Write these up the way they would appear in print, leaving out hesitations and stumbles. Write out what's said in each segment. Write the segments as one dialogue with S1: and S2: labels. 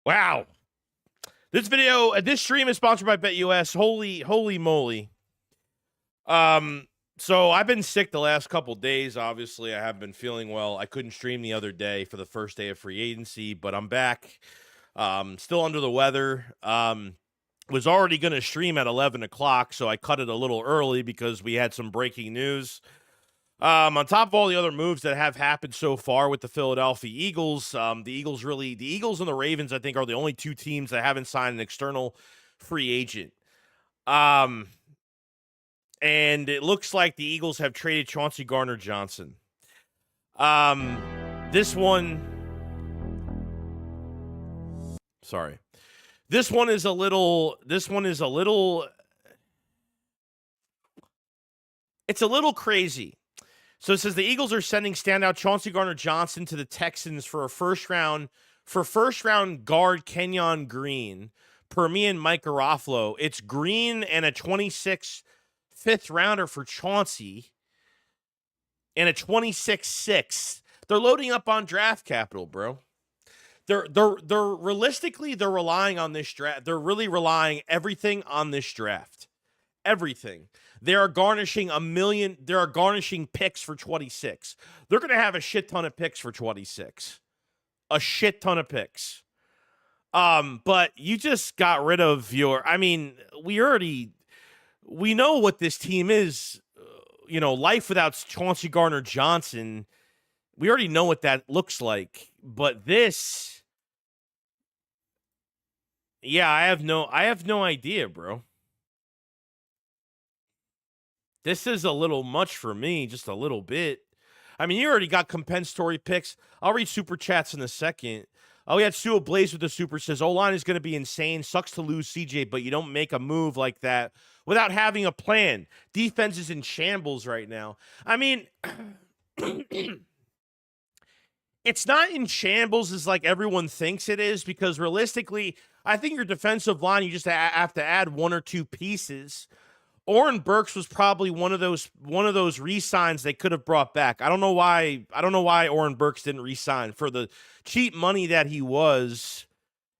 S1: Wow. This stream is sponsored by BetUS. Holy moly. So I've been sick the last couple days. Obviously, I haven't been feeling well. I couldn't stream the other day for the first day of free agency, but I'm back. Still under the weather. Was already going to stream at 11 o'clock, so I cut it a little early because we had some breaking news. On top of all the other moves that have happened so far with the Philadelphia Eagles, the Eagles and the Ravens, I think, are the only two teams that haven't signed an external free agent. And it looks like the Eagles have traded Chauncey Gardner-Johnson. This one is a little crazy. So it says the Eagles are sending standout Chauncey Gardner-Johnson to the Texans for first round guard Kenyan Green. Per me and Mike Garofalo, it's Green and a 26 fifth rounder for Chauncey and a 26 sixth. They're loading up on draft capital, bro. They're realistically relying on this draft. They're really relying everything on this draft. Everything. They are garnishing picks for 26. They're going to have a shit ton of picks for 26. A shit ton of picks. But you just got rid of we know what this team is. Life without Chauncey Gardner-Johnson, we already know what that looks like. But this, yeah, I have no idea, bro. This is a little much for me, just a little bit. I mean, you already got compensatory picks. I'll read super chats in a second. Oh, we had Sue Blaze with the super says, O-line is going to be insane. Sucks to lose CJ, but you don't make a move like that without having a plan. Defense is in shambles right now. I mean, it's not in shambles as like everyone thinks it is, because realistically, I think your defensive line, you just have to add one or two pieces. Oren Burks was probably one of those re-signs they could have brought back. I don't know why Oren Burks didn't re-sign for the cheap money that he was.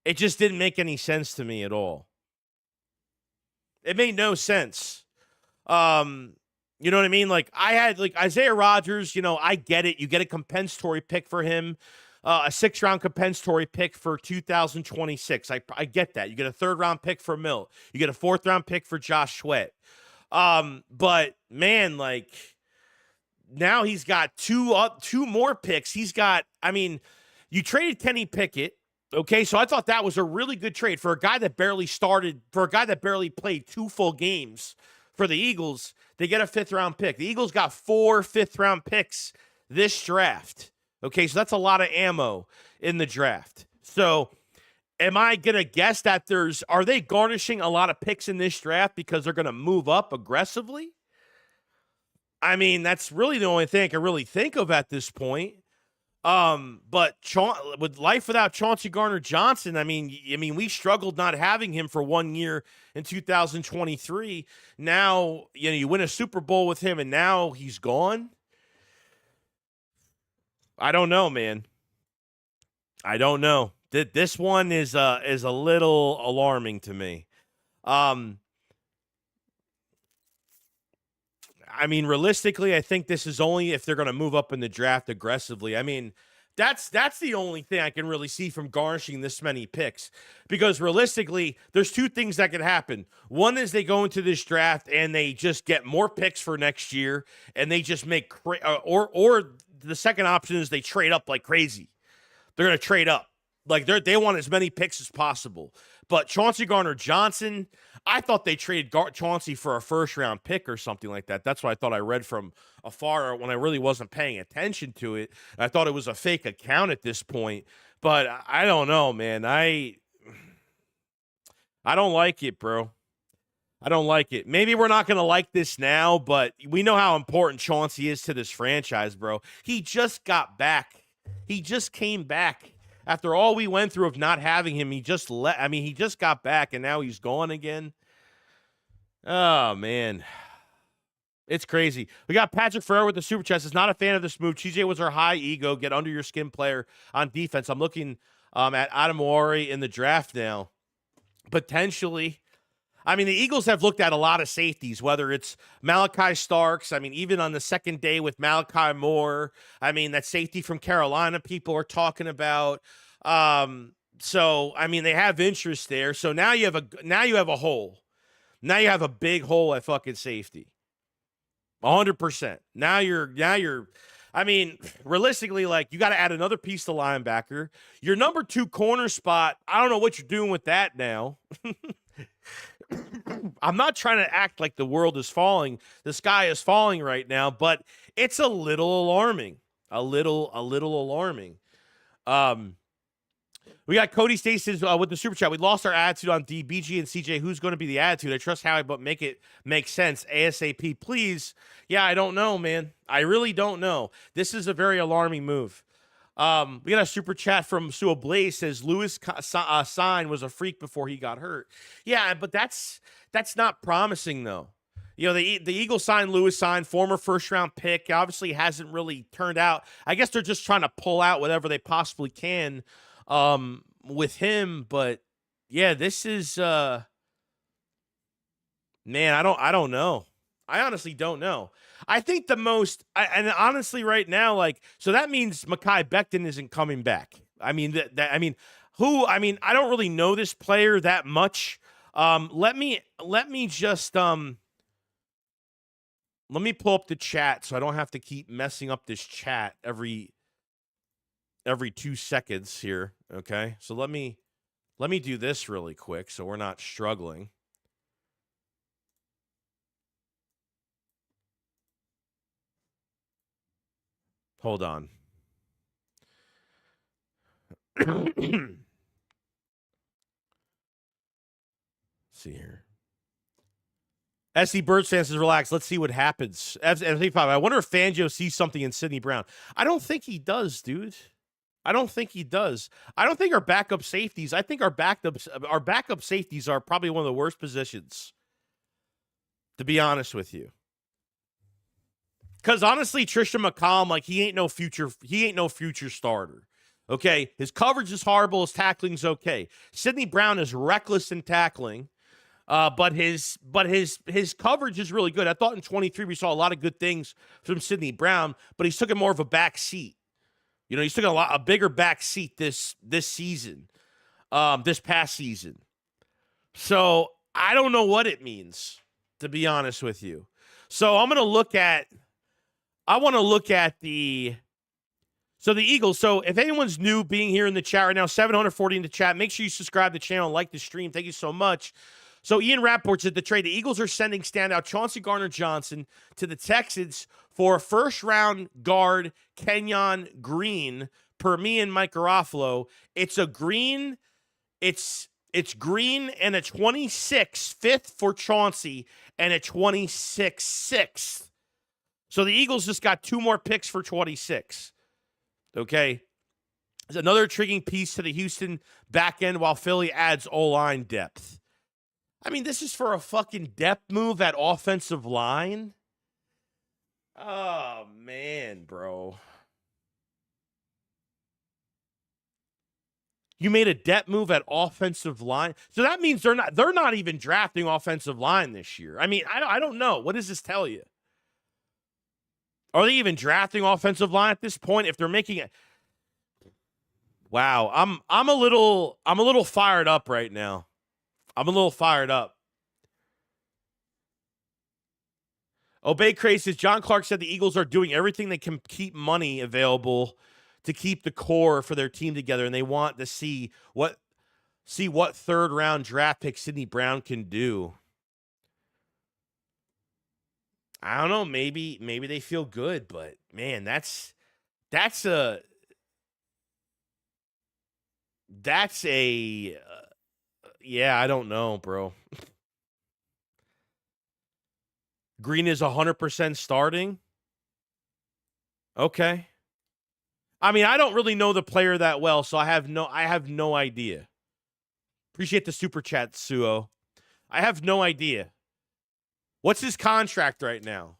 S1: It just didn't make any sense to me at all. It made no sense. You know what I mean? Like, I had Isaiah Rodgers, I get it. You get a compensatory pick for him, a 6th-round compensatory pick for 2026. I get that. You get a 3rd-round pick for Mill. You get a 4th-round pick for Josh Sweat. But man, like, now he's got two more picks. You traded Kenny Pickett. Okay, so I thought that was a really good trade for a guy that barely played 2 full games for the Eagles. They get a 5th-round pick. The Eagles got 4 5th-round picks this draft. Okay, so that's a lot of ammo in the draft. So am I going to guess that are they garnishing a lot of picks in this draft because they're going to move up aggressively? I mean, that's really the only thing I can really think of at this point. But with life without Chauncey Gardner-Johnson, I mean, we struggled not having him for 1 year in 2023. Now, you win a Super Bowl with him, and now he's gone. I don't know, man. I don't know. This one is a little alarming to me. I mean, realistically, I think this is only if they're going to move up in the draft aggressively. I mean, that's the only thing I can really see from garnishing this many picks. Because realistically, there's two things that could happen. One is they go into this draft and they just get more picks for next year, and they just make or the second option is they trade up like crazy. They're going to trade up. Like they want as many picks as possible. But Chauncey Gardner-Johnson, I thought they traded Chauncey for a first-round pick or something like that. That's what I thought I read from afar when I really wasn't paying attention to it. I thought it was a fake account at this point. But I don't know, man. I don't like it, bro. I don't like it. Maybe we're not going to like this now, but we know how important Chauncey is to this franchise, bro. He just got back. He just came back. After all we went through of not having him, he just got back, and now he's gone again. Oh, man. It's crazy. We got Patrick Ferrer with the super chat. Is not a fan of this move. TJ was our high ego, get under your skin player on defense. I'm looking at Adamawari in the draft now. Potentially. I mean, the Eagles have looked at a lot of safeties, whether it's Malachi Starks. I mean, even on the second day with Malachi Moore. I mean, that safety from Carolina people are talking about. So, I mean, they have interest there. So now you have a hole. Now you have a big hole at fucking safety. 100%. Now you're. I mean, realistically, like, you got to add another piece to linebacker. Your number 2 corner spot, I don't know what you're doing with that now. I'm not trying to act like the world is falling. The sky is falling right now, but it's a little alarming. A little alarming. We got Cody Stacy with the super chat. We lost our attitude on DBG and CJ. Who's going to be the attitude? I trust Howie, but make it make sense. ASAP, please. Yeah, I don't know, man. I really don't know. This is a very alarming move. We got a super chat from Sue Blaze says Lewis Sign was a freak before he got hurt. Yeah, but that's not promising though. You know, the Eagles signed Lewis Sign, former first-round pick. Obviously hasn't really turned out. I guess they're just trying to pull out whatever they possibly can with him. But yeah, this is man, I don't know. I honestly don't know. I think the most, and honestly right now, like, so that means Mekhi Becton isn't coming back. I mean, I don't really know this player that much. Let me pull up the chat so I don't have to keep messing up this chat every 2 seconds here. Okay. So let me do this really quick so we're not struggling. Hold on. See here. SC Birds fans says, relax. Let's see what happens. FC5, I wonder if Fangio sees something in Sidney Brown. I don't think he does, dude. I don't think he does. I don't think our backup safeties, I think our backup safeties are probably one of the worst positions, to be honest with you. Because honestly, Tristan McCollum, like, he ain't no future starter. Okay, his coverage is horrible. His tackling's okay. Sidney Brown is reckless in tackling, but his coverage is really good. I thought in 23 we saw a lot of good things from Sidney Brown, but he's taking more of a back seat. You know, he's taking a bigger back seat this season, this past season. So I don't know what it means, to be honest with you. So I want to look at the Eagles. So if anyone's new being here in the chat right now, 740 in the chat, make sure you subscribe to the channel and like the stream. Thank you so much. So Ian Rapport said the trade, the Eagles are sending standout Chauncey Gardner-Johnson to the Texans for a first-round guard, Kenyan Green, per me and Mike Garofalo. It's a green. It's green and a 26 fifth for Chauncey and a 26 sixth. So the Eagles just got 2 more picks for 26. Okay. It's another intriguing piece to the Houston back end while Philly adds O-line depth. I mean, this is for a fucking depth move at offensive line. Oh, man, bro. You made a depth move at offensive line. So that means they're not even drafting offensive line this year. I mean, I don't know. What does this tell you? Are they even drafting offensive line at this point? If they're making it, wow, I'm a little fired up right now. I'm a little fired up. Obey Craze says John Clark said the Eagles are doing everything they can keep money available to keep the core for their team together, and they want to see what third round draft pick Sidney Brown can do. I don't know. Maybe they feel good, but man, that's a yeah. I don't know, bro. Green is 100% starting. Okay. I mean, I don't really know the player that well, so I have no idea. Appreciate the super chat, Suo. I have no idea. What's his contract right now?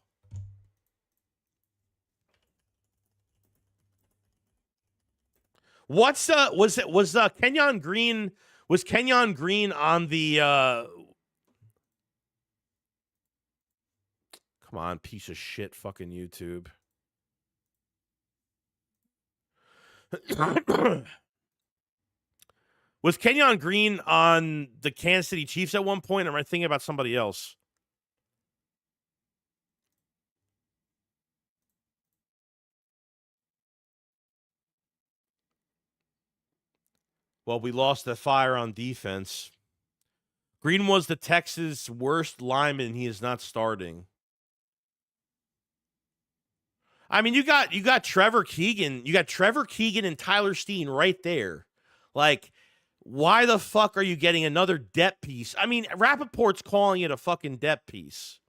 S1: Was Kenyan Green on the come on, piece of shit fucking YouTube. Was Kenyan Green on the Kansas City Chiefs at one point? Or am I thinking about somebody else? Well, we lost the fire on defense. Green was the Texas' worst lineman. He is not starting. I mean, you got Trevor Keegan. You got Trevor Keegan and Tyler Steen right there. Like, why the fuck are you getting another depth piece? I mean, Rappaport's calling it a fucking depth piece.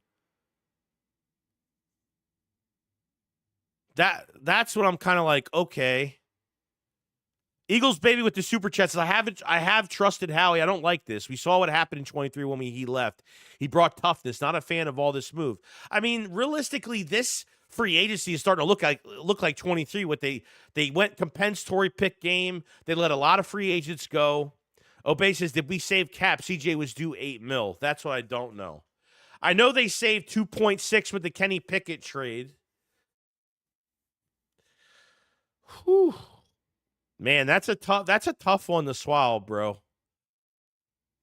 S1: That's what I'm kind of like, okay. Eagles baby with the super chats. I have trusted Howie. I don't like this. We saw what happened in 23 when he left. He brought toughness. Not a fan of all this move. I mean, realistically, this free agency is starting to look like 23. What they went compensatory pick game. They let a lot of free agents go. Obey says, did we save cap? CJ was due $8 million. That's what I don't know. I know they saved 2.6 with the Kenny Pickett trade. Whew. Man, that's a tough one to swallow, bro.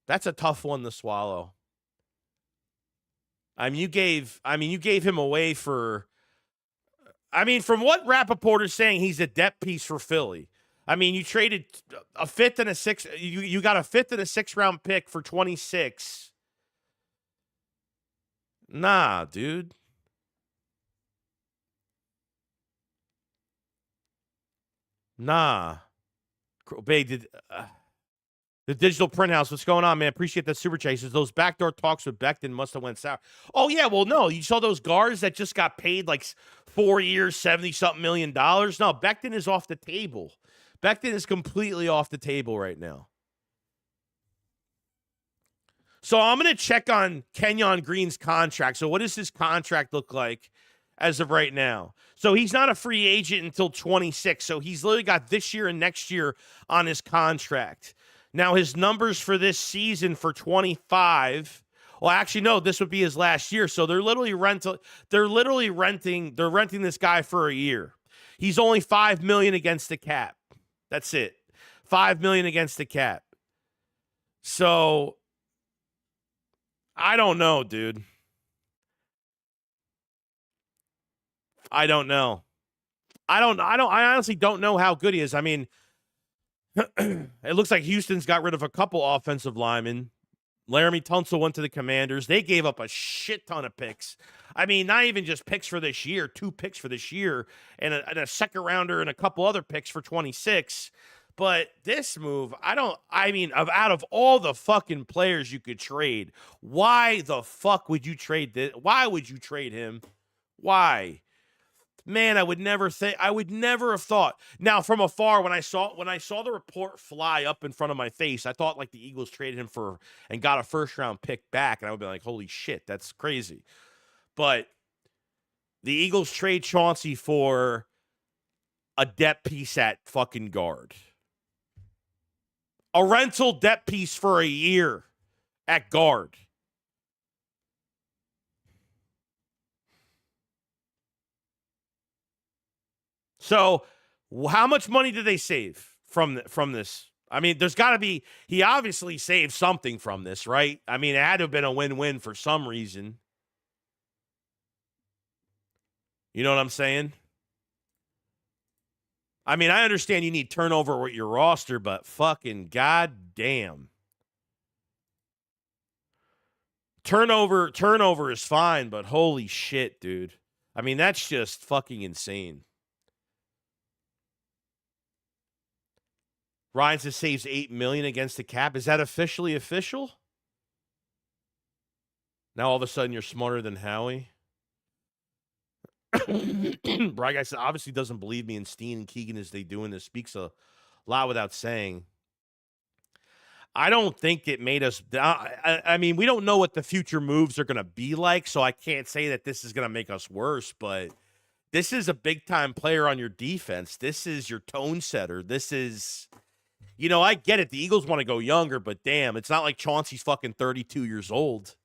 S1: That's a tough one to swallow. I mean, you gave him away for. I mean, from what Rappaport is saying, he's a depth piece for Philly. I mean, you traded a fifth and a sixth. You got a fifth and a sixth round pick for 26. Nah, dude. Nah. The digital print house. What's going on, man? Appreciate that super chases. Those backdoor talks with Becton must have went sour. Oh yeah, well no, you saw those guards that just got paid like 4 years, $70-something million. No, Becton is off the table. Becton is completely off the table right now. So I'm going to check on Kenyon Green's contract. So what does his contract look like as of right now? So he's not a free agent until 26. So he's literally got this year and next year on his contract. Now his numbers for this season for 25. Well, actually, no, this would be his last year. So they're renting this guy for a year. He's only $5 million against the cap. That's it. $5 million against the cap. So I don't know, dude. I don't know. I honestly don't know how good he is. I mean, it looks like Houston's got rid of a couple offensive linemen. Laramie Tunsil went to the Commanders. They gave up a shit ton of picks. I mean, not even just picks for this year, 2 picks for this year, and a second rounder and a couple other picks for 26. But this move, out of all the fucking players you could trade, why the fuck would you trade this? Why would you trade him? Why? Man, I would never have thought. Now, from afar, when I saw the report fly up in front of my face, I thought like the Eagles traded him and got a first round pick back, and I would be like, holy shit, that's crazy. But the Eagles trade Chauncey for a depth piece at fucking guard. A rental depth piece for a year at guard. So, how much money did they save from this? I mean, there's got to be. He obviously saved something from this, right? I mean, it had to have been a win-win for some reason. You know what I'm saying? I mean, I understand you need turnover with your roster, but fucking goddamn. Turnover is fine, but holy shit, dude. I mean, that's just fucking insane. Ryan says saves $8 million against the cap. Is that officially official? Now all of a sudden you're smarter than Howie. Bright Guy said obviously doesn't believe me and Steen and Keegan as they doing this. Speaks a lot without saying. I don't think it made us. I mean, we don't know what the future moves are going to be like, so I can't say that this is going to make us worse. But this is a big time player on your defense. This is your tone setter. This is, you know, I get it. The Eagles want to go younger, but damn, it's not like Chauncey's fucking 32 years old.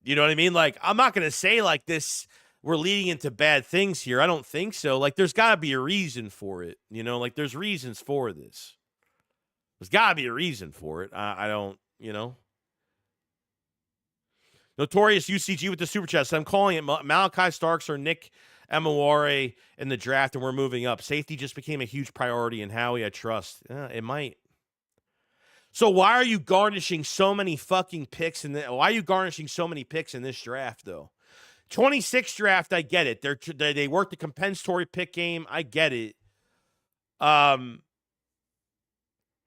S1: You know what I mean? Like, I'm not going to say like this, we're leading into bad things here. I don't think so. Like, there's got to be a reason for it. You know, like there's reasons for this. There's got to be a reason for it. I don't, you know. Notorious UCG with the super chat. So I'm calling it Malachi Starks or Nick Emaware in the draft, and we're moving up. Safety just became a huge priority, and Howie, I trust. It might. So why are you garnishing so many fucking picks? Why are you garnishing so many picks in this draft, though? 26 draft, I get it. They work the compensatory pick game. I get it.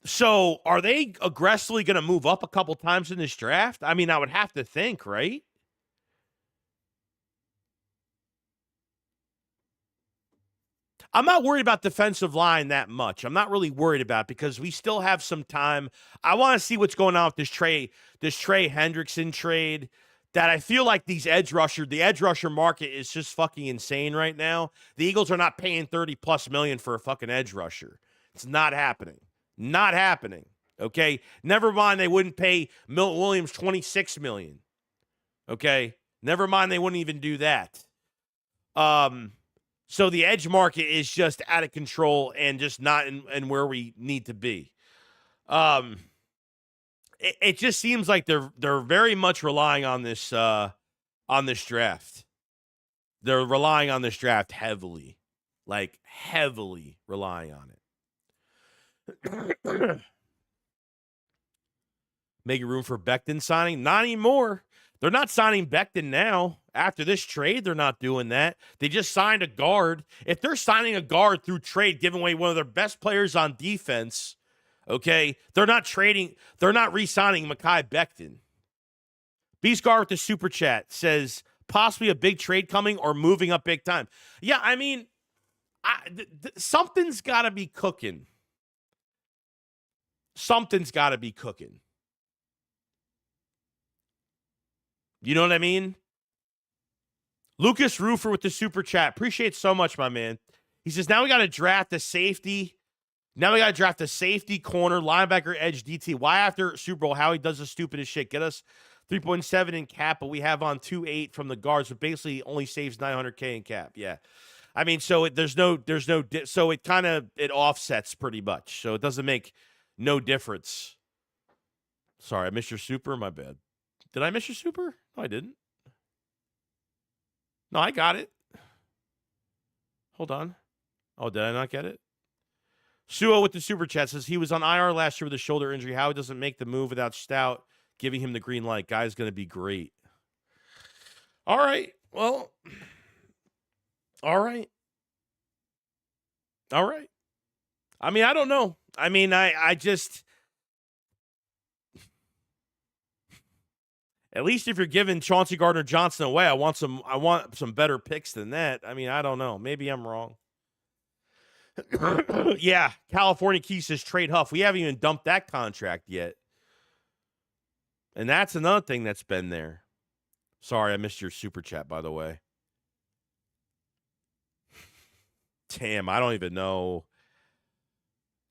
S1: So are they aggressively going to move up a couple times in this draft? I mean, I would have to think, right? I'm not worried about defensive line that much. I'm not really worried about it because we still have some time. I want to see what's going on with this Trey Hendrickson trade. That I feel like the edge rusher market is just fucking insane right now. The Eagles are not paying $30+ million for a fucking edge rusher. It's not happening. Not happening. Okay? Never mind they wouldn't pay Milton Williams $26 million. Okay? Never mind they wouldn't even do that. So the edge market is just out of control and just not in where we need to be. It just seems like they're very much relying on this draft. They're relying on this draft heavily, like heavily relying on it. Making room for Becton signing? Not anymore. They're not signing Becton now. After this trade, they're not doing that. They just signed a guard. If they're signing a guard through trade, giving away one of their best players on defense, okay, they're not trading. They're not re-signing Mekhi Becton. Beastgar with the super chat says possibly a big trade coming or moving up big time. Yeah, I mean, something's got to be cooking. Something's got to be cooking. You know what I mean? Lucas Roofer with the super chat. Appreciate so much, my man. He says, now we got to draft a safety. Now we got to draft a safety, corner, linebacker, edge, DT. Why after Super Bowl, Howie does the stupidest shit? Get us 3.7 in cap, but we have on 2.8 from the guards, but basically only saves $900K in cap. Yeah. I mean, so so it offsets pretty much. So it doesn't make no difference. Sorry, I missed your super. My bad. Did I miss your super? No, I didn't. No, I got it. Hold on. Oh, did I not get it? Suo with the super chat says he was on IR last year with a shoulder injury. How he doesn't make the move without Stout giving him the green light. Guy's going to be great. All right. Well, all right. All right. I mean, I don't know. I mean, I just... At least if you're giving Chauncey Gardner-Johnson away, I want some better picks than that. I mean, I don't know. Maybe I'm wrong. Yeah, California Key says trade Huff. We haven't even dumped that contract yet. And that's another thing that's been there. Sorry, I missed your super chat, by the way. Damn, I don't even know.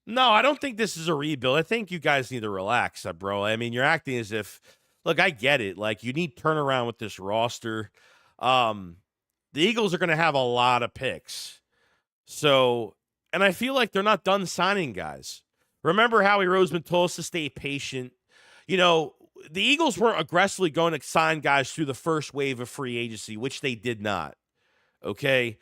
S1: No, I don't think this is a rebuild. I think you guys need to relax, bro. I mean, you're acting as if... Look, I get it. Like, you need turnaround with this roster. the Eagles are going to have a lot of picks. So, and I feel like they're not done signing guys. Remember Howie Roseman told us to stay patient. You know, the Eagles weren't aggressively going to sign guys through the first wave of free agency, which they did not. Okay.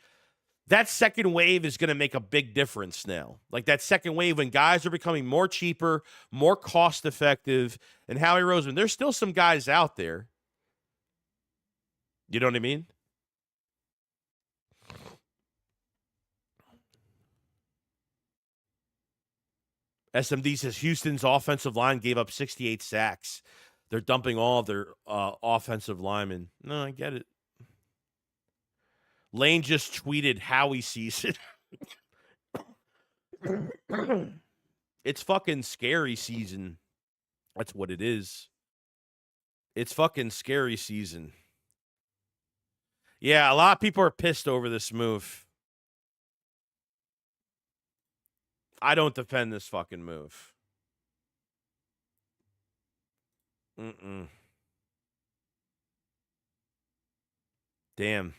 S1: That second wave is going to make a big difference now. Like that second wave when guys are becoming more cheaper, more cost effective. And Howie Roseman, there's still some guys out there. You know what I mean? SMD says Houston's offensive line gave up 68 sacks. They're dumping all of their offensive linemen. No, I get it. Lane just tweeted how he sees it. It's fucking scary season. That's what it is. It's fucking scary season. Yeah, a lot of people are pissed over this move. I don't defend this fucking move. Damn.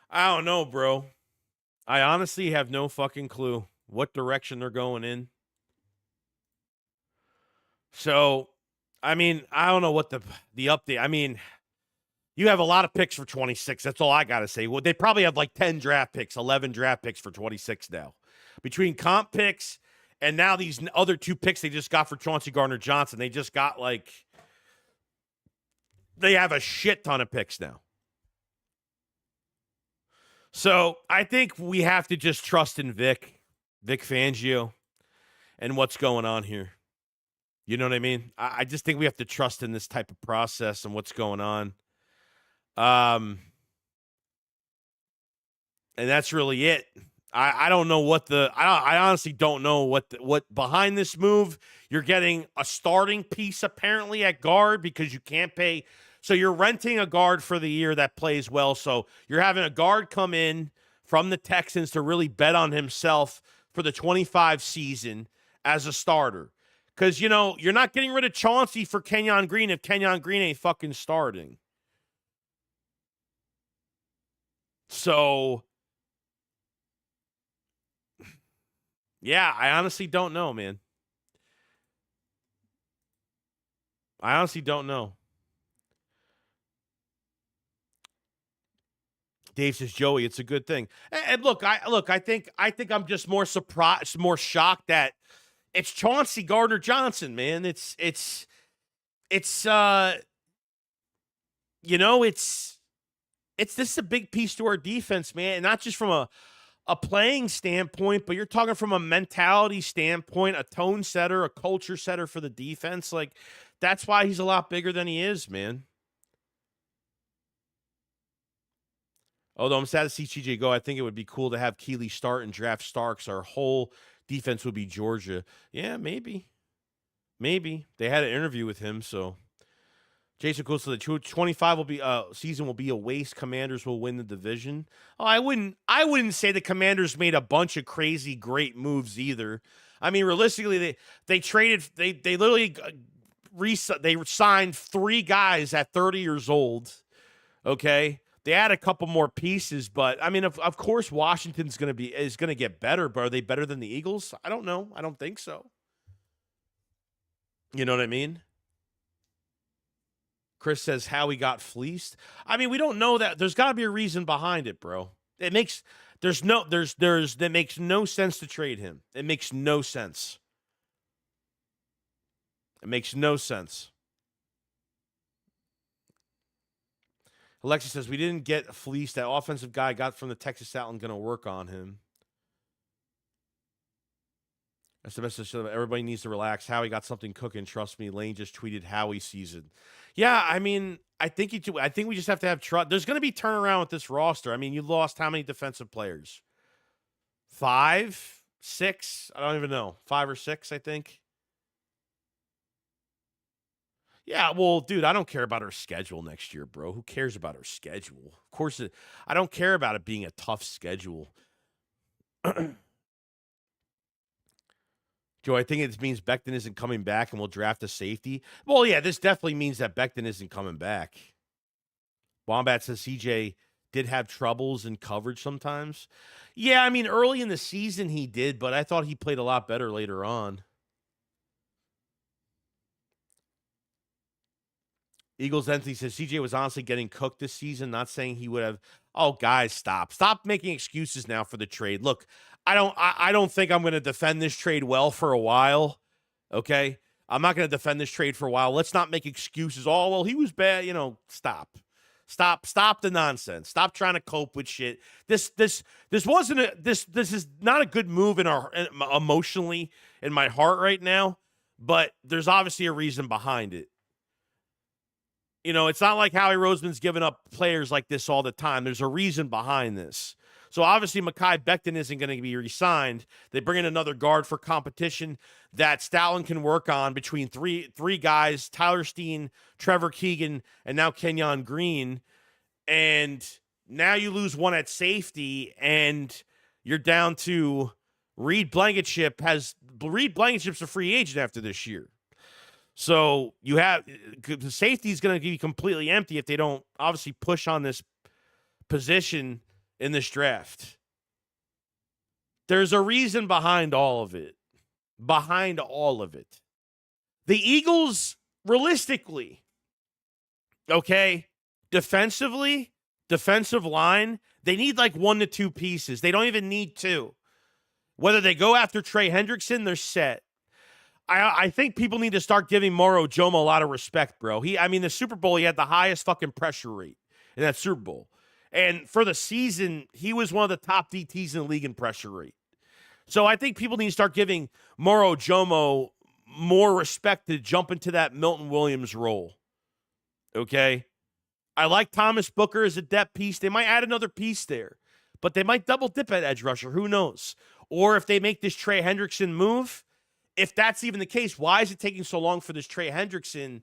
S1: I don't know, bro. I honestly have no fucking clue what direction they're going in. So, I mean, I don't know what the update. I mean, you have a lot of picks for 26. That's all I got to say. Well, they probably have like 10 draft picks, 11 draft picks for 26 now. Between comp picks and now these other 2 picks they just got for Chauncey Gardner-Johnson, they just got like, they have a shit ton of picks now. So I think we have to just trust in Vic Fangio, and what's going on here. You know what I mean? I just think we have to trust in this type of process and what's going on. And that's really it. I don't know what I honestly don't know what behind this move. You're getting a starting piece apparently at guard because you can't pay. So you're renting a guard for the year that plays well. So you're having a guard come in from the Texans to really bet on himself for the 25 season as a starter. Because, you know, you're not getting rid of Chauncey for Kenyan Green if Kenyan Green ain't fucking starting. So, yeah, I honestly don't know, man. I honestly don't know. Dave says, Joey, it's a good thing. And look, I think I'm just more surprised, more shocked that it's Chauncey Gardner-Johnson, man. It's you know, this is a big piece to our defense, man. And not just from a playing standpoint, but you're talking from a mentality standpoint, a tone setter, a culture setter for the defense. Like, that's why he's a lot bigger than he is, man. Although I'm sad to see TJ go, I think it would be cool to have Keeley start and draft Starks. Our whole defense would be Georgia. Yeah, maybe. Maybe. They had an interview with him, so. Jason goes to the 25 will be season will be a waste. Commanders will win the division. Oh, I wouldn't say the Commanders made a bunch of crazy great moves either. I mean, realistically, they traded they literally they signed 3 guys at 30 years old. Okay, they add a couple more pieces, but I mean, of course, Washington's going to get better. But are they better than the Eagles? I don't know. I don't think so. You know what I mean? Chris says how he got fleeced. I mean, we don't know that. There's got to be a reason behind it, bro. That makes no sense to trade him. It makes no sense. It makes no sense. Alexis says we didn't get fleeced. That offensive guy got from the Texas Outland going to work on him. That's the message. Everybody needs to relax. Howie got something cooking. Trust me. Lane just tweeted Howie season. Yeah, I mean, I think we just have to have trust. There's going to be turnaround with this roster. I mean, you lost how many defensive players? 5, 6? I don't even know. 5 or 6, I think. Yeah, well, dude, I don't care about our schedule next year, bro. Who cares about our schedule? Of course, I don't care about it being a tough schedule. Joe, I think it means Becton isn't coming back and we'll draft a safety. Well, yeah, this definitely means that Becton isn't coming back. Wombat says CJ did have troubles in coverage sometimes. Yeah, I mean, early in the season he did, but I thought he played a lot better later on. Eagles Anthony says CJ was honestly getting cooked this season. Not saying he would have. Oh, guys, stop making excuses now for the trade. Look, I don't think I'm going to defend this trade well for a while. Okay, I'm not going to defend this trade for a while. Let's not make excuses. Oh, well, he was bad. Stop the nonsense. Stop trying to cope with shit. This wasn't this is not a good move emotionally in my heart right now. But there's obviously a reason behind it. It's not like Howie Roseman's giving up players like this all the time. There's a reason behind this. So obviously Mekhi Becton isn't going to be re-signed. They bring in another guard for competition that Stoutland can work on between three guys, Tyler Steen, Trevor Keegan, and now Kenyan Green. And now you lose one at safety, and you're down to Reed Blankenship. Reed Blankenship's a free agent after this year. So you have the safety is going to be completely empty if they don't obviously push on this position in this draft. There's a reason behind all of it. The Eagles, realistically, okay, defensive line, they need like 1 to 2 pieces. They don't even need 2. Whether they go after Trey Hendrickson, they're set. I think people need to start giving Moro Jomo a lot of respect, bro. The Super Bowl, he had the highest fucking pressure rate in that Super Bowl. And for the season, he was one of the top DTs in the league in pressure rate. So I think people need to start giving Moro Jomo more respect to jump into that Milton Williams role. Okay? I like Thomas Booker as a depth piece. They might add another piece there. But they might double dip at edge rusher. Who knows? Or if they make this Trey Hendrickson move, if that's even the case, why is it taking so long for this Trey Hendrickson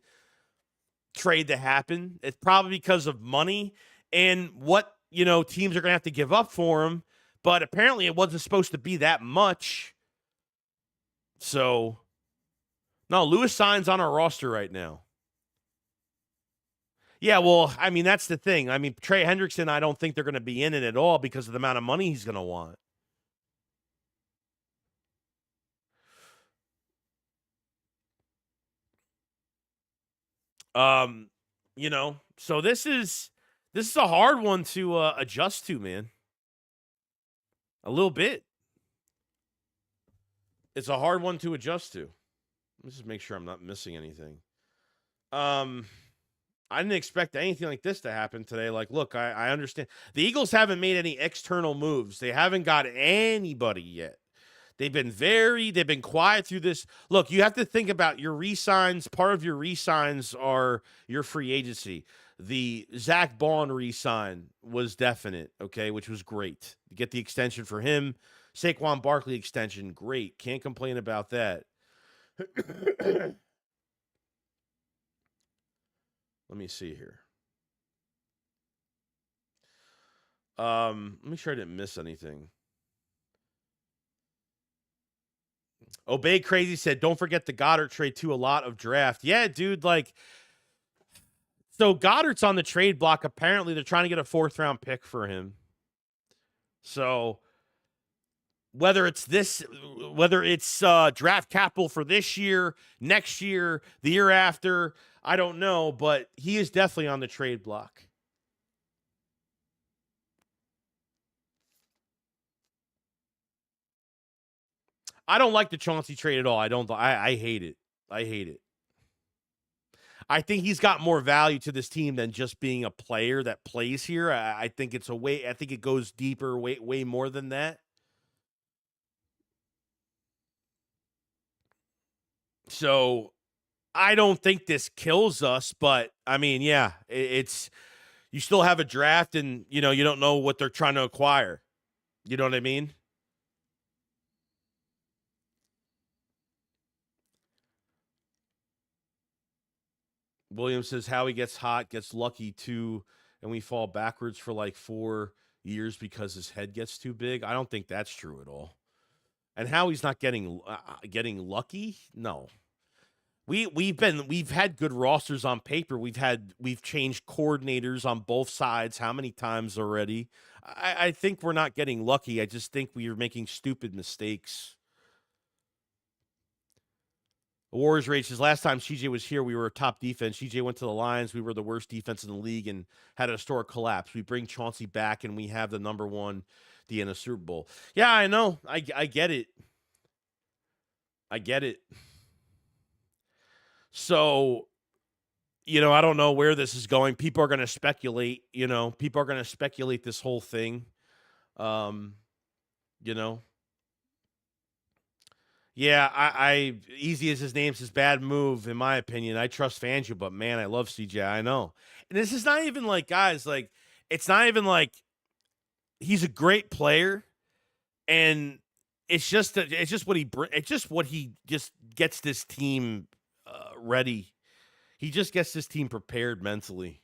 S1: trade to happen? It's probably because of money and what, teams are going to have to give up for him. But apparently it wasn't supposed to be that much. So, no, Lewis Sign's on our roster right now. Yeah, well, that's the thing. Trey Hendrickson, I don't think they're going to be in it at all because of the amount of money he's going to want. So this is a hard one to adjust to, man. A little bit. It's a hard one to adjust to. Let's just make sure I'm not missing anything. I didn't expect anything like this to happen today. Like, look, I understand. The Eagles haven't made any external moves. They haven't got anybody yet. They've been quiet through this. Look, you have to think about your re-signs. Part of your re-signs are your free agency. The Zach Bond re-sign was definite, okay, which was great. You get the extension for him. Saquon Barkley extension, great. Can't complain about that. Let me see here. Let me make sure I didn't miss anything. Obey Crazy said, don't forget the Goddard trade too, a lot of draft. Yeah, dude, so Goddard's on the trade block. Apparently, they're trying to get a 4th-round pick for him. So whether it's draft capital for this year, next year, the year after, I don't know, but he is definitely on the trade block. I don't like the Chauncey trade at all. I hate it. I think he's got more value to this team than just being a player that plays here. I think it goes deeper, way more than that. So I don't think this kills us, but it's you still have a draft and you don't know what they're trying to acquire. You know what I mean? Williams says Howie gets hot, gets lucky too, and we fall backwards for like 4 years because his head gets too big. I don't think that's true at all. And Howie's not getting lucky? No. We've had good rosters on paper. We've changed coordinators on both sides how many times already? I think we're not getting lucky. I just think we are making stupid mistakes. Warriors races. Last time CJ was here, we were a top defense. CJ went to the Lions. We were the worst defense in the league and had a historic collapse. We bring Chauncey back and we have the number one D in the Super Bowl. Yeah, I know. I get it. I get it. So, I don't know where this is going. People are going to speculate, people are going to speculate this whole thing. You know, Yeah, I easy as his name's his bad move, in my opinion. I trust Fangio, but man, I love CJ. I know. And this is not even like, guys, like, it's not even like he's a great player, and it's just what he just gets this team ready. He just gets this team prepared mentally.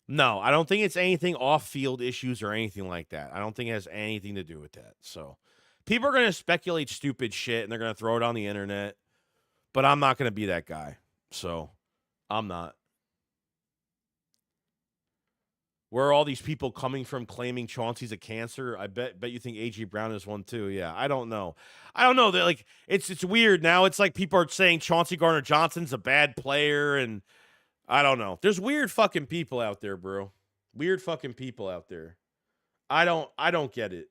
S1: No, I don't think it's anything off-field issues or anything like that. I don't think it has anything to do with that. So people are going to speculate stupid shit, and they're going to throw it on the internet, but I'm not going to be that guy. So I'm not. Where are all these people coming from claiming Chauncey's a cancer? I bet you think A.J. Brown is one too. Yeah, I don't know. That, like, it's weird now. It's like people are saying Chauncey Gardner-Johnson's a bad player, and I don't know. There's weird fucking people out there, bro. Weird fucking people out there. I don't get it.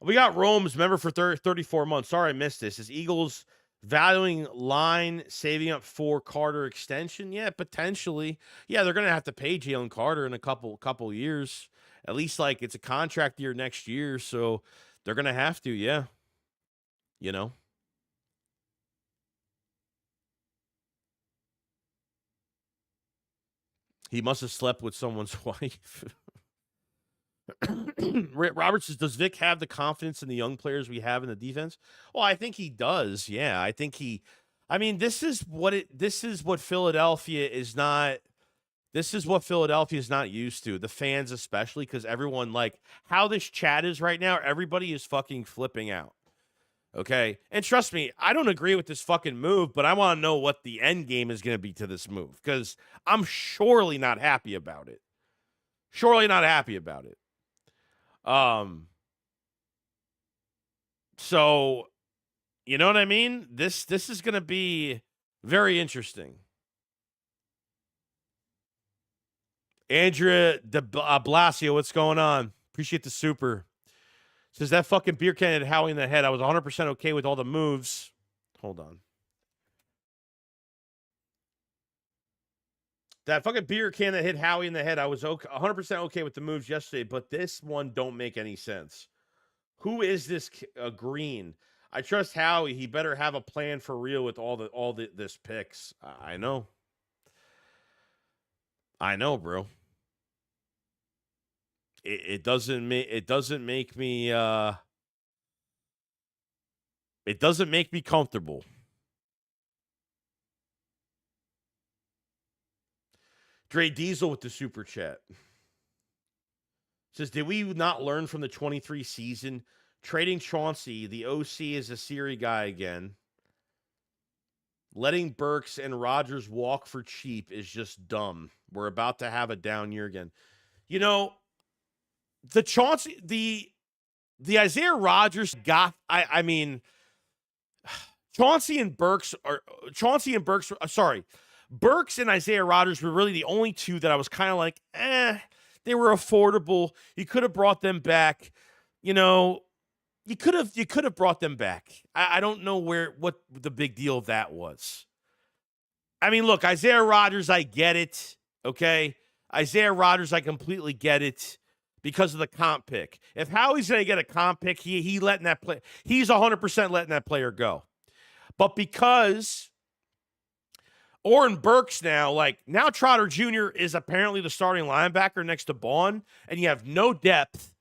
S1: We got Rome's member for 34 months. Sorry I missed this. Is Eagles valuing line saving up for Carter extension? Yeah, potentially. Yeah, they're going to have to pay Jalen Carter in a couple years. At least, like, it's a contract year next year, so they're going to have to, yeah. He must have slept with someone's wife. Robert says, does Vic have the confidence in the young players we have in the defense? Well, I think he does. Yeah, I think this is what Philadelphia is not. This is what Philadelphia is not used to. The fans, especially, because everyone, like, how this chat is right now, everybody is fucking flipping out. Okay? And trust me, I don't agree with this fucking move, but I want to know what the end game is going to be to this move, because I'm surely not happy about it. Surely not happy about it. So, you know what I mean? This is going to be very interesting. Andrea de Blasio, what's going on? Appreciate the super. Says that fucking beer can hit Howie in the head. I was 100% okay with all the moves. Hold on. That fucking beer can that hit Howie in the head, I was 100% okay with the moves yesterday, but this one don't make any sense. Who is this Green? I trust Howie. He better have a plan for real with all this picks. I know. I know, bro. It doesn't make me it doesn't make me comfortable. Dre Diesel with the super chat. Says, did we not learn from the 23 season? Trading Chauncey, the OC is a Siri guy again. Letting Burks and Rodgers walk for cheap is just dumb. We're about to have a down year again. The Chauncey, the Isaiah Rodgers got, Chauncey and Burks, Burks and Isaiah Rodgers were really the only two that I was kind of like, they were affordable. You could have brought them back. You could have brought them back. I don't know what the big deal of that was. I mean, look, Isaiah Rodgers, I get it. Okay. Isaiah Rodgers, I completely get it because of the comp pick. If Howie's going to get a comp pick, he's 100% letting that player go. But because Oren Burks now Trotter Jr. is apparently the starting linebacker next to Bond, and you have no depth.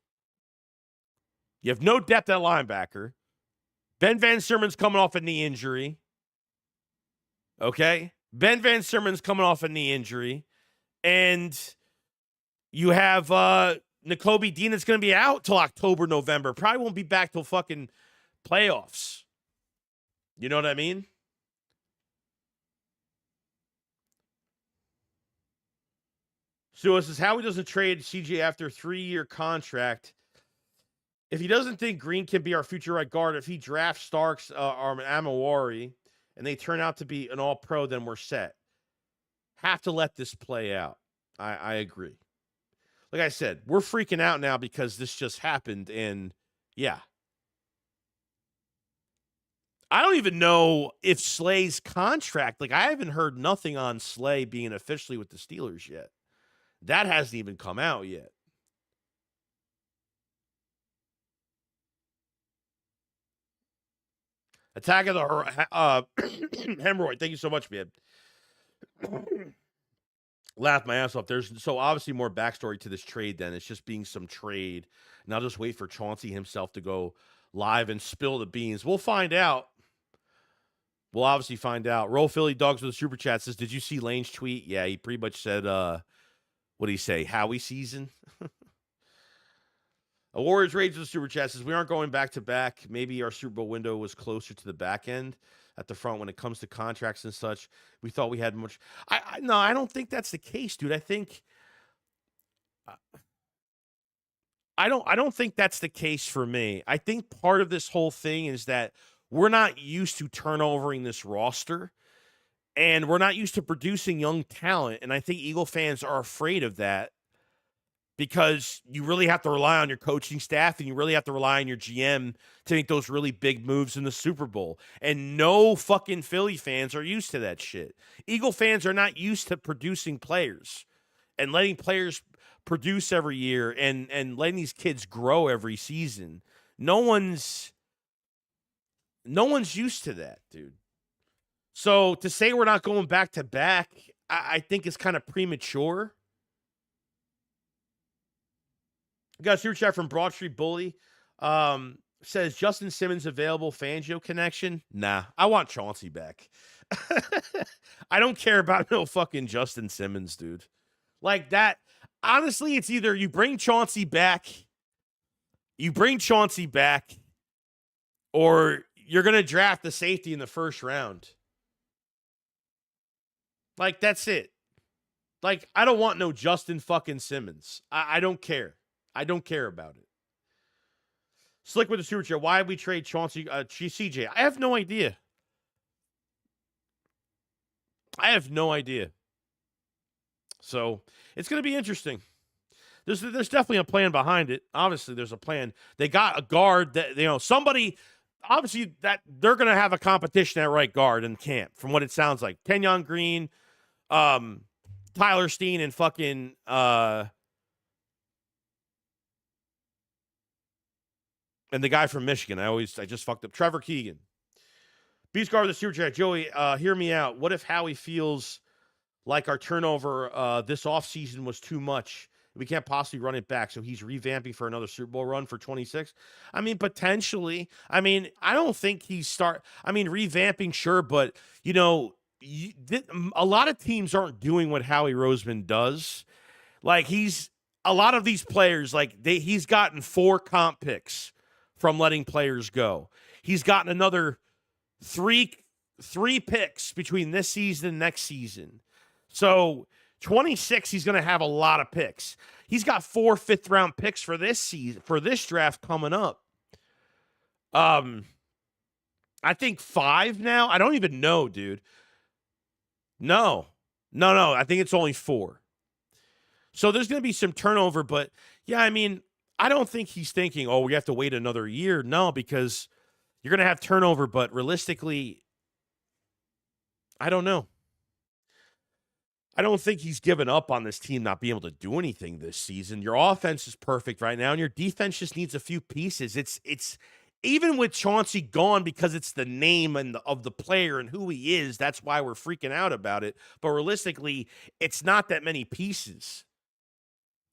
S1: You have no depth at linebacker. Ben Van Sermon's coming off a knee injury. Okay? Ben Van Sermon's coming off a knee injury. And you have Nakobe Dean that's going to be out till October, November. Probably won't be back till fucking playoffs. You know what I mean? So says Howie doesn't trade CJ after a 3-year contract. If he doesn't think Green can be our future right guard, if he drafts Starks or Amawari and they turn out to be an all-pro, then we're set. Have to let this play out. I agree. Like I said, we're freaking out now because this just happened, and yeah. I don't even know if Slay's contract, like I haven't heard nothing on Slay being officially with the Steelers yet. That hasn't even come out yet. Attack of the hemorrhoid. Thank you so much, man. Laugh my ass off. There's so obviously more backstory to this trade than it's just being some trade. And I'll just wait for Chauncey himself to go live and spill the beans. We'll find out. We'll obviously find out. Roll Philly Dogs with a super chat says, did you see Lane's tweet? Yeah, he pretty much said, what did he say? Howie season? A Warriors Rage with a super chat says, we aren't going back to back. Maybe our Super Bowl window was closer to the back end at the front when it comes to contracts and such. We thought we had much. No, I don't think that's the case, dude. I think I don't think that's the case for me. I think part of this whole thing is that we're not used to turnovering this roster, and we're not used to producing young talent. And I think Eagle fans are afraid of that because you really have to rely on your coaching staff and you really have to rely on your GM to make those really big moves in the Super Bowl. And no fucking Philly fans are used to that shit. Eagle fans are not used to producing players and letting players produce every year and letting these kids grow every season. No one's used to that, dude. So to say we're not going back to back, I think is kind of premature. We got a super chat from Broad Street Bully. Says Justin Simmons available, Fangio connection. Nah, I want Chauncey back. I don't care about no fucking Justin Simmons, dude. Like that. Honestly, it's either you bring Chauncey back, or you're going to draft the safety in the first round. Like, that's it. Like, I don't want no Justin fucking Simmons. I don't care. I don't care about it. Slick with the super chat. Why did we trade Chauncey, CJ? I have no idea. So it's going to be interesting. There's definitely a plan behind it. Obviously, there's a plan. They got a guard that somebody. Obviously, that they're going to have a competition at right guard in camp. From what it sounds like, Kenyan Green, Tyler Steen, and fucking and the guy from Michigan. I just fucked up. Trevor Keegan. Beast Guard with the super chat. Joey, hear me out. What if Howie feels like our turnover this offseason was too much? We can't possibly run it back, so he's revamping for another Super Bowl run for 26. I mean, potentially. I mean, I don't think revamping, sure, but, a lot of teams aren't doing what Howie Roseman does. Like, a lot of these players, he's gotten 4 comp picks from letting players go. He's gotten another three picks between this season and next season. So 26, he's going to have a lot of picks. He's got 4 fifth-round picks for this season, for this draft coming up. I think 5 now. I don't even know, dude. No. I think it's only 4. So there's going to be some turnover, but yeah, I mean, I don't think he's thinking, oh, we have to wait another year. No, because you're going to have turnover, but realistically, I don't know. I don't think he's given up on this team not being able to do anything this season. Your offense is perfect right now, and your defense just needs a few pieces. It's even with Chauncey gone, because it's the name of the player and who he is. That's why we're freaking out about it. But realistically, it's not that many pieces.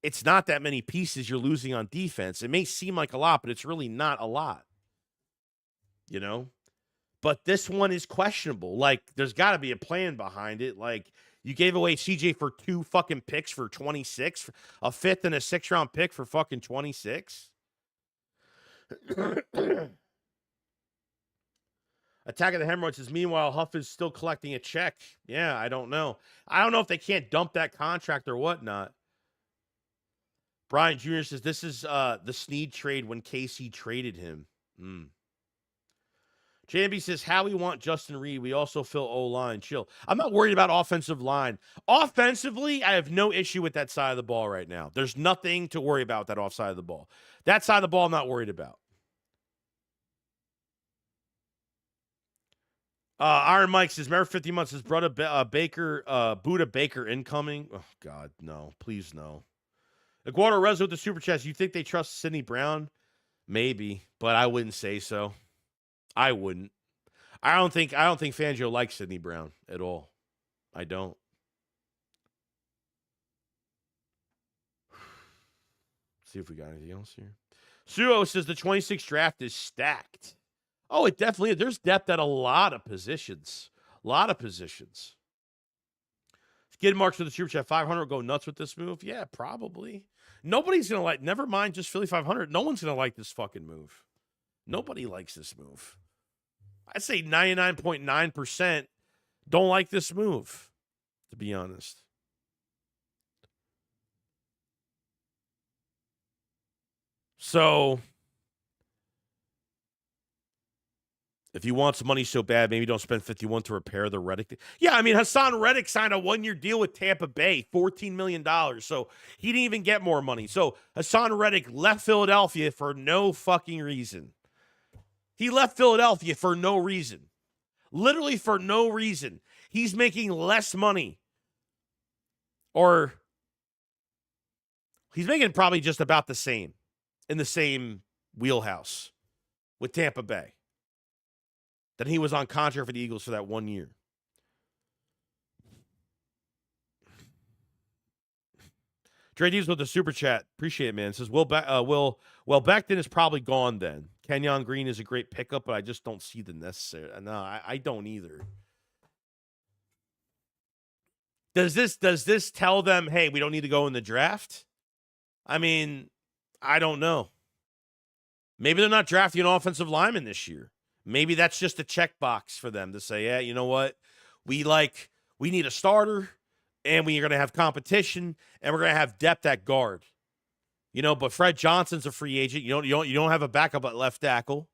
S1: It's not that many pieces you're losing on defense. It may seem like a lot, but it's really not a lot. But this one is questionable. Like, there's got to be a plan behind it. Like, you gave away CJ for 2 fucking picks for 26, a 5th and a 6th round pick for fucking 26. Attack Attack of the Hemorrhoids says, meanwhile, Huff is still collecting a check. Yeah, I don't know. I don't know if they can't dump that contract or whatnot. Brian Jr. says, this is the Snead trade when KC traded him. JMB says, how we want Justin Reed. We also fill O-line. Chill. I'm not worried about offensive line. Offensively, I have no issue with that side of the ball right now. There's nothing to worry about that offside of the ball. That side of the ball, I'm not worried about. Iron Mike says, remember 50 months says, Buddha Baker incoming. Oh, God, no. Please, no. Iguana Rezo with the Super Chest. You think they trust Sidney Brown? Maybe, but I wouldn't say so. I wouldn't. I don't think Fangio likes Sidney Brown at all. I don't. See if we got anything else here. Suo says the 26th draft is stacked. Oh, it definitely is. There's depth at a lot of positions. Skid Marks with the Super Chat. 500 will go nuts with this move. Yeah, probably. Nobody's going to like, never mind just Philly 500. No one's going to like this fucking move. Nobody likes this move. I'd say 99.9% don't like this move, to be honest. So, if you want some money so bad, maybe don't spend 51 to repair the Reddick. Yeah, I mean, Hassan Reddick signed a 1-year deal with Tampa Bay, $14 million. So he didn't even get more money. So Hassan Reddick left Philadelphia for no fucking reason. He left Philadelphia for no reason. Literally for no reason. He's making less money. Or he's making probably just about the same. In the same wheelhouse with Tampa Bay. Then he was on contract for the Eagles for that 1 year. Dre Deves with the super chat. Appreciate it, man. It says, Becton is probably gone then. Kenyan Green is a great pickup, but I just don't see the necessary. No, I don't either. Does this tell them, hey, we don't need to go in the draft? I mean, I don't know. Maybe they're not drafting an offensive lineman this year. Maybe that's just a checkbox for them to say, yeah, you know what? We need a starter, and we're going to have competition, and we're going to have depth at guard. You know, but Fred Johnson's a free agent. You don't have a backup at left tackle.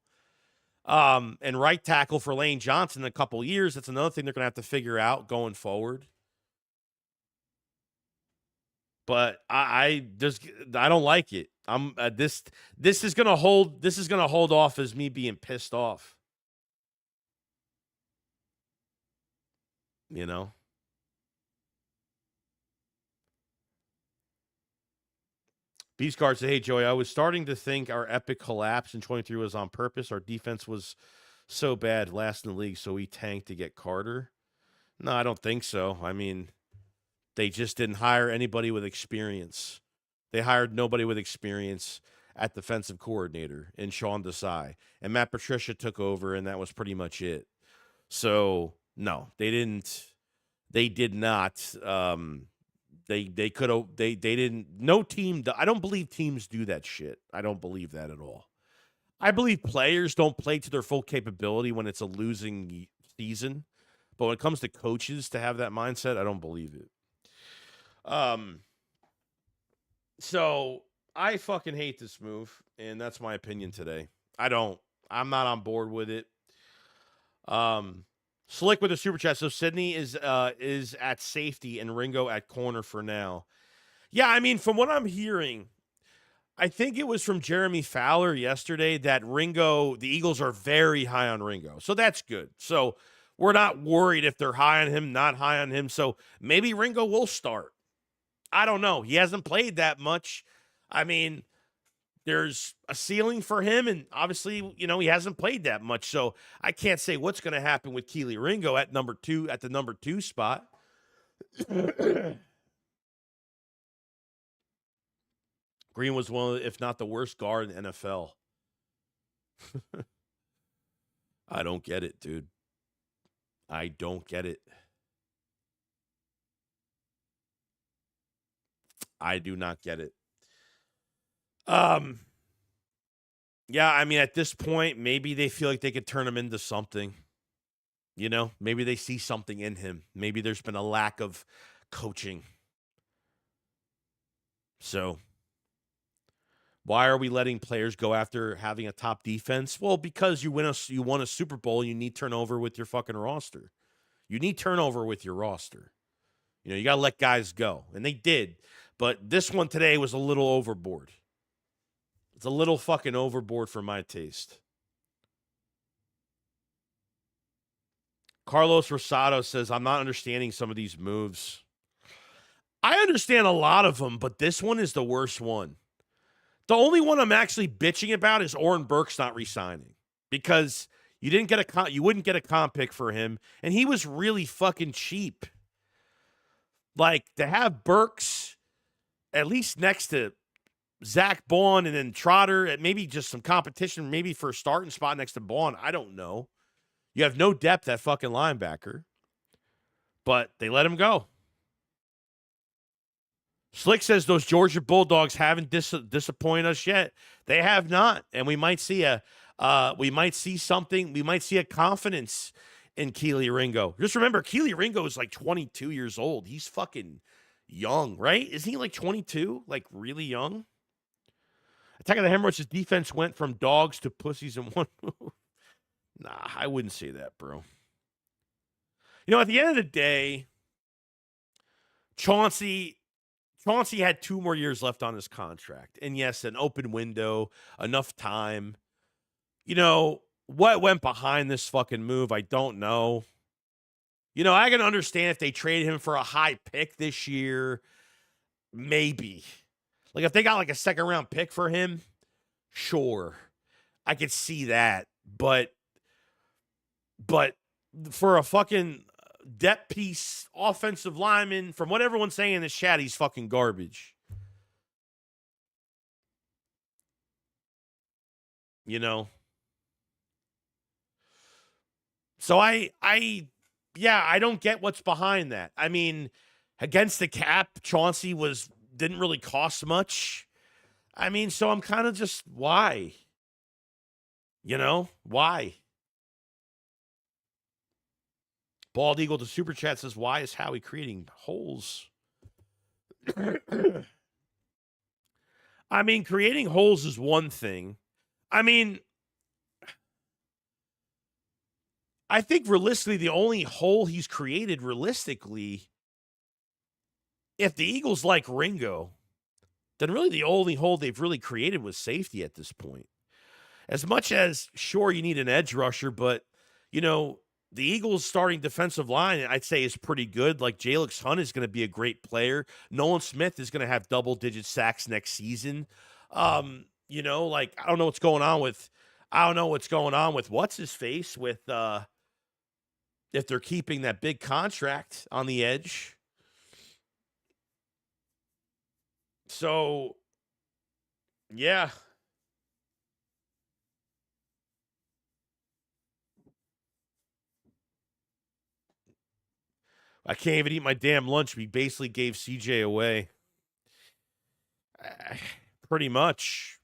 S1: And right tackle for Lane Johnson in a couple of years. That's another thing they're going to have to figure out going forward. But I don't like it. This is gonna hold off as me being pissed off. You know. Beast Guard said, hey, Joey, I was starting to think our epic collapse in 23 was on purpose. Our defense was so bad, last in the league, so we tanked to get Carter. No, I don't think so. I mean, they just didn't hire anybody with experience. They hired nobody with experience at defensive coordinator in Sean Desai. And Matt Patricia took over, and that was pretty much it. So, no, they didn't. They did not. They could have. They didn't. No team. I don't believe teams do that shit. I don't believe that at all. I believe players don't play to their full capability when it's a losing season. But when it comes to coaches to have that mindset, I don't believe it. So I fucking hate this move, and that's my opinion today. I'm not on board with it. Slick with a super chat. So Sydney is at safety and Ringo at corner for now. Yeah, I mean, from what I'm hearing, I think it was from Jeremy Fowler yesterday that the Eagles are very high on Ringo. So that's good. So we're not worried if they're high on him, not high on him. So maybe Ringo will start. I don't know. He hasn't played that much. I mean, there's a ceiling for him, and obviously, he hasn't played that much. So I can't say what's going to happen with Keely Ringo at the number two spot. Green was one of, if not the worst guard in the NFL. I don't get it, dude. I don't get it. I do not get it. Yeah, I mean, at this point, maybe they feel like they could turn him into something. You know, maybe they see something in him. Maybe there's been a lack of coaching. So, why are we letting players go after having a top defense? Well, because you won a Super Bowl, you need turnover with your fucking roster. You need turnover with your roster. You know, you got to let guys go. And they did. But this one today was a little overboard. It's a little fucking overboard for my taste. Carlos Rosado says, I'm not understanding some of these moves. I understand a lot of them, but this one is the worst one. The only one I'm actually bitching about is Oren Burks not re-signing because you wouldn't get a comp pick for him, and he was really fucking cheap. Like, to have Burks at least next to Zach Baun and then Trotter, and maybe just some competition, maybe for a starting spot next to Baun. I don't know. You have no depth at fucking linebacker, but they let him go. Slick says those Georgia Bulldogs haven't disappointed us yet. They have not, and we might see something. We might see a confidence in Keely Ringo. Just remember, Keely Ringo is like 22 years old. He's fucking young, right? Isn't he like 22? Like really young? Attack of the Hemorrhoids' defense went from dogs to pussies in one move. Nah, I wouldn't say that, bro. You know, at the end of the day, Chauncey had 2 more years left on his contract. And yes, an open window, enough time. You know, what went behind this fucking move, I don't know. You know, I can understand if they traded him for a high pick this year. Maybe. Like, if they got like a second round pick for him, sure. I could see that. But for a fucking depth piece, offensive lineman, from what everyone's saying in the chat, he's fucking garbage. You know? So I don't get what's behind that. I mean, against the cap, Chauncey didn't really cost much. I mean, so I'm kind of just, why? You know? Why? Bald Eagle to Super Chat says, why is Howie creating holes? I mean, creating holes is one thing. I mean, I think realistically, the only hole he's created realistically, if the Eagles like Ringo, then really the only hole they've really created was safety at this point. As much as, sure, you need an edge rusher, but, you know, the Eagles' starting defensive line, I'd say, is pretty good. Like, Jalix Hunt is going to be a great player. Nolan Smith is going to have double-digit sacks next season. You know, like, I don't know what's going on with what's-his-face with if they're keeping that big contract on the edge. So, yeah. I can't even eat my damn lunch. We basically gave CJ away. Pretty much.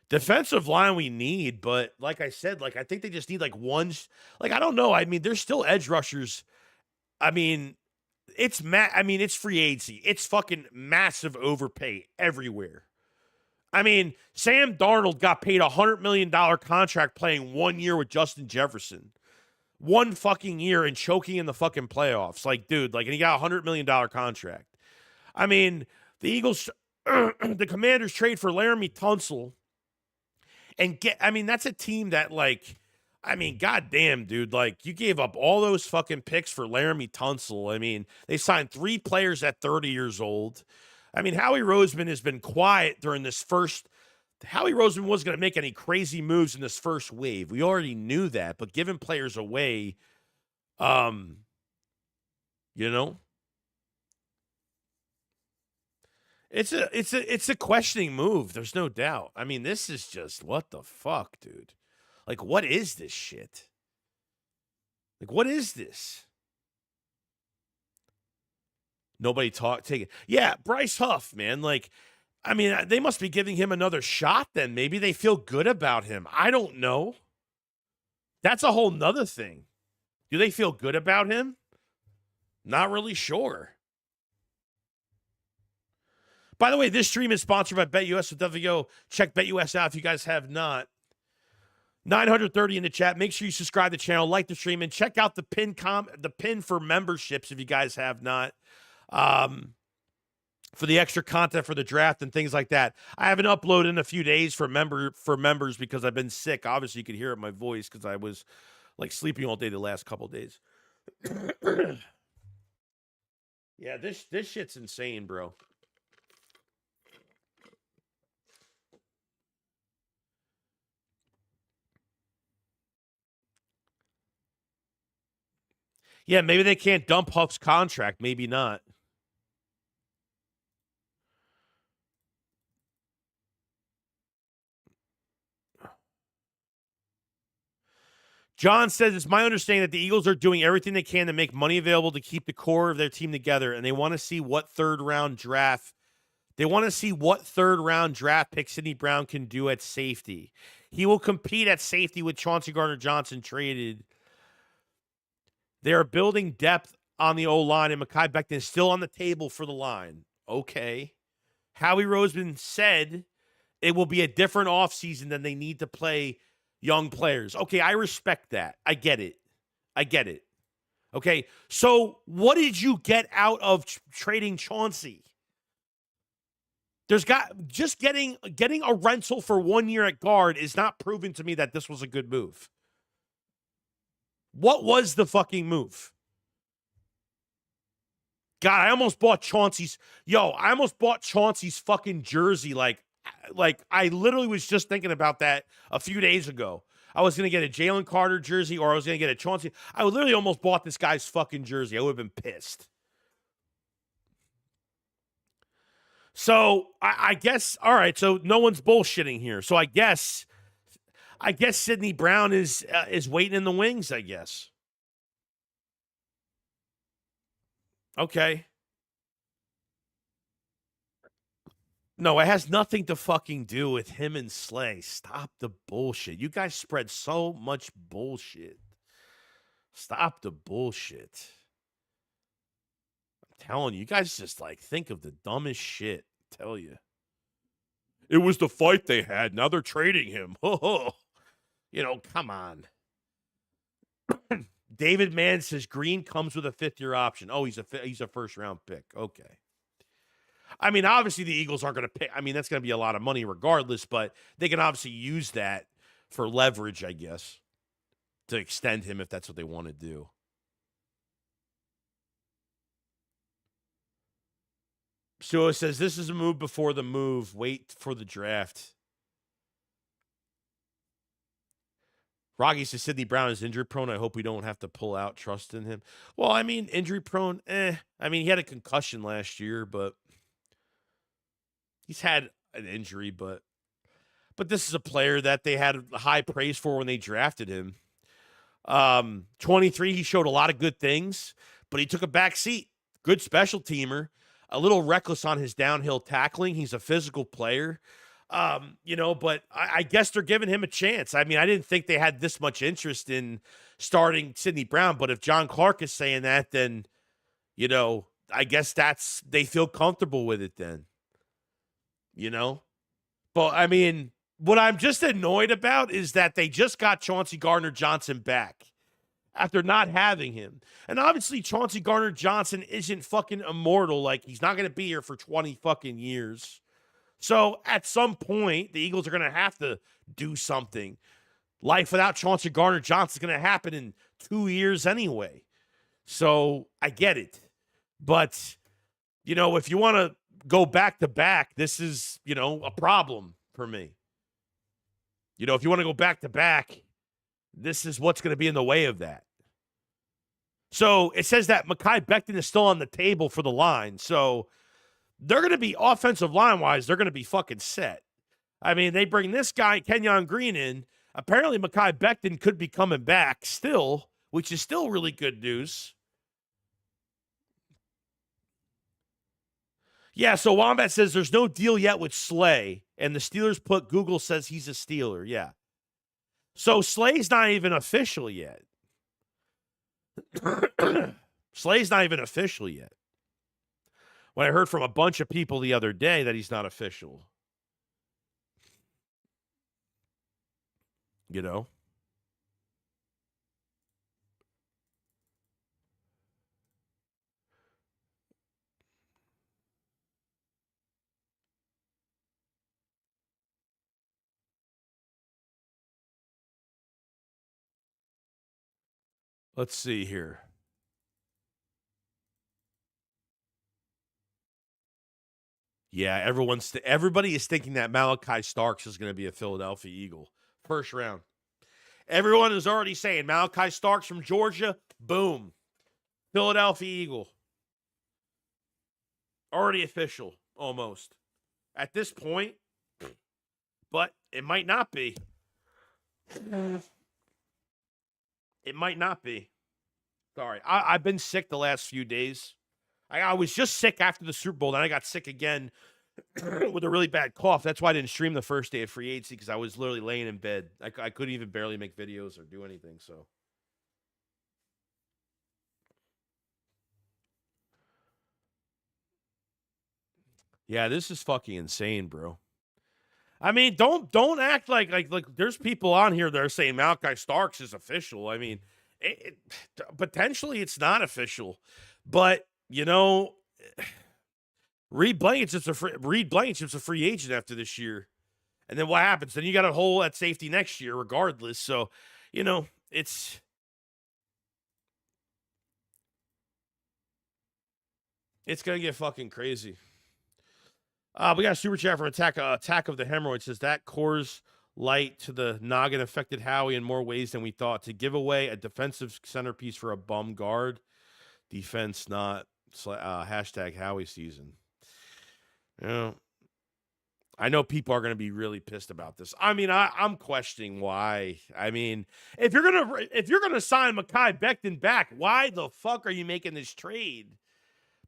S1: Defensive line we need, but like I said, like I think they just need like one. Like, I don't know. I mean, there's still edge rushers. I mean, it's free agency. It's fucking massive overpay everywhere. I mean, Sam Darnold got paid $100 million contract playing 1 year with Justin Jefferson. 1 fucking year and choking in the fucking playoffs. Like, dude, like, and he got a $100 million contract. I mean, the Eagles, the Commanders trade for Laramie Tunsil and that's a team that, like, I mean, goddamn, dude, like, you gave up all those fucking picks for Laramie Tunsil. I mean, they signed 3 players at 30 years old. I mean, Howie Roseman has been quiet during this first. Howie Roseman wasn't going to make any crazy moves in this first wave. We already knew that, but giving players away, you know, it's a questioning move. There's no doubt. I mean, this is just, what the fuck, dude? Like, what is this shit? Like, what is this? Nobody take it. Yeah, Bryce Huff, man. Like, I mean, they must be giving him another shot then. Maybe they feel good about him. I don't know. That's a whole nother thing. Do they feel good about him? Not really sure. By the way, this stream is sponsored by BetUS, so definitely go check BetUS out if you guys have not. 930 in the chat. Make sure you subscribe to the channel, like the stream, and check out the pin for memberships if you guys have not. For the extra content for the draft and things like that. I haven't uploaded in a few days for members because I've been sick. Obviously, you could hear it in my voice because I was like sleeping all day the last couple of days. Yeah, this shit's insane, bro. Yeah, maybe they can't dump Huff's contract. Maybe not. John says, it's my understanding that the Eagles are doing everything they can to make money available to keep the core of their team together, and they want to see what third-round draft pick Sidney Brown can do at safety. He will compete at safety with Chauncey Gardner-Johnson traded. They are building depth on the O-line, and Mekhi Becton is still on the table for the line. Okay. Howie Roseman said it will be a different offseason than they need to play young players. Okay, I respect that. I get it. Okay, so what did you get out of trading Chauncey? Getting a rental for 1 year at guard is not proving to me that this was a good move. What was the fucking move? God, I almost bought Chauncey's fucking jersey. Like I literally was just thinking about that a few days ago. I was going to get a Jalen Carter jersey or I was going to get a Chauncey. I literally almost bought this guy's fucking jersey. I would have been pissed. So I guess, all right, so no one's bullshitting here. So I guess Sidney Brown is waiting in the wings, I guess. Okay. No, it has nothing to fucking do with him and Slay. Stop the bullshit. You guys spread so much bullshit. Stop the bullshit. I'm telling you, you guys just like think of the dumbest shit. I tell you. It was the fight they had. Now they're trading him. You know, come on. David Mann says Green comes with a 5th-year option. Oh, he's a first-round pick. Okay. I mean, obviously the Eagles aren't going to pay. I mean, that's going to be a lot of money regardless, but they can obviously use that for leverage, I guess, to extend him if that's what they want to do. So it says, this is a move before the move. Wait for the draft. Rocky says Sidney Brown is injury prone. I hope we don't have to pull out trust in him. Well, I mean, injury prone, I mean, he had a concussion last year, but he's had an injury, but this is a player that they had high praise for when they drafted him. 23, he showed a lot of good things, but he took a back seat. Good special teamer, a little reckless on his downhill tackling. He's a physical player. You know, but I guess they're giving him a chance. I mean, I didn't think they had this much interest in starting Sidney Brown, but if John Clark is saying that, then, you know, I guess they feel comfortable with it then, you know? But, I mean, what I'm just annoyed about is that they just got Chauncey Gardner-Johnson back after not having him. And obviously, Chauncey Gardner-Johnson isn't fucking immortal. Like, he's not going to be here for 20 fucking years. So at some point, the Eagles are going to have to do something. Life without Chauncey Gardner-Johnson is going to happen in 2 years anyway. So I get it. But, you know, if you want to go back to back, this is, you know, a problem for me. You know, if you want to go back to back, this is what's going to be in the way of that. So it says that Mekhi Becton is still on the table for the line. So they're going to be offensive line-wise, they're going to be fucking set. I mean, they bring this guy, Kenyan Green, in. Apparently, Mekhi Becton could be coming back still, which is still really good news. Yeah, so Wombat says there's no deal yet with Slay, and the Steelers put Google says he's a Steeler. Yeah. So Slay's not even official yet. Slay's not even official yet. When I heard from a bunch of people the other day that he's not official. You know? Let's see here. Yeah, everybody is thinking that Malachi Starks is going to be a Philadelphia Eagle. First round. Everyone is already saying Malachi Starks from Georgia, boom. Philadelphia Eagle. Already official, almost. At this point, but it might not be. It might not be. Sorry. I've been sick the last few days. I was just sick after the Super Bowl, then I got sick again with a really bad cough. That's why I didn't stream the first day of free agency, because I was literally laying in bed. I couldn't even barely make videos or do anything, so. Yeah, this is fucking insane, bro. I mean, don't act like there's people on here that are saying Malachi Starks is official. I mean, potentially it's not official, but you know, Reed Blankenship's a free agent after this year, and then what happens? Then you got a hole at safety next year, regardless. So, you know, it's gonna get fucking crazy. We got a super chat from Attack of the Hemorrhoid. Says that Coors Light to the noggin affected Howie in more ways than we thought. To give away a defensive centerpiece for a bum guard, defense not hashtag Howie season. You know, I know people are going to be really pissed about this. I mean, I'm questioning why. I mean, if you're gonna sign Mekhi Becton back, why the fuck are you making this trade?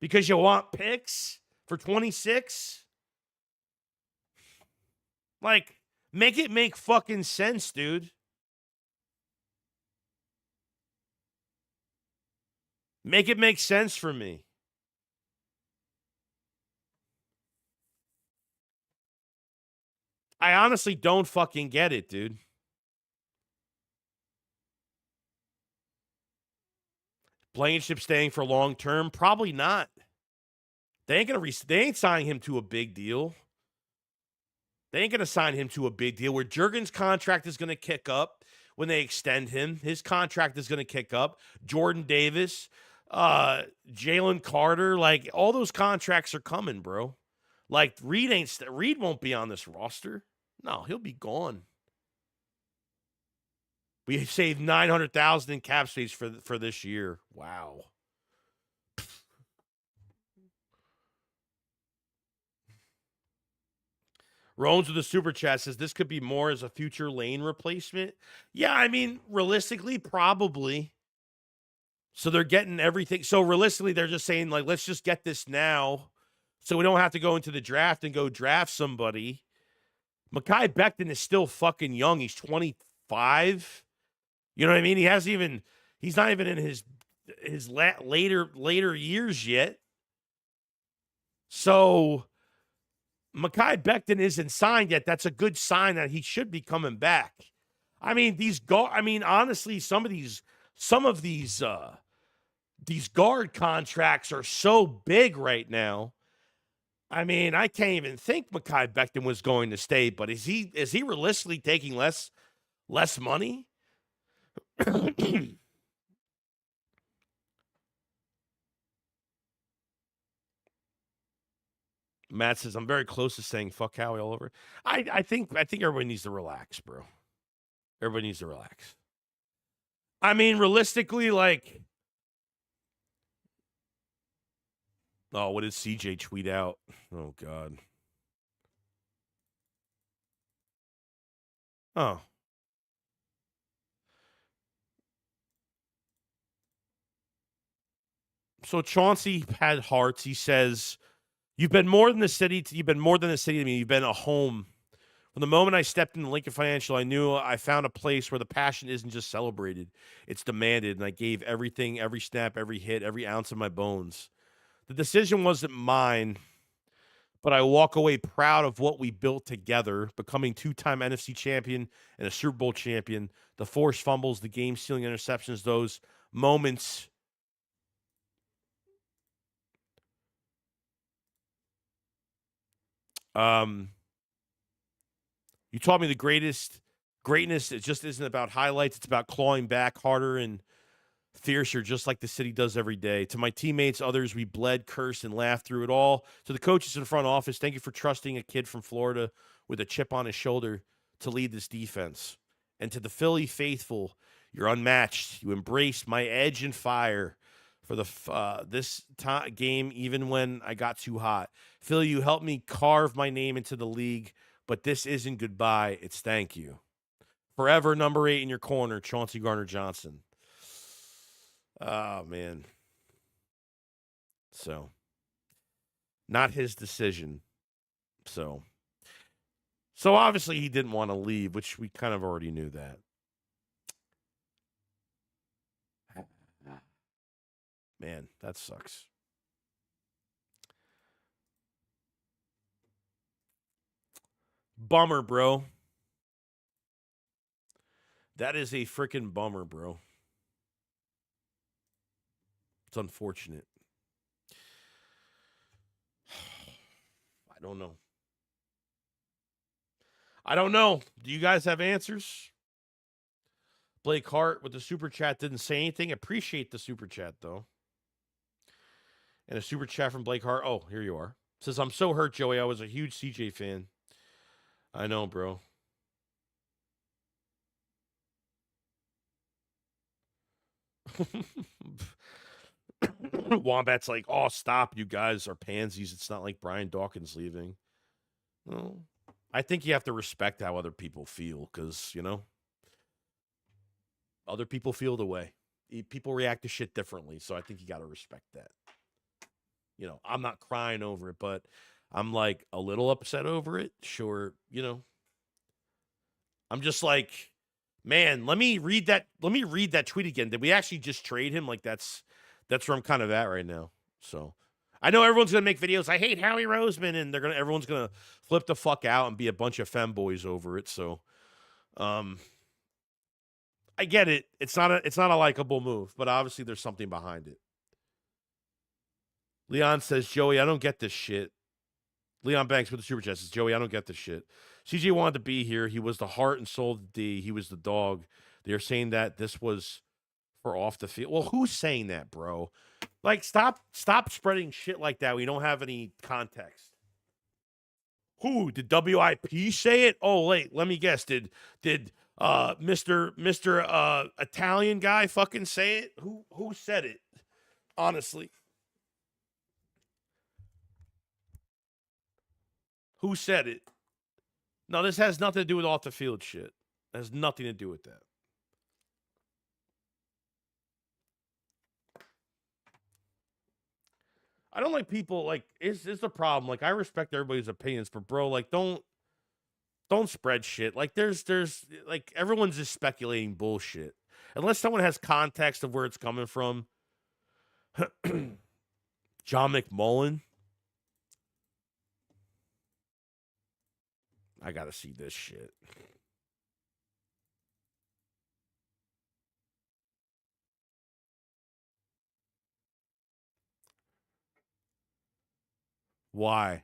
S1: Because you want picks for 26? Like, make it make fucking sense, dude. Make it make sense for me. I honestly don't fucking get it, dude. Blankenship staying for long term? Probably not. They ain't signing him to a big deal. They ain't gonna sign him to a big deal where Jurgen's contract is gonna kick up when they extend him. His contract is gonna kick up. Jordan Davis, Jalen Carter, like all those contracts are coming, bro. Like Reed won't be on this roster. No, he'll be gone. We saved $900,000 in cap space for this year. Wow. Rones with the super chat says this could be more as a future Lane replacement. Yeah, I mean, realistically, probably. So they're getting everything. So realistically, they're just saying, like, let's just get this now so we don't have to go into the draft and go draft somebody. Mekhi Becton is still fucking young. He's 25. You know what I mean? He's not even in his later years yet. So Mekhi Becton isn't signed yet. That's a good sign that he should be coming back. I mean, honestly, some of these guard contracts are so big right now. I mean, I can't even think Mekhi Becton was going to stay, but is he realistically taking less money? Matt says, I'm very close to saying fuck Howie all over. I think everybody needs to relax, bro. Everybody needs to relax. I mean, realistically, like, oh, what did CJ tweet out? Oh, God. Oh. So Chauncey had hearts. He says, You've been more than the city. You've been more than the city to me. You've been a home. From the moment I stepped into Lincoln Financial, I knew I found a place where the passion isn't just celebrated, it's demanded. And I gave everything, every snap, every hit, every ounce of my bones. The decision wasn't mine, but I walk away proud of what we built together, becoming two-time NFC champion and a Super Bowl champion. The forced fumbles, the game-stealing interceptions, those moments. You taught me the greatness. It just isn't about highlights. It's about clawing back harder and fiercer, just like the city does every day. To my teammates, others, we bled, cursed, and laughed through it all. To the coaches in the front office, thank you for trusting a kid from Florida with a chip on his shoulder to lead this defense. And to the Philly faithful, you're unmatched. You embraced my edge and fire for this game, even when I got too hot. Philly, you helped me carve my name into the league, but this isn't goodbye. It's thank you. Forever, number 8 in your corner, Chauncey Gardner-Johnson. Oh, man. So, not his decision. So obviously he didn't want to leave, which we kind of already knew that. Man, that sucks. Bummer, bro. That is a freaking bummer, bro. It's unfortunate. I don't know. Do you guys have answers? Blake Hart with the super chat didn't say anything. Appreciate the super chat, though. And a super chat from Blake Hart. Oh, here you are. Says, I'm so hurt, Joey. I was a huge CJ fan. I know, bro. Wombat's like, oh, stop. You guys are pansies. It's not like Brian Dawkins leaving. Well, I think you have to respect how other people feel because, other people feel the way. People react to shit differently. So I think you got to respect that. I'm not crying over it, but I'm like a little upset over it. Sure. I'm just like, man, let me read that tweet again. Did we actually just trade him? Like that's where I'm kind of at right now. So I know everyone's gonna make videos. I hate Howie Roseman, and everyone's gonna flip the fuck out and be a bunch of femboys over it. So I get it. It's not a likable move, but obviously there's something behind it. Leon says, Joey, I don't get this shit. Leon Banks with the super chat says, Joey, I don't get this shit. CJ wanted to be here. He was the heart and soul of the D. He was the dog. They're saying that this was for off the field. Well, who's saying that, bro? Like, stop spreading shit like that. We don't have any context. Who did WIP say it? Oh, wait, let me guess. Did Mr. Italian guy fucking say it? Who said it? Honestly. Who said it? No, this has nothing to do with off the field shit. It has nothing to do with that. I don't like people like it's a problem. Like I respect everybody's opinions, but bro, like don't spread shit. Like there's like everyone's just speculating bullshit. Unless someone has context of where it's coming from. John McMullen. I gotta see this shit. Why?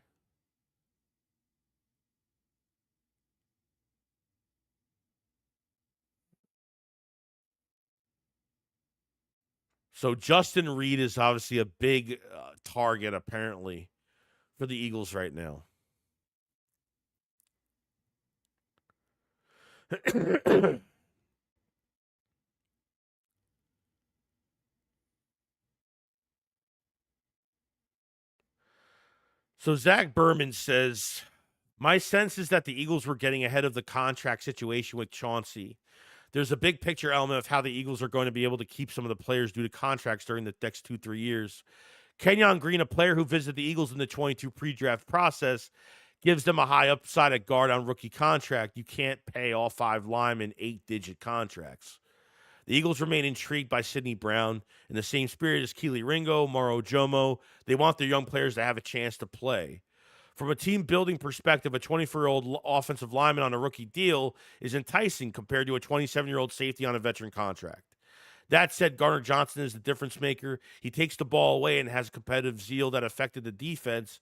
S1: So Justin Reed is obviously a big target, apparently, for the Eagles right now. So Zach Berman says, my sense is that the Eagles were getting ahead of the contract situation with Chauncey. There's a big picture element of how the Eagles are going to be able to keep some of the players due to contracts during the next 2-3 years. Kenyan Green, a player who visited the Eagles in the 22 pre-draft process, gives them a high upside at guard on rookie contract. You can't pay all 5 linemen 8-digit contracts. The Eagles remain intrigued by Sidney Brown. In the same spirit as Keely Ringo, Moro Jomo, they want their young players to have a chance to play. From a team-building perspective, a 24-year-old offensive lineman on a rookie deal is enticing compared to a 27-year-old safety on a veteran contract. That said, Gardner-Johnson is the difference maker. He takes the ball away and has competitive zeal that affected the defense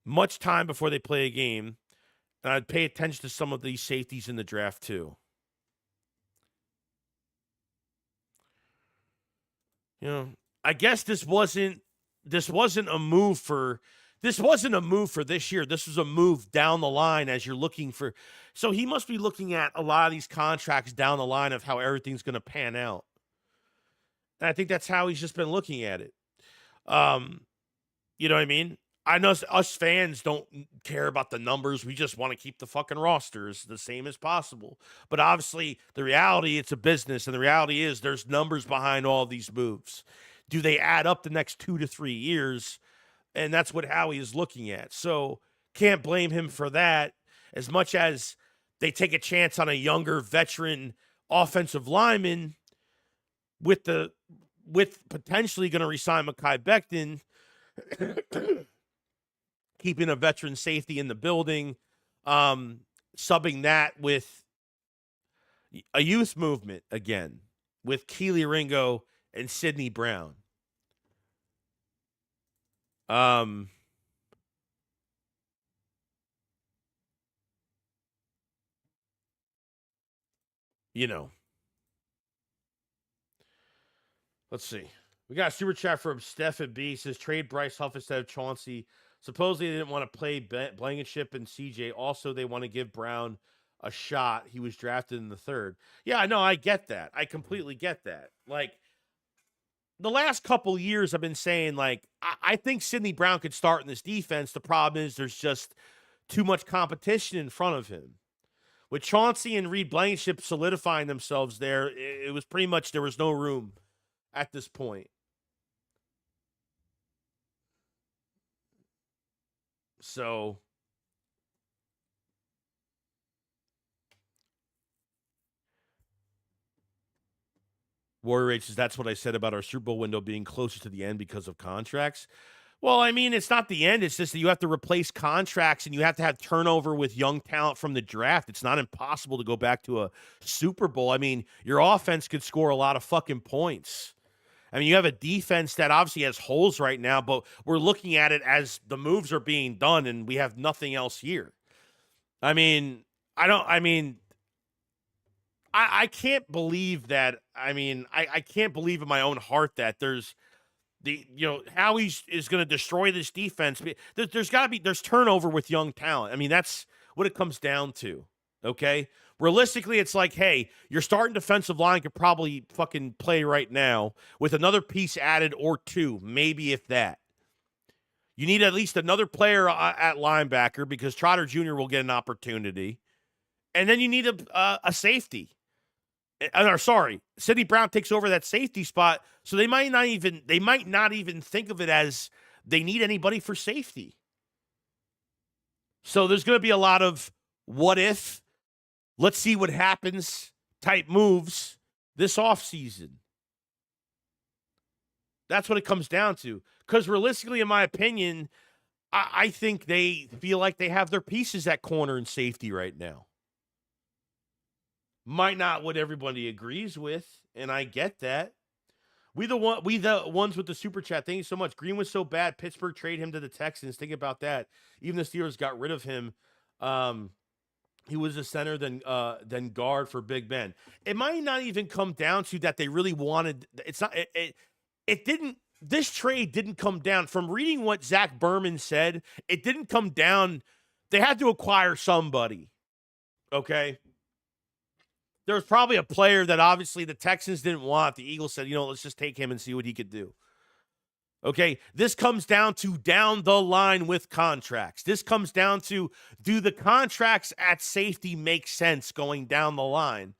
S1: much time before they play a game. And I'd pay attention to some of these safeties in the draft too. You know, I guess this wasn't a move for this year. This was a move down the line as you're looking for. So he must be looking at a lot of these contracts down the line of how everything's going to pan out. And I think that's how he's just been looking at it. You know what I mean? I know us fans don't care about the numbers. We just want to keep the fucking rosters the same as possible. But obviously, the reality, it's a business. And the reality is there's numbers behind all these moves. Do they add up the next 2 to 3 years? And that's what Howie is looking at. So can't blame him for that. As much as they take a chance on a younger veteran offensive lineman with potentially going to resign Mekhi Becton, keeping a veteran safety in the building, subbing that with a youth movement again with Keely Ringo and Sidney Brown. You know, let's see. We got a super chat from Stephen B. Says trade Bryce Huff instead of Chauncey. Supposedly they didn't want to play Blankenship and CJ. Also, they want to give Brown a shot. He was drafted in the 3rd. Yeah, no, I get that. I completely get that. Like, the last couple years I've been saying, like, I think Sidney Brown could start in this defense. The problem is there's just too much competition in front of him. With Chauncey and Reed Blankenship solidifying themselves there, it was pretty much there was no room at this point. So Warrior Rage says that's what I said about our Super Bowl window being closer to the end because of contracts. Well, I mean, it's not the end. It's just that you have to replace contracts and you have to have turnover with young talent from the draft. It's not impossible to go back to a Super Bowl. I mean, your offense could score a lot of fucking points. I mean, you have a defense that obviously has holes right now, but we're looking at it as the moves are being done and we have nothing else here. I mean, I can't believe that. I mean, I can't believe in my own heart that there's Howie is going to destroy this defense. There's turnover with young talent. I mean, that's what it comes down to. Okay. Realistically, it's like, hey, your starting defensive line could probably fucking play right now with another piece added or 2, maybe if that. You need at least another player at linebacker because Trotter Jr. will get an opportunity. And then you need a safety. Sidney Brown takes over that safety spot, so they might not even think of it as they need anybody for safety. So there's going to be a lot of what if, let's see what happens type moves this offseason. That's what it comes down to. Because realistically, in my opinion, I think they feel like they have their pieces at corner and safety right now. Might not what everybody agrees with, and I get that. We the ones with the super chat. Thank you so much. Green was so bad. Pittsburgh traded him to the Texans. Think about that. Even the Steelers got rid of him. He was a center than guard for Big Ben. It might not even come down to that they really wanted. It's not. It didn't. This trade didn't come down from reading what Zach Berman said. It didn't come down. They had to acquire somebody. Okay. There was probably a player that obviously the Texans didn't want. The Eagles said, let's just take him and see what he could do. Okay, this comes down to down the line with contracts. This comes down to, do the contracts at safety make sense going down the line?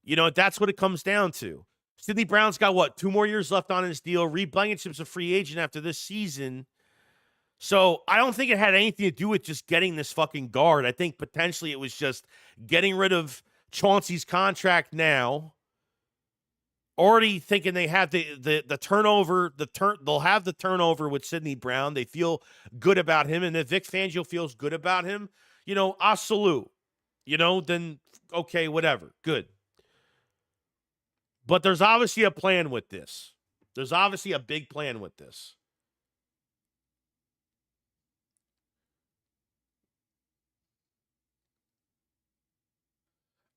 S1: That's what it comes down to. Sidney Brown's got what, 2 more years left on his deal. Reed Blankenship's a free agent after this season. So I don't think it had anything to do with just getting this fucking guard. I think potentially it was just getting rid of Chauncey's contract now. Already thinking they have the turnover, they'll have the turnover with Sidney Brown. They feel good about him, and if Vic Fangio feels good about him, I salute. Then okay, whatever, good. But there's obviously a plan with this. There's obviously a big plan with this.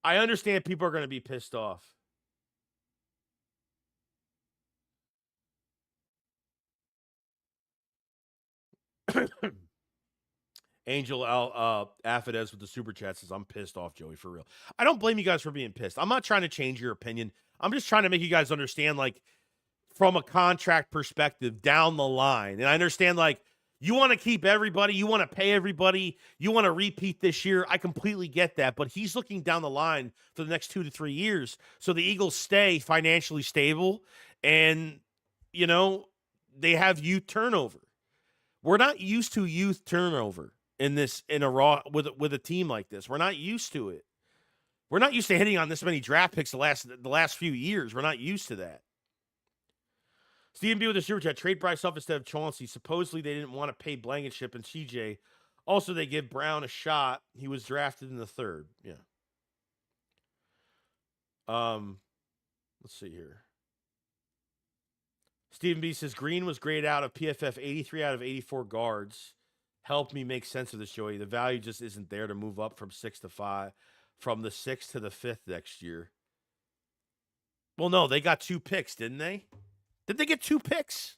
S1: I understand people are going to be pissed off. Angel Affidez with the super chat says, I'm pissed off, Joey, for real. I don't blame you guys for being pissed. I'm not trying to change your opinion. I'm just trying to make you guys understand, like, from a contract perspective down the line. And I understand, like, you want to keep everybody, you want to pay everybody, you want to repeat this year. I completely get that. But he's looking down the line for the next 2 to 3 years. So the Eagles stay financially stable and, they have youth turnover. We're not used to youth turnover in a raw with a team like this. We're not used to it. We're not used to hitting on this many draft picks the last few years. We're not used to that. Stephen B with the super chat, trade Bryce Huff instead of Chauncey. Supposedly they didn't want to pay Blankenship and CJ. Also, they give Brown a shot. He was drafted in the 3rd. Yeah. Let's see here. Stephen B says Green was graded out of PFF 83 out of 84 guards. Help me make sense of this, Joey. The value just isn't there to move up from 6 to 5, from the 6th to the 5th next year. Well, no, they got 2 picks, didn't they? Did they get 2 picks?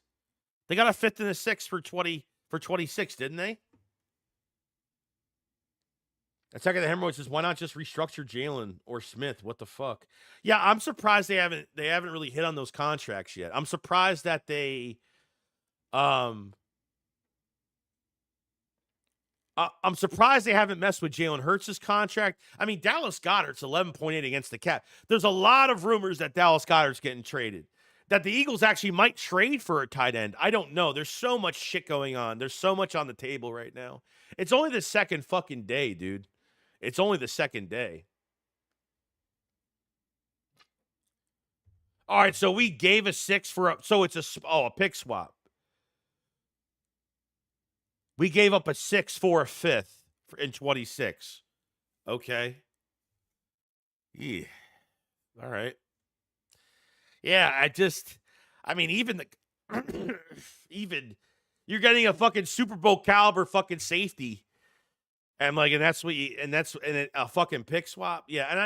S1: They got a 5th and a 6th for 26, didn't they? Attack of the Hemorrhoids says, why not just restructure Jalen or Smith? What the fuck? Yeah, I'm surprised they haven't really hit on those contracts yet. I'm surprised that I'm surprised they haven't messed with Jalen Hurts' contract. I mean, Dallas Goedert's 11.8 against the cap. There's a lot of rumors that Dallas Goedert's getting traded. That the Eagles actually might trade for a tight end. I don't know. There's so much shit going on. There's so much on the table right now. It's only the second fucking day, dude. It's only the second day. All right, so we gave a 6 for so it's a pick swap. We gave up a 6 for a 5th in 26. Okay. Yeah. All right. Yeah, even you're getting a fucking Super Bowl caliber fucking safety. And that's a fucking pick swap. Yeah, and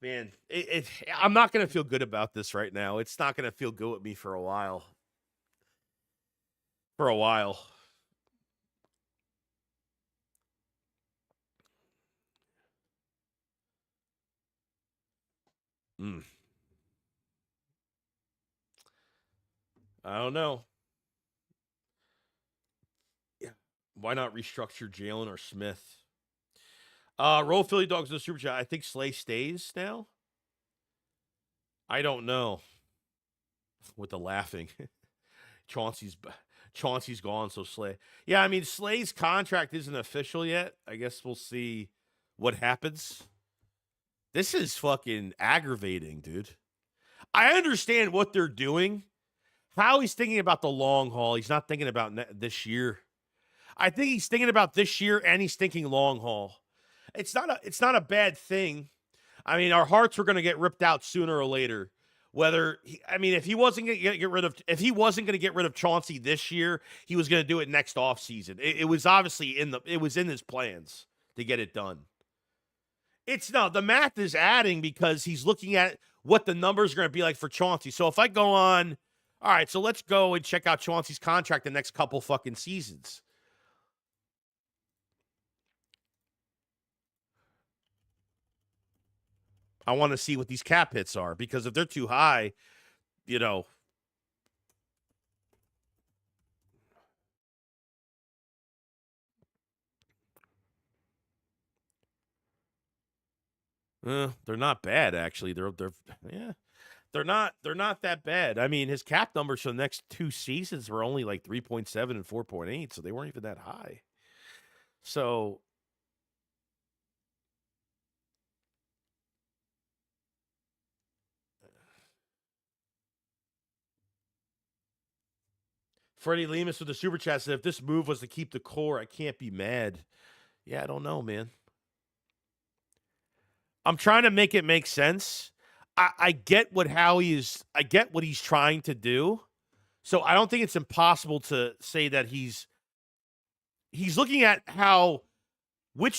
S1: man, I'm not going to feel good about this right now. It's not going to feel good with me for a while. I don't know. Yeah. Why not restructure Jalen or Smith? Roll Philly Dogs in the super chat. I think Slay stays now. I don't know. With the laughing. Chauncey's gone, so Slay. Yeah, I mean, Slay's contract isn't official yet. I guess we'll see what happens. This is fucking aggravating, dude. I understand what they're doing. How he's thinking about the long haul. He's not thinking about this year. I think he's thinking about this year and he's thinking long haul. It's not a bad thing. I mean, our hearts were going to get ripped out sooner or later. If he wasn't going to get rid of Chauncey this year, he was going to do it next offseason. It was obviously it was in his plans to get it done. The math is adding because he's looking at what the numbers are going to be like for Chauncey. So if I go on, all right, so let's go and check out Chauncey's contract the next couple fucking seasons. I want to see what these cap hits are because if they're too high, They're not bad actually. They're yeah. They're not that bad. I mean, his cap numbers for the next 2 seasons were only like 3.7 and 4.8, so they weren't even that high. So Freddie Lemus with the super chat said, if this move was to keep the core, I can't be mad. Yeah, I don't know, man. I'm trying to make it make sense. I get what Howie is. I get what he's trying to do. So I don't think it's impossible to say that he's looking at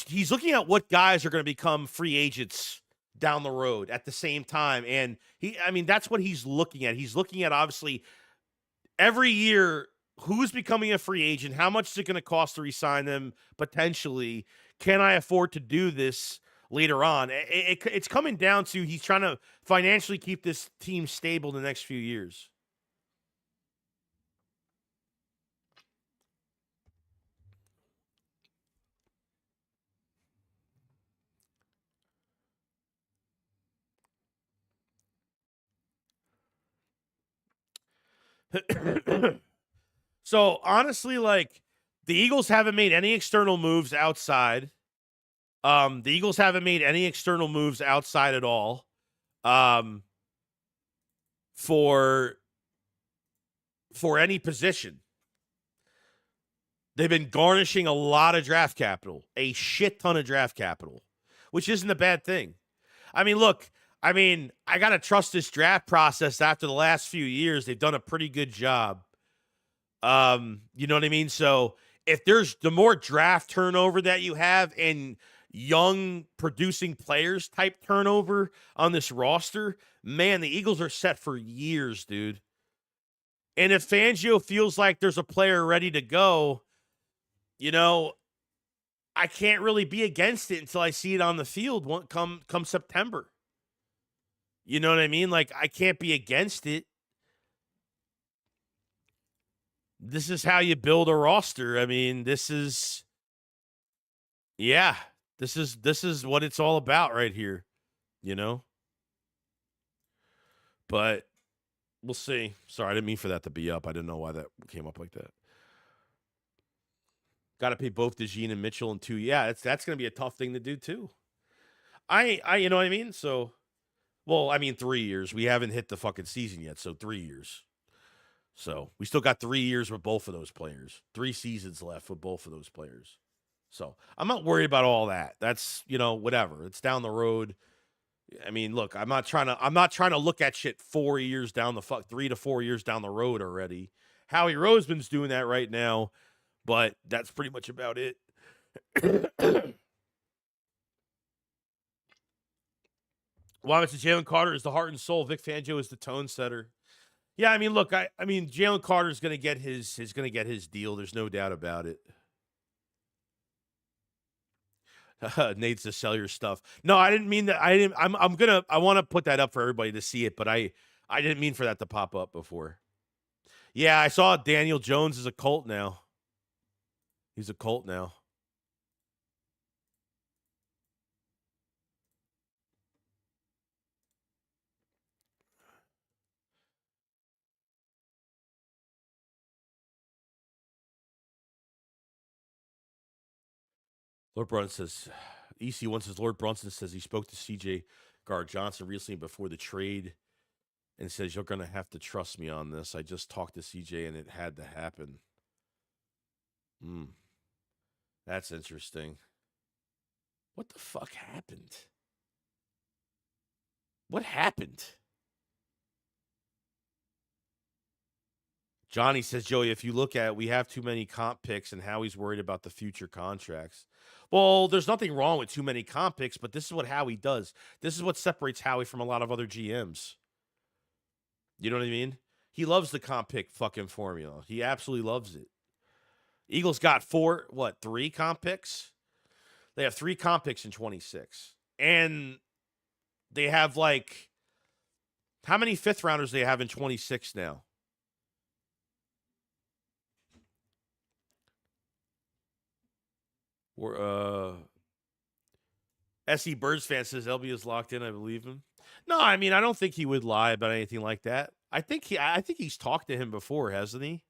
S1: he's looking at what guys are going to become free agents down the road at the same time. And I mean, that's what he's looking at. He's looking at obviously every year who's becoming a free agent, how much is it going to cost to resign them potentially? Can I afford to do this later on? It's coming down to he's trying to financially keep this team stable the next few years. So honestly, like the Eagles haven't made any external moves outside. The Eagles haven't made any external moves outside at all. Um, for any position. They've been garnishing a lot of draft capital, a shit ton of draft capital, which isn't a bad thing. I mean, look, I got to trust this draft process after the last few years. They've done a pretty good job. You know what I mean? So if there's the more draft turnover that you have and young producing players type turnover on this roster, man, the Eagles are set for years, dude. And if Fangio feels like there's a player ready to go, you know, I can't really be against it until I see it on the field come September. You know what I mean? Like I can't be against it. This is how you build a roster. I mean, this is this is what it's all about right here, you know? But we'll see. Sorry, I didn't mean for that to be up. I didn't know why that came up like that. Got to pay both DeJean and Mitchell in 2. Yeah, that's going to be a tough thing to do too. You know what I mean? So, well, I mean 3 years. We haven't hit the fucking season yet, so 3 years. So, we still got 3 years with both of those players. 3 seasons left with both of those players. So, I'm not worried about all that. That's, whatever. It's down the road. I mean, look, I'm not trying to look at shit 4 years down the 3 to 4 years down the road already. Howie Roseman's doing that right now, but that's pretty much about it. Why Mr. Jalen Carter is the heart and soul. Vic Fangio is the tone setter. Yeah, I mean, look, I mean, Jalen Carter's going to get his deal. There's no doubt about it. Nate's to sell your stuff. No, I didn't mean that. I want to put that up for everybody to see it, but I didn't mean for that to pop up before. Yeah, I saw Daniel Jones is a cult now. He's a cult now. Lord Brunson says, EC once says, Lord Brunson says he spoke to CJ Gardner-Johnson recently before the trade and says, you're going to have to trust me on this. I just talked to CJ and it had to happen. That's interesting. What the fuck happened? What happened? Johnny says, Joey, if you look at it, we have too many comp picks and Howie's worried about the future contracts. Well, there's nothing wrong with too many comp picks, but this is what Howie does. This is what separates Howie from a lot of other GMs. You know what I mean? He loves the comp pick fucking formula. He absolutely loves it. Eagles got 3 comp picks? They have 3 comp picks in 26. And they have how many 5th rounders do they have in 26 now? SE Birds fan says LB is locked in. I believe him. No, I mean I don't think he would lie about anything like that. I think he's talked to him before, hasn't he?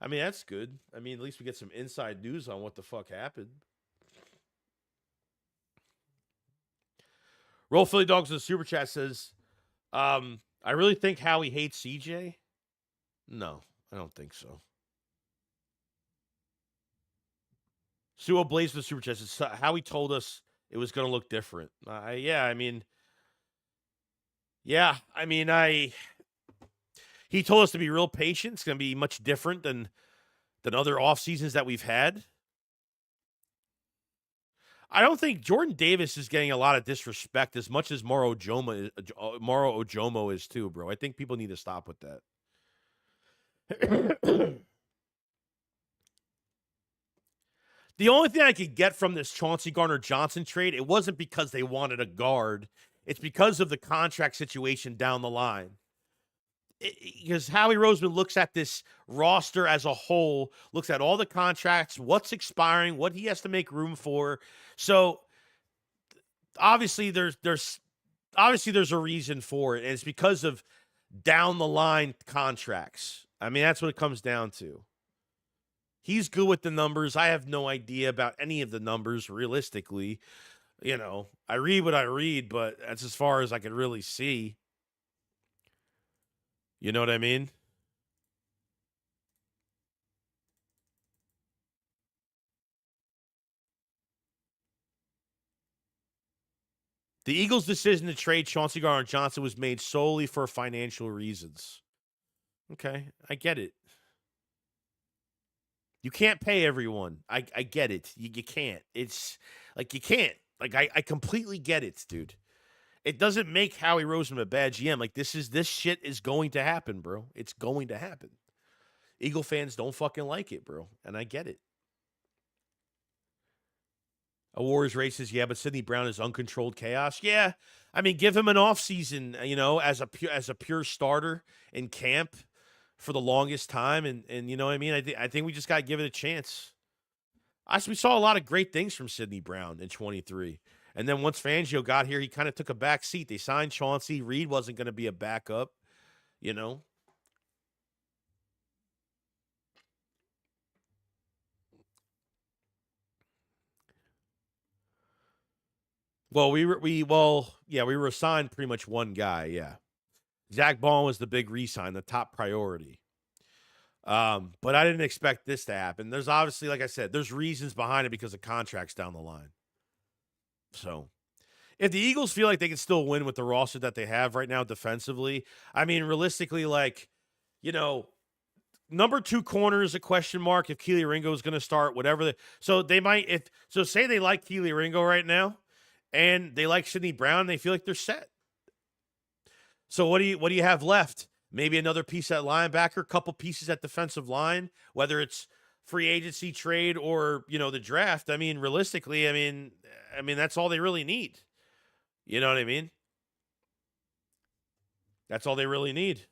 S1: I mean that's good. I mean at least we get some inside news on what the fuck happened. Roll Philly Dogs in the super chat says, I really think Howie hates CJ. No, I don't think so. Suo Blaze with super chat says Howie told us it was going to look different. Yeah, I mean, he told us to be real patient. It's going to be much different than other off seasons that we've had. I don't think Jordan Davis is getting a lot of disrespect as much as Moro Ojomo is too, bro. I think people need to stop with that. The only thing I could get from this Chauncey Gardner-Johnson trade, it wasn't because they wanted a guard. It's because of the contract situation down the line. Because Howie Roseman looks at this roster as a whole, looks at all the contracts, what's expiring, what he has to make room for. So obviously there's a reason for it, and it's because of down the line contracts. I mean, that's what it comes down to. He's good with the numbers. I have no idea about any of the numbers realistically. You know, I read what I read, but that's as far as I can really see. You know what I mean? The Eagles' decision to trade Chauncey Gardner-Johnson was made solely for financial reasons. Okay, I get it. You can't pay everyone. I get it. You can't. It's like you can't. Like I completely get it, dude. It doesn't make Howie Roseman a bad GM. Like this shit is going to happen, bro. It's going to happen. Eagle fans don't fucking like it, bro, and I get it. A Warriors races, yeah, but Sidney Brown is uncontrolled chaos. Yeah, I mean, give him an offseason, you know, as a pure starter in camp for the longest time, and you know what I mean. I think we just got to give it a chance. We saw a lot of great things from Sidney Brown in 23. And then once Fangio got here, he kind of took a back seat. They signed Chauncey. Reed wasn't going to be a backup, you know. Well, we were assigned pretty much one guy, yeah. Zach Ball was the big re-sign, the top priority. But I didn't expect this to happen. There's obviously, like I said, there's reasons behind it because of contracts down the line. So if the Eagles feel like they can still win with the roster that they have right now defensively, I mean, realistically, like, you know, number 2 corner is a question mark if Keely Ringo is going to start, whatever. So they might, say they like Keely Ringo right now and they like Sidney Brown, they feel like they're set. So what do you have left? Maybe another piece at linebacker, couple pieces at defensive line, whether it's free agency trade or, you know, the draft. I mean, realistically, I mean that's all they really need. You know what I mean? That's all they really need.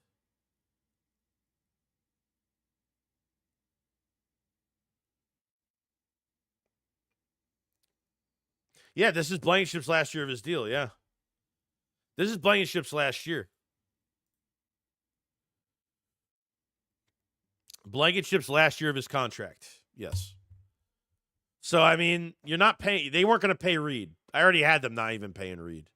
S1: Yeah, this is Blankenship's last year of his deal, yeah. This is Blankenship's last year. Blankenship's last year of his contract. Yes. So, I mean, you're not paying. They weren't going to pay Reed. I already had them not even paying Reed.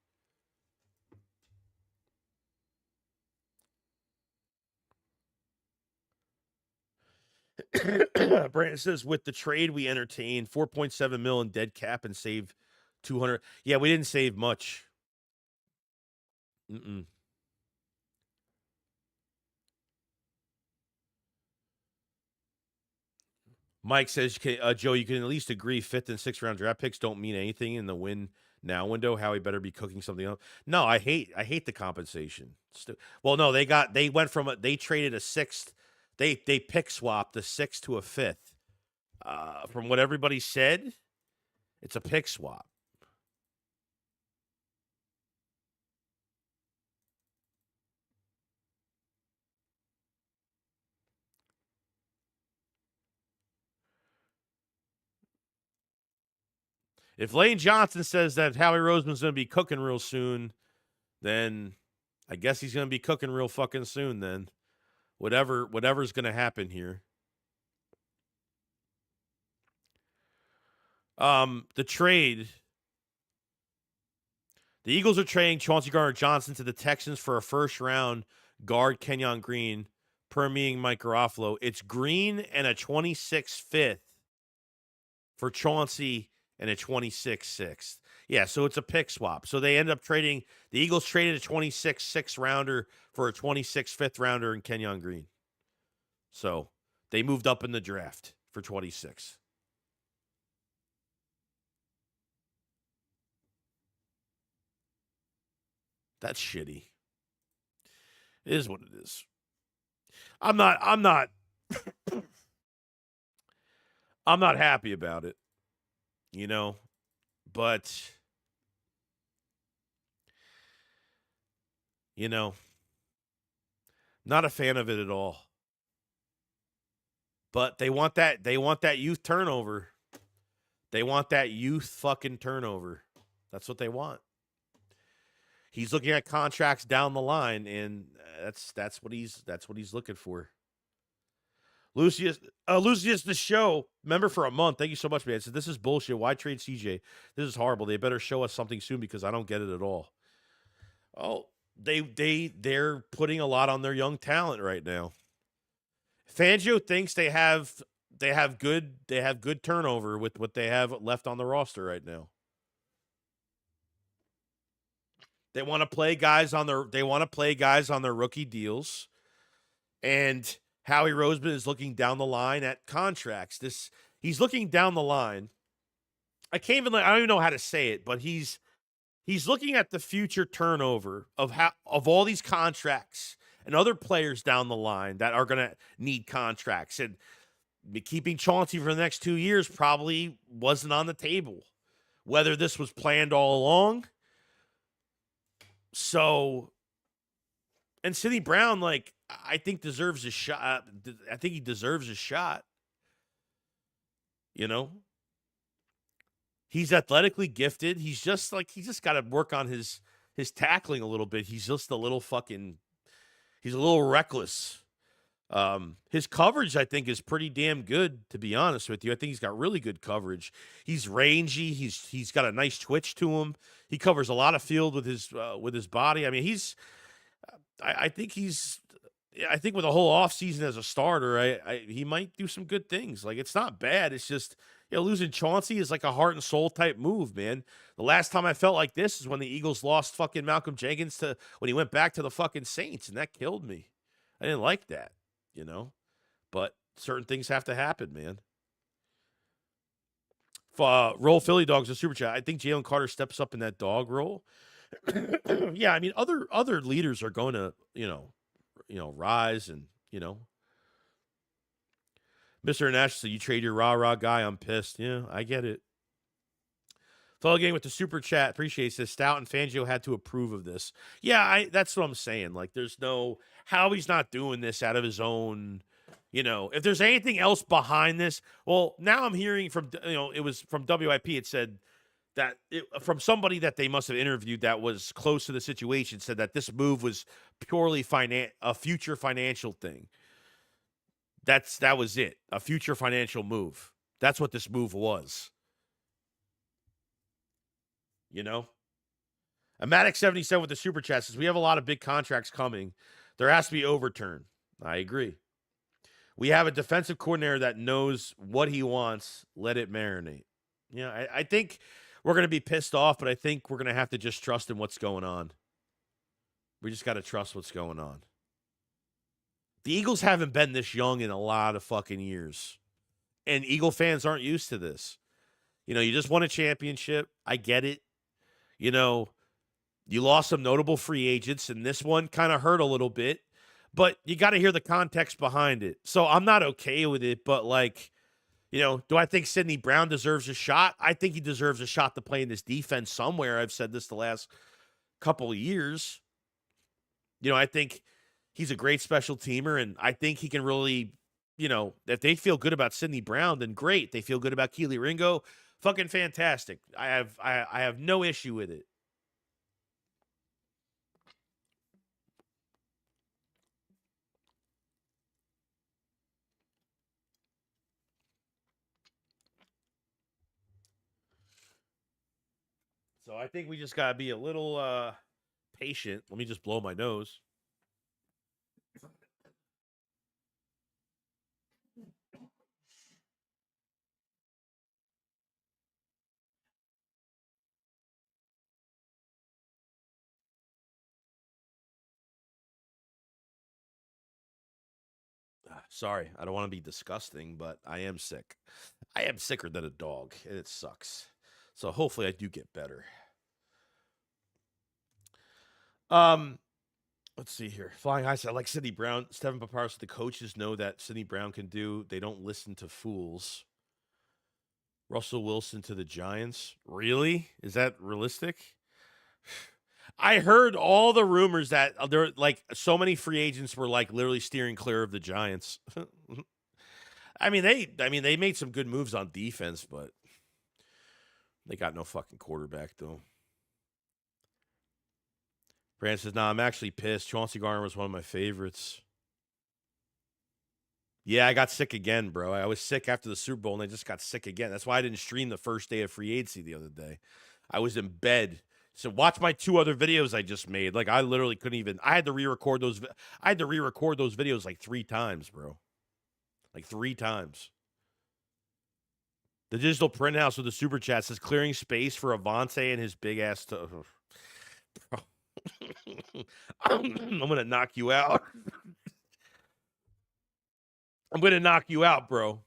S1: Brandon says, with the trade we entertained, 4.7 mil in dead cap and saved 200. Yeah, we didn't save much. Mm-mm. Mike says, Joe, you can at least agree 5th and 6th round draft picks don't mean anything in the win now window. How he better be cooking something up. No, I hate the compensation. Well, no, they went from they traded a 6th. They pick swapped a 6th to a 5th. From what everybody said, it's a pick swap. If Lane Johnson says that Howie Roseman's going to be cooking real soon, then I guess he's going to be cooking real fucking soon then. Whatever's going to happen here. The trade. The Eagles are trading Chauncey Gardner-Johnson to the Texans for a first-round guard, Kenyan Green, permeating Mike Garofalo. It's Green and a 26th fifth for Chauncey and a 26th sixth. Yeah, so it's a pick swap. So they end up trading. The Eagles traded a 26th sixth rounder for a 26th fifth rounder in Kenyan Green. So they moved up in the draft for 26. That's shitty. It is what it is. I'm not I'm not happy about it, you know, but you know, not a fan of it at all. But they want that youth turnover. They want that youth fucking turnover. That's what they want. He's looking at contracts down the line, and that's what he's looking for. Lucius the show member for a month. Thank you so much, man. Said this is bullshit. Why trade CJ? This is horrible. They better show us something soon because I don't get it at all. Oh, they're putting a lot on their young talent right now. Fangio thinks they have good turnover with what they have left on the roster right now. They want to play guys on their rookie deals, and Howie Roseman is looking down the line at contracts. He's looking down the line. I don't even know how to say it, but he's looking at the future turnover of all these contracts and other players down the line that are going to need contracts, and keeping Chauncey for the next 2 years probably wasn't on the table. Whether this was planned all along. So, and Sidney Brown, I think deserves a shot. I think he deserves a shot. You know, he's athletically gifted. He's just got to work on his tackling a little bit. He's just a little reckless. His coverage, I think, is pretty damn good, to be honest with you. I think he's got really good coverage. He's rangy. He's got a nice twitch to him. He covers a lot of field with his body. I mean, I think with a whole offseason as a starter, he might do some good things. It's not bad. It's just, losing Chauncey is like a heart and soul type move, man. The last time I felt like this is when the Eagles lost fucking Malcolm Jenkins when he went back to the fucking Saints, and that killed me. I didn't like that. But certain things have to happen, man. Roll Philly Dogs a super chat. I think Jalen Carter steps up in that dog role. Yeah, I mean, other leaders are going to, rise, and Mr. Nash said, you trade your rah guy. I'm pissed. Yeah, I get it. Fellow game with the super chat. Appreciate this. Stout and Fangio had to approve of this. Yeah, that's what I'm saying. There's no how he's not doing this out of his own. If there's anything else behind this, well, now I'm hearing from it was from WIP. It said that from somebody that they must have interviewed that was close to the situation, said that this move was purely a future financial thing. That was it. A future financial move. That's what this move was. Amatic 77 with the super chat says, we have a lot of big contracts coming. There has to be overturn. I agree. We have a defensive coordinator that knows what he wants. Let it marinate. Yeah, I think we're going to be pissed off, but I think we're going to have to just trust in what's going on. We just got to trust what's going on. The Eagles haven't been this young in a lot of fucking years. And Eagle fans aren't used to this. You just won a championship. I get it. You lost some notable free agents, and this one kind of hurt a little bit, but you got to hear the context behind it. So I'm not okay with it, but do I think Sidney Brown deserves a shot? I think he deserves a shot to play in this defense somewhere. I've said this the last couple of years. I think he's a great special teamer, and I think he can really, if they feel good about Sidney Brown, then great. They feel good about Keely Ringo, Fucking fantastic. I have no issue with it. So I think we just gotta be a little patient. Let me just blow my nose. Sorry, I don't want to be disgusting, but I am sick. I am sicker than a dog, and it sucks. So hopefully I do get better. Um, let's see here. Flying high, I like Sidney Brown. Stephen Papars, the coaches know that Sidney Brown can do. They don't listen to fools. Russell Wilson to the Giants. Really? Is that realistic? I heard all the rumors that there like so many free agents were like literally steering clear of the Giants. I mean they made some good moves on defense, but they got no fucking quarterback though. Brand says, "Nah, I'm actually pissed. Chauncey Gardner was one of my favorites." Yeah, I got sick again, bro. I was sick after the Super Bowl, and I just got sick again. That's why I didn't stream the first day of free agency the other day. I was in bed. So watch my 2 other videos I just made. Like I literally couldn't even. I had to re-record those. I had to re-record those videos like 3 times, bro. Like 3 times. The digital print house with the super chat says clearing space for Avante and his big ass. I'm gonna knock you out. I'm gonna knock you out, bro.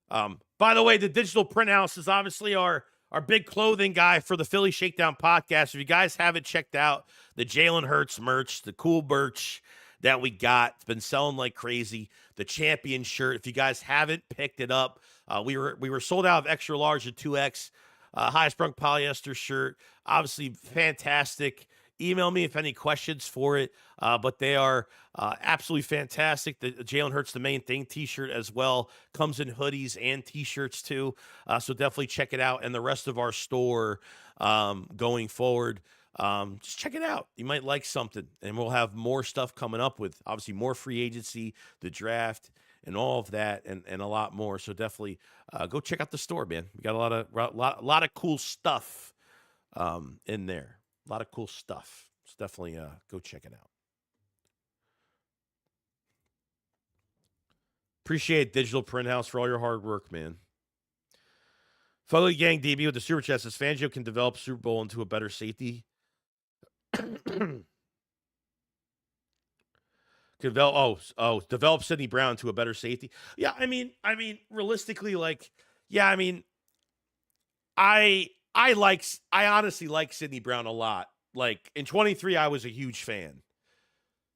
S1: By the way, the digital print house is obviously our big clothing guy for the Philly Shakedown podcast. If you guys haven't checked out the Jalen Hurts merch, the cool merch that we got, it's been selling like crazy. The champion shirt. If you guys haven't picked it up, we were sold out of extra large and 2X. High sprung polyester shirt. Obviously fantastic. Email me if any questions for it. But they are absolutely fantastic. The Jalen Hurts the main thing t-shirt as well comes in hoodies and t-shirts too. So definitely check it out. And the rest of our store going forward, just check it out. You might like something, and we'll have more stuff coming up with obviously more free agency, the draft, and all of that, and a lot more. So definitely go check out the store, man. We got a lot of cool stuff in there. A lot of cool stuff. So definitely go check it out. Appreciate Digital Print House for all your hard work, man. Follow Gang DB with the super chat says Fangio can develop Super Bowl into a better safety. Develop Sidney Brown to a better safety. Yeah, I mean, realistically, like, yeah, I mean, I honestly like Sidney Brown a lot. Like in 23, I was a huge fan.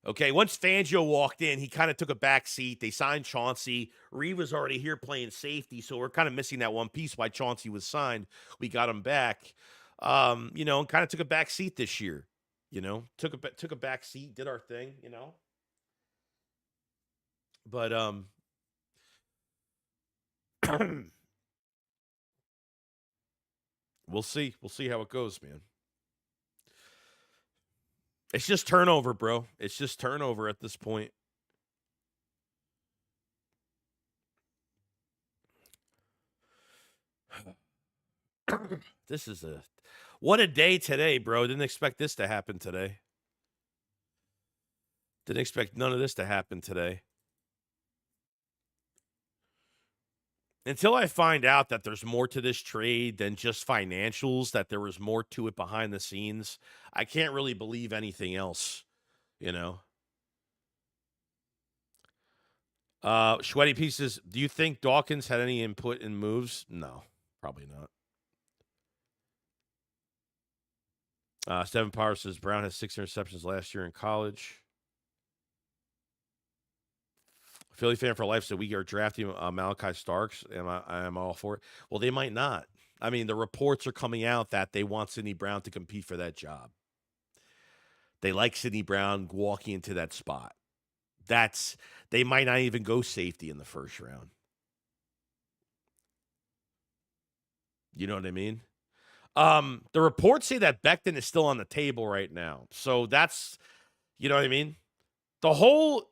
S1: Okay, once Fangio walked in, he kind of took a back seat. They signed Chauncey. Reed was already here playing safety, so we're kind of missing that one piece why Chauncey was signed. We got him back, and kind of took a back seat this year. Took a back seat, did our thing, But we'll see. We'll see how it goes, man. It's just turnover, bro. It's just turnover at this point. This is what a day today, bro. Didn't expect this to happen today. Didn't expect none of this to happen today. Until I find out that there's more to this trade than just financials, that there was more to it behind the scenes, I can't really believe anything else, Sweaty Pieces, do you think Dawkins had any input in moves? No, probably not. Stephen Power says Brown has 6 interceptions last year in college. Philly fan for life said we are drafting Malachi Starks. I'm all for it. Well, they might not. I mean, the reports are coming out that they want Sidney Brown to compete for that job. They like Sidney Brown walking into that spot. They might not even go safety in the first round. You know what I mean? The reports say that Becton is still on the table right now. So that's, you know what I mean? The whole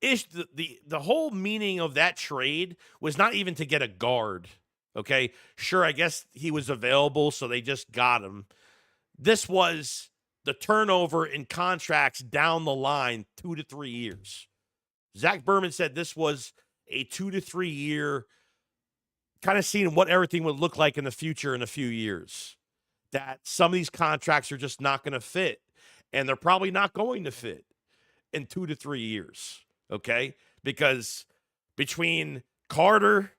S1: ish the whole meaning of that trade was not even to get a guard. Okay? Sure, I guess he was available, so they just got him. This was the turnover in contracts down the line 2 to 3 years. Zach Berman said this was a 2 to 3 year kind of seeing what everything would look like in the future in a few years. That some of these contracts are just not going to fit, and they're probably not going to fit in 2 to 3 years. Okay? Because between Carter,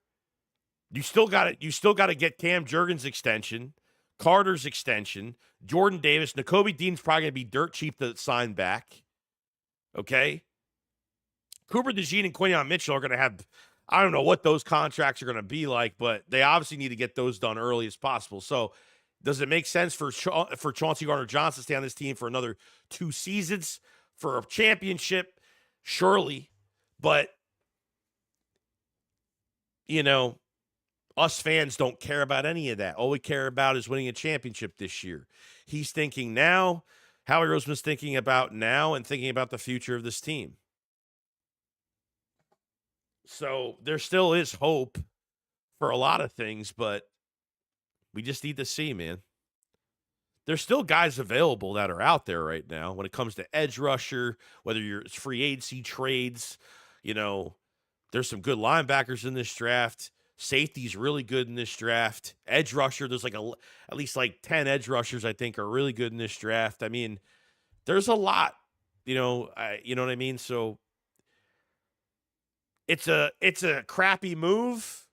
S1: you still got to get Cam Jurgens' extension, Carter's extension, Jordan Davis, Nakobe Dean's probably going to be dirt cheap to sign back. Okay? Cooper DeJean and Quinyon Mitchell are going to have, I don't know what those contracts are going to be like, but they obviously need to get those done early as possible. So, does it make sense for Chauncey Gardner-Johnson to stay on this team for another 2 seasons for a championship? Surely. But, you know, us fans don't care about any of that. All we care about is winning a championship this year. He's thinking now. Howie Roseman's thinking about now and thinking about the future of this team. So there still is hope for a lot of things, but we just need to see, man. There's still guys available that are out there right now when it comes to edge rusher, whether you're free agency trades. You know, there's some good linebackers in this draft. Safety's really good in this draft. Edge rusher, there's like at least like 10 edge rushers I think are really good in this draft. I mean, there's a lot, you know what I mean? So it's a crappy move.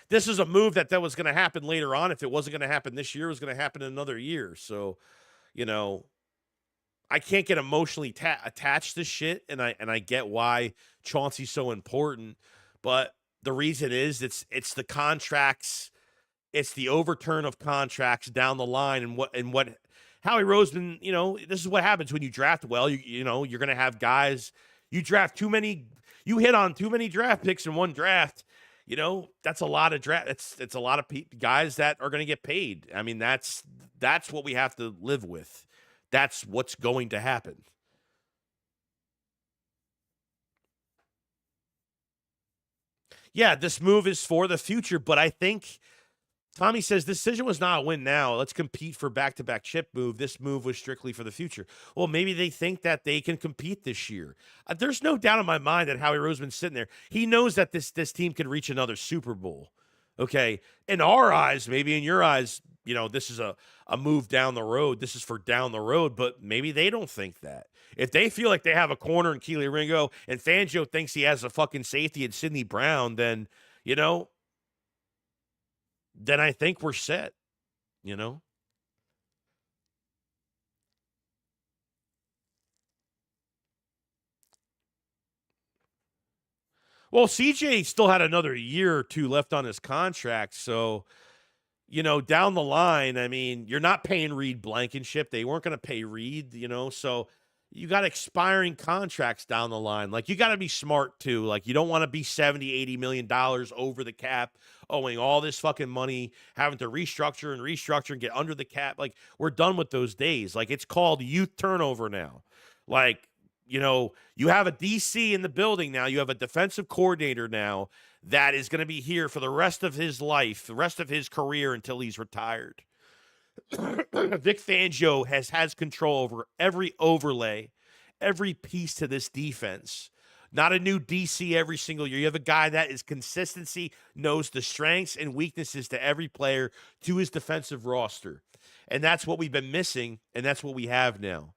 S1: This is a move that was going to happen later on. If it wasn't going to happen this year, it was going to happen in another year. So, you know, I can't get emotionally attached to shit, and I get why Chauncey's so important, but the reason is it's the contracts, it's the overturn of contracts down the line, and what Howie Roseman, you know, this is what happens when you draft well. You know, you're going to have guys, you hit on too many draft picks in one draft. You know, that's a lot of draft. It's a lot of guys that are going to get paid. I mean, that's what we have to live with. That's what's going to happen. Yeah, this move is for the future, but I think Tommy says this decision was not a win now. Let's compete for back-to-back chip move. This move was strictly for the future. Well, maybe they think that they can compete this year. There's no doubt in my mind that Howie Roseman's sitting there. He knows that this team can reach another Super Bowl. Okay? In our eyes, maybe in your eyes, you know, this is a move down the road. This is for down the road, but maybe they don't think that. If they feel like they have a corner in Keely Ringo and Fangio thinks he has a fucking safety in Sidney Brown, then, you know, then I think we're set, you know? Well, CJ still had another year or two left on his contract, so, you know, down the line, I mean, you're not paying Reed Blankenship. They weren't going to pay Reed, you know, so you got expiring contracts down the line. Like, you got to be smart, too. Like, you don't want to be $70-80 million over the cap, owing all this fucking money, having to restructure and get under the cap. Like, we're done with those days. Like, it's called youth turnover now. Like, you know, you have a DC in the building now. You have a defensive coordinator now that is going to be here for the rest of his life, the rest of his career until he's retired. Vic Fangio has control over every overlay, every piece to this defense. Not a new DC every single year. You have a guy that is consistency, knows the strengths and weaknesses to every player, to his defensive roster. And that's what we've been missing, and that's what we have now.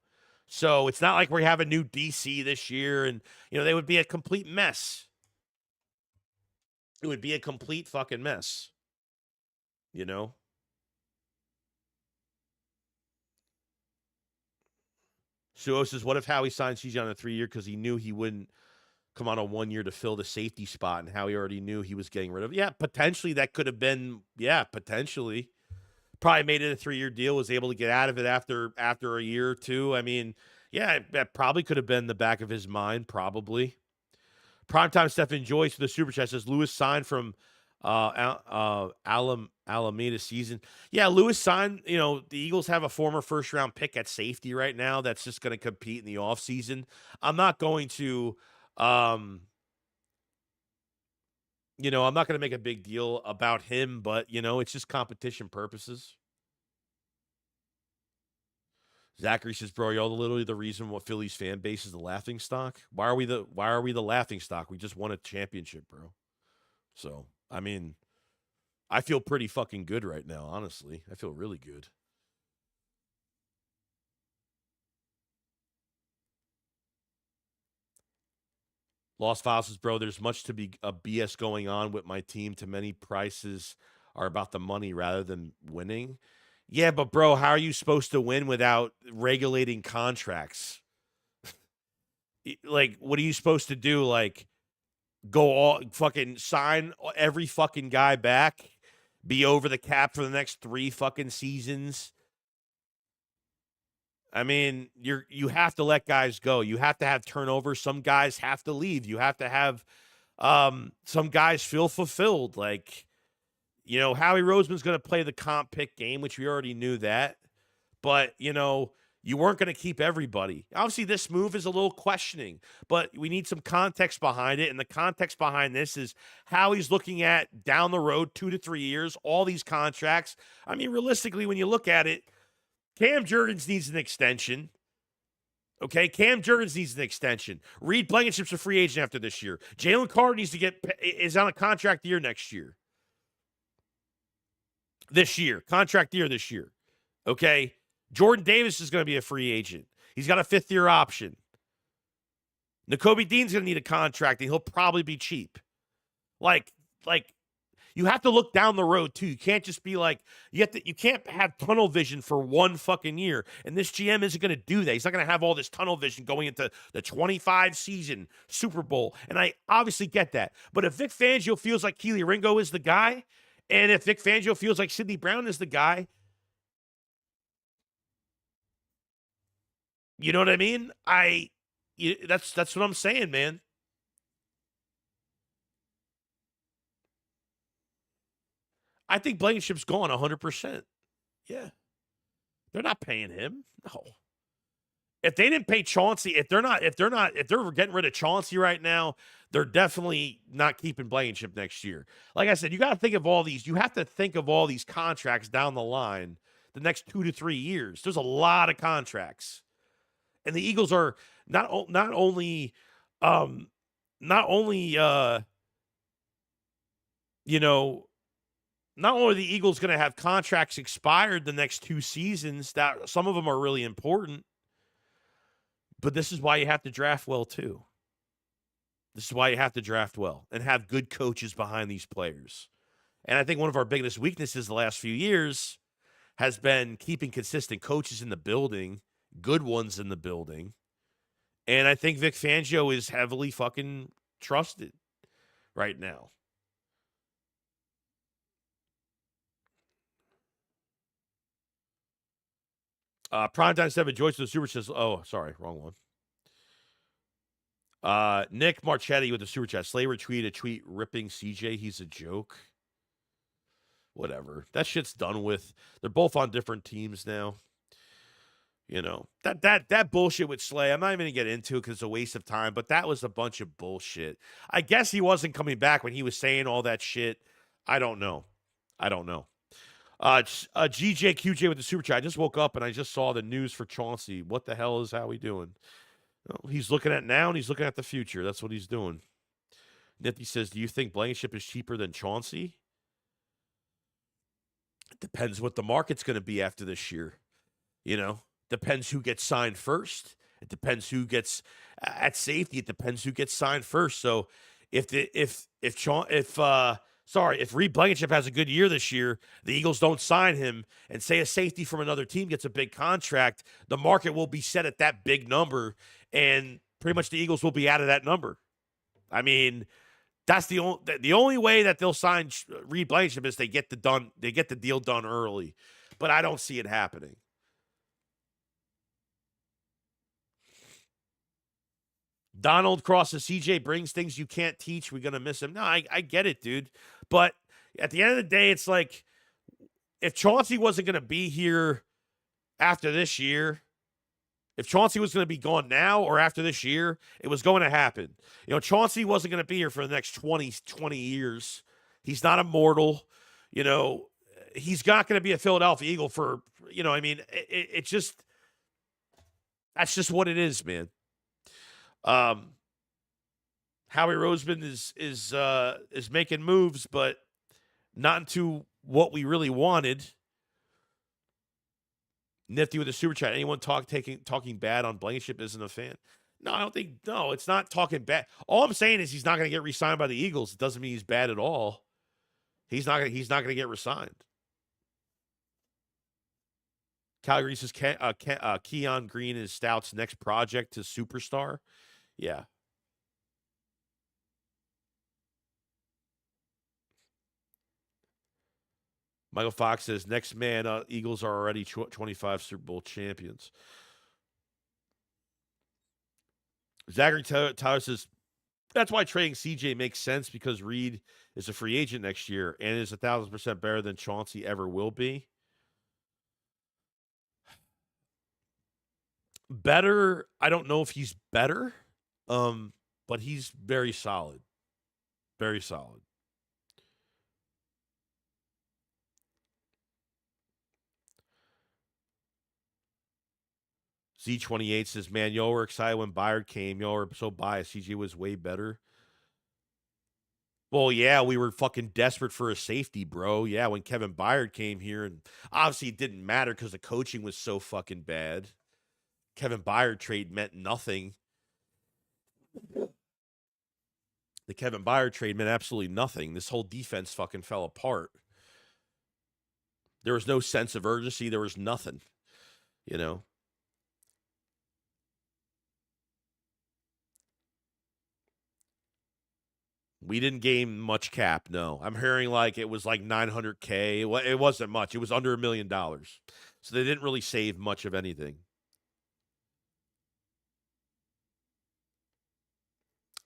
S1: So it's not like we have a new DC this year, and, you know, they would be a complete mess. It would be a complete fucking mess, you know? Suo says, what if Howie signed CJ on a 3-year because he knew he wouldn't come on a 1-year to fill the safety spot, and Howie already knew he was getting rid of it? Yeah, potentially that could have been, potentially. Probably made it a 3-year deal, was able to get out of it after a year or two. I mean, yeah, that probably could have been the back of his mind, probably. Primetime Stephen Joyce for the Super Chat says, Lewis signed from Alameda season. Yeah, Lewis signed, the Eagles have a former first round pick at safety right now that's just going to compete in the offseason. I'm not going to um I'm not going to make a big deal about him, but it's just competition purposes. Zachary says, "Bro, y'all literally the reason what Philly's fan base is the laughing stock. Why are we the laughing stock? We just won a championship, bro." So, I mean, I feel pretty fucking good right now, honestly. I feel really good. Lost Files says, "Bro, there's much to be a BS going on with my team. Too many prices are about the money rather than winning." Yeah, but bro, how are you supposed to win without regulating contracts? Like, what are you supposed to do? Like, go all fucking sign every fucking guy back, be over the cap for the next 3 fucking seasons? I mean, you have to let guys go. You have to have turnover. Some guys have to leave. You have to have some guys feel fulfilled. Like, Howie Roseman's going to play the comp pick game, which we already knew that. But, you weren't going to keep everybody. Obviously, this move is a little questioning, but we need some context behind it. And the context behind this is how he's looking at down the road, 2 to 3 years, all these contracts. I mean, realistically, when you look at it, Cam Jurgens needs an extension. Okay, Cam Jurgens needs an extension. Reed Blankenship's a free agent after this year. Jalen Carter is on a contract year next year. Contract year this year. Okay, Jordan Davis is going to be a free agent. He's got a 5th-year option. Nakobe Dean's going to need a contract, and he'll probably be cheap. Like you have to look down the road too. You can't just be like you can't have tunnel vision for one fucking year. And this GM isn't going to do that. He's not going to have all this tunnel vision going into the 25 season Super Bowl. And I obviously get that. But if Vic Fangio feels like Keely Ringo is the guy, and if Vic Fangio feels like Sidney Brown is the guy, you know what I mean? That's what I'm saying, man. I think Blankenship's gone 100%. Yeah. They're not paying him. No. If they didn't pay Chauncey, if they're getting rid of Chauncey right now, they're definitely not keeping Blankenship next year. Like I said, you got to think of all these. You have to think of all these contracts down the line, the next 2 to 3 years. There's a lot of contracts, and the Eagles are not only you know not only are the Eagles going to have contracts expired the next 2 seasons, that some of them are really important, but this is why you have to draft well too. This is why you have to draft well and have good coaches behind these players. And I think one of our biggest weaknesses the last few years has been keeping consistent coaches in the building, good ones in the building. And I think Vic Fangio is heavily fucking trusted right now. Primetime 7, Joyce with the Super says, oh, sorry, wrong one. Nick Marchetti with the Super Chat. Slayer tweeted a tweet ripping CJ. He's a joke. Whatever. That shit's done with. They're both on different teams now. That bullshit with Slay, I'm not even going to get into it because it's a waste of time, but that was a bunch of bullshit. I guess he wasn't coming back when he was saying all that shit. I don't know. GJQJ with the Super Chat. I just woke up and I just saw the news for Chauncey. What the hell is Howie doing? Well, he's looking at now and he's looking at the future. That's what he's doing. Nifty says, do you think Blankenship is cheaper than Chauncey? It depends what the market's going to be after this year. Depends who gets signed first. It depends who gets at safety. It depends who gets signed first. So if Reed Blankenship has a good year this year, the Eagles don't sign him, and say a safety from another team gets a big contract, the market will be set at that big number, and pretty much the Eagles will be out of that number. I mean, that's the only way that they'll sign Reed Blankenship is they get the deal done early, but I don't see it happening. Donald crosses CJ brings things you can't teach. We're going to miss him. No, I get it, dude. But at the end of the day, it's like, if Chauncey wasn't going to be here after this year, if Chauncey was going to be gone now or after this year, it was going to happen. Chauncey wasn't going to be here for the next 20 years. He's not immortal. He's not going to be a Philadelphia Eagle for, it's just, that's just what it is, man. Howie Roseman is making moves, but not into what we really wanted. Nifty with a super chat. Anyone talking bad on Blankenship isn't a fan? No, I don't think. No, it's not talking bad. All I'm saying is he's not going to get re-signed by the Eagles. It doesn't mean he's bad at all. He's not going to get re-signed. Calgary says Kenyan Green is Stout's next project to superstar. Yeah. Michael Fox says, next man, Eagles are already 25 Super Bowl champions. Zachary Tyler says, that's why trading CJ makes sense, because Reed is a free agent next year and is 1,000% better than Chauncey ever will be. Better, I don't know if he's better, but he's very solid. Very solid. Z28 says, man, y'all were excited when Byard came. Y'all were so biased. CJ was way better. Well, yeah, we were fucking desperate for a safety, bro. Yeah, when Kevin Byard came here, and obviously it didn't matter because the coaching was so fucking bad. Kevin Byard trade meant nothing. The Kevin Byard trade meant absolutely nothing. This whole defense fucking fell apart. There was no sense of urgency. There was nothing, We didn't gain much cap, no. I'm hearing like it was like $900K. It wasn't much. It was under $1 million. So they didn't really save much of anything.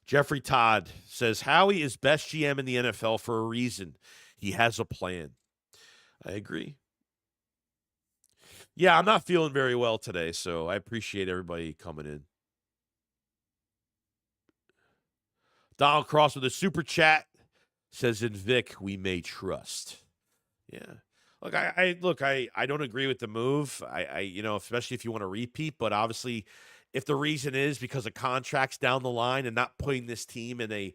S1: Jeffrey Todd says, Howie is best GM in the NFL for a reason. He has a plan. I agree. Yeah, I'm not feeling very well today, so I appreciate everybody coming in. Donald Cross with a super chat says, in Vic, we may trust. Yeah. Look, I don't agree with the move. I especially if you want to repeat, but obviously if the reason is because of contracts down the line and not putting this team in a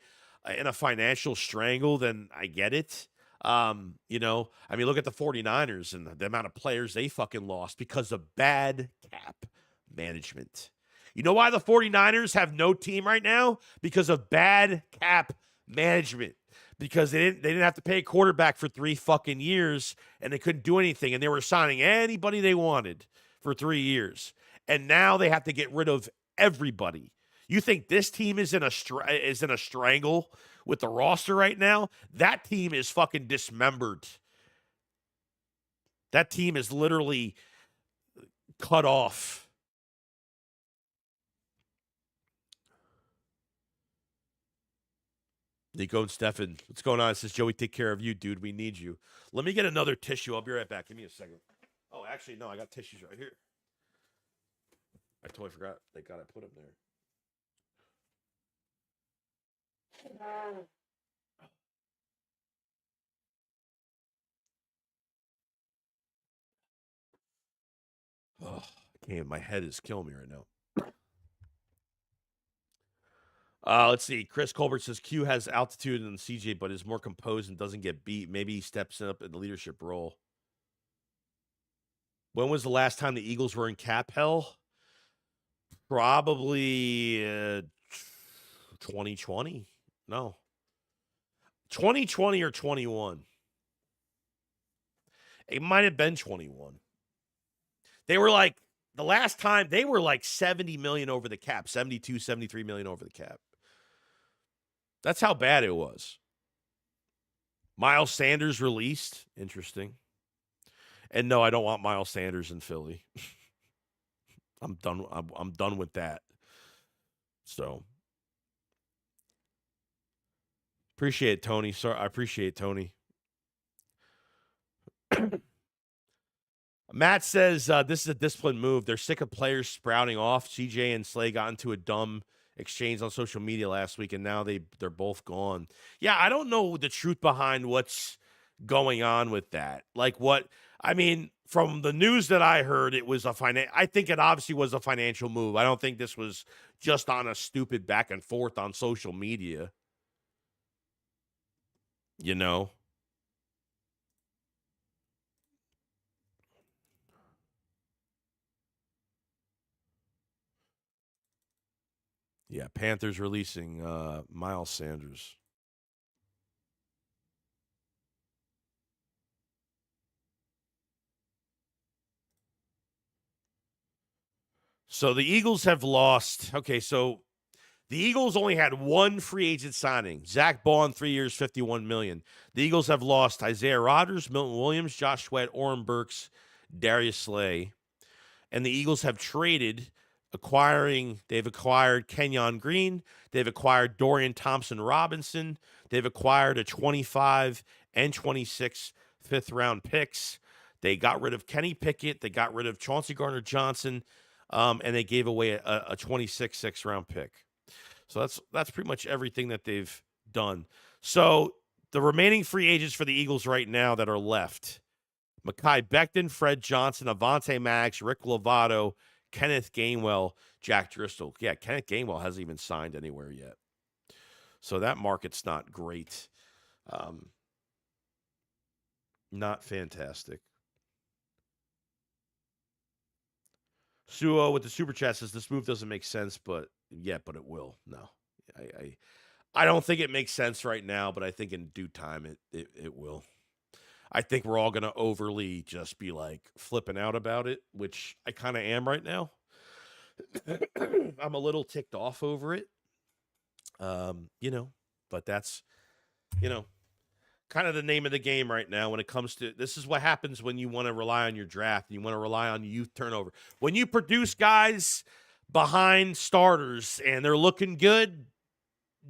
S1: financial strangle, then I get it. Look at the 49ers and the amount of players they fucking lost because of bad cap management. You know why the 49ers have no team right now? Because of bad cap management. Because they didn't have to pay a quarterback for 3 fucking years, and they couldn't do anything, and they were signing anybody they wanted for 3 years. And now they have to get rid of everybody. You think this team is in a strangle with the roster right now? That team is fucking dismembered. That team is literally cut off. Nico and Stefan, what's going on? It says, Joey, take care of you, dude. We need you. Let me get another tissue. I'll be right back. Give me a second. Oh, actually, no, I got tissues right here. I totally forgot. Thank God I put them there. Oh, I can't. My head is killing me right now. Let's see. Chris Colbert says Q has altitude than CJ, but is more composed and doesn't get beat. Maybe he steps up in the leadership role. When was the last time the Eagles were in cap hell? Probably 2020. No. 2020 or 21. It might have been 21. They were like, the last time, they were like 70 million over the cap. 72, 73 million over the cap. That's how bad it was. Miles Sanders released. Interesting. And no, I don't want Miles Sanders in Philly. I'm done. I'm done with that. So appreciate it, Tony. Sorry, I appreciate it, Tony. Matt says this is a disciplined move. They're sick of players sprouting off. CJ and Slay got into a dumb exchange on social media last week, and now they're both gone. Yeah, I don't know the truth behind what's going on with that. Like what I mean, from the news that I heard, it was I think it obviously was a financial move. I don't think this was just on a stupid back and forth on social media. You know? Yeah, Panthers releasing Miles Sanders. So the Eagles have lost. Okay, so the Eagles only had one free agent signing. Zach Bond, 3 years, $51 million. The Eagles have lost Isaiah Rodgers, Milton Williams, Josh Sweat, Oren Burks, Darius Slay. And the Eagles have they've acquired Kenyan Green. They've acquired Dorian Thompson-Robinson. They've acquired a 25 and 26 fifth-round picks. They got rid of Kenny Pickett. They got rid of Chauncey Gardner-Johnson. And they gave away a 26 sixth-round pick. So that's pretty much everything that they've done. So the remaining free agents for the Eagles right now that are left: Mekhi Becton, Fred Johnson, Avonte Maddox, Rick Lovato, Kenneth Gainwell, Jack Driscoll. Yeah, Kenneth Gainwell hasn't even signed anywhere yet. So that market's not great. Not fantastic. Suo with the super chat says this move doesn't make sense, but it will. No, I don't think it makes sense right now, but I think in due time it will. I think we're all gonna overly just be like flipping out about it, which I kind of am right now. I'm a little ticked off over it, but that's kind of the name of the game right now when it comes to this is what happens when you want to rely on your draft and you want to rely on youth turnover. When you produce guys behind starters and they're looking good,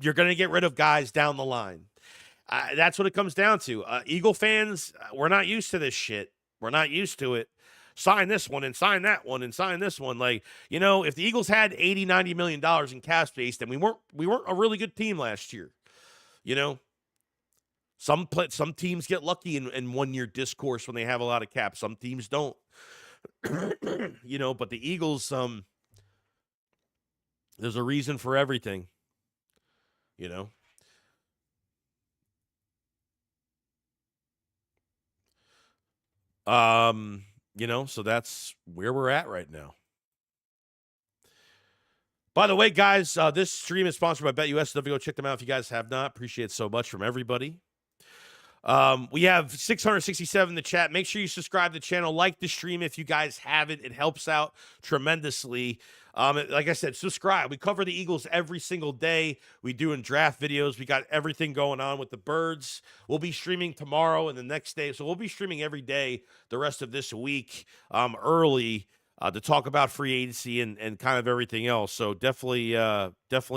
S1: you're going to get rid of guys down the line. That's what it comes down to. Eagle fans, we're not used to this shit. We're not used to it. Sign this one and sign that one and sign this one. Like, if the Eagles had $80-90 million in cap space, then we weren't a really good team last year. Some teams get lucky in 1 year discourse when they have a lot of cap. Some teams don't. But the Eagles, there's a reason for everything. So that's where we're at right now. By the way, guys, this stream is sponsored by BetUS. So go check them out if you guys have not. Appreciate it so much from everybody. We have 667 in the chat. Make sure you subscribe to the channel, like the stream if you guys have it. It helps out tremendously. Like I said, subscribe. We cover the Eagles every single day. We do in draft videos. We got everything going on with the Birds. We'll be streaming tomorrow and the next day. So we'll be streaming every day the rest of this week early to talk about free agency and kind of everything else. So definitely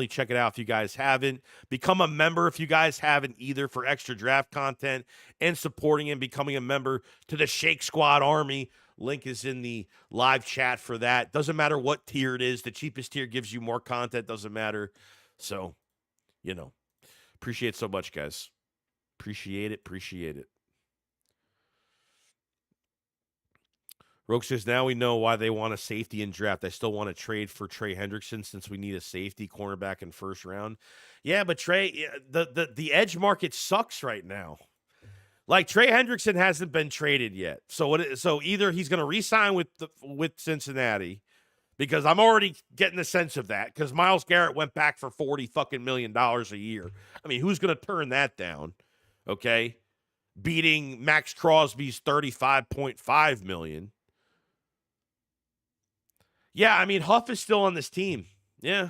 S1: check it out if you guys haven't. Become a member if you guys haven't either for extra draft content and supporting and becoming a member to the Shake Squad Army. Link is in the live chat for that. Doesn't matter what tier it is. The cheapest tier gives you more content. Doesn't matter. So, appreciate it so much, guys. Appreciate it. Roke says, now we know why they want a safety in draft. I still want to trade for Trey Hendrickson since we need a safety cornerback in first round. Yeah, but Trey, the edge market sucks right now. Like Trey Hendrickson hasn't been traded yet. So either he's going to re-sign with Cincinnati, because I'm already getting the sense of that, because Myles Garrett went back for $40 million a year. I mean, who's going to turn that down? Okay. Beating Max Crosby's $35.5 million. Yeah, I mean, Huff is still on this team. Yeah.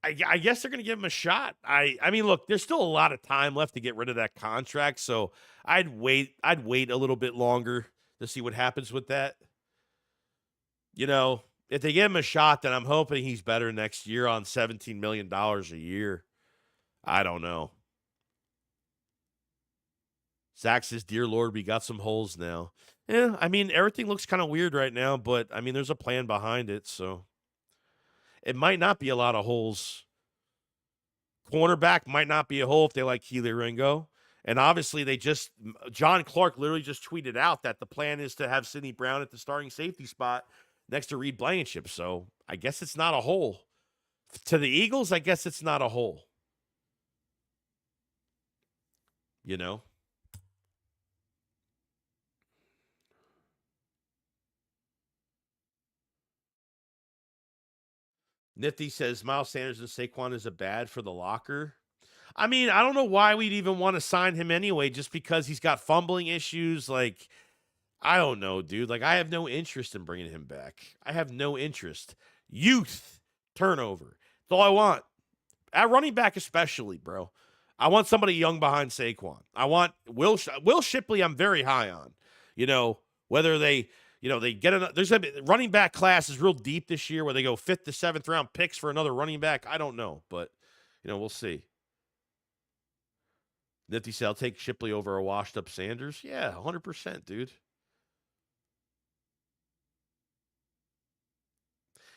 S1: I guess they're going to give him a shot. I mean, look, there's still a lot of time left to get rid of that contract, so I'd wait a little bit longer to see what happens with that. If they give him a shot, then I'm hoping he's better next year on $17 million a year. I don't know. Zach says, dear Lord, we got some holes now. Yeah, I mean, everything looks kind of weird right now, but I mean, there's a plan behind it, so it might not be a lot of holes. Cornerback might not be a hole if they like Keely Ringo. And obviously, John Clark literally just tweeted out that the plan is to have Sidney Brown at the starting safety spot next to Reed Blankenship. So I guess it's not a hole. To the Eagles, I guess it's not a hole. You know? Nifty says Miles Sanders and Saquon is a bad for the locker. I mean, I don't know why we'd even want to sign him anyway, just because he's got fumbling issues. Like, I don't know, dude. Like, I have no interest in bringing him back. I have no interest. Youth, turnover. That's all I want. At running back, especially, bro. I want somebody young behind Saquon. I want Will Shipley. I'm very high on. You know, whether they get there's a running back class is real deep this year, where they go 5th to 7th round picks for another running back. I don't know, but we'll see. Nifty said, I'll take Shipley over a washed up Sanders. Yeah, 100%, dude.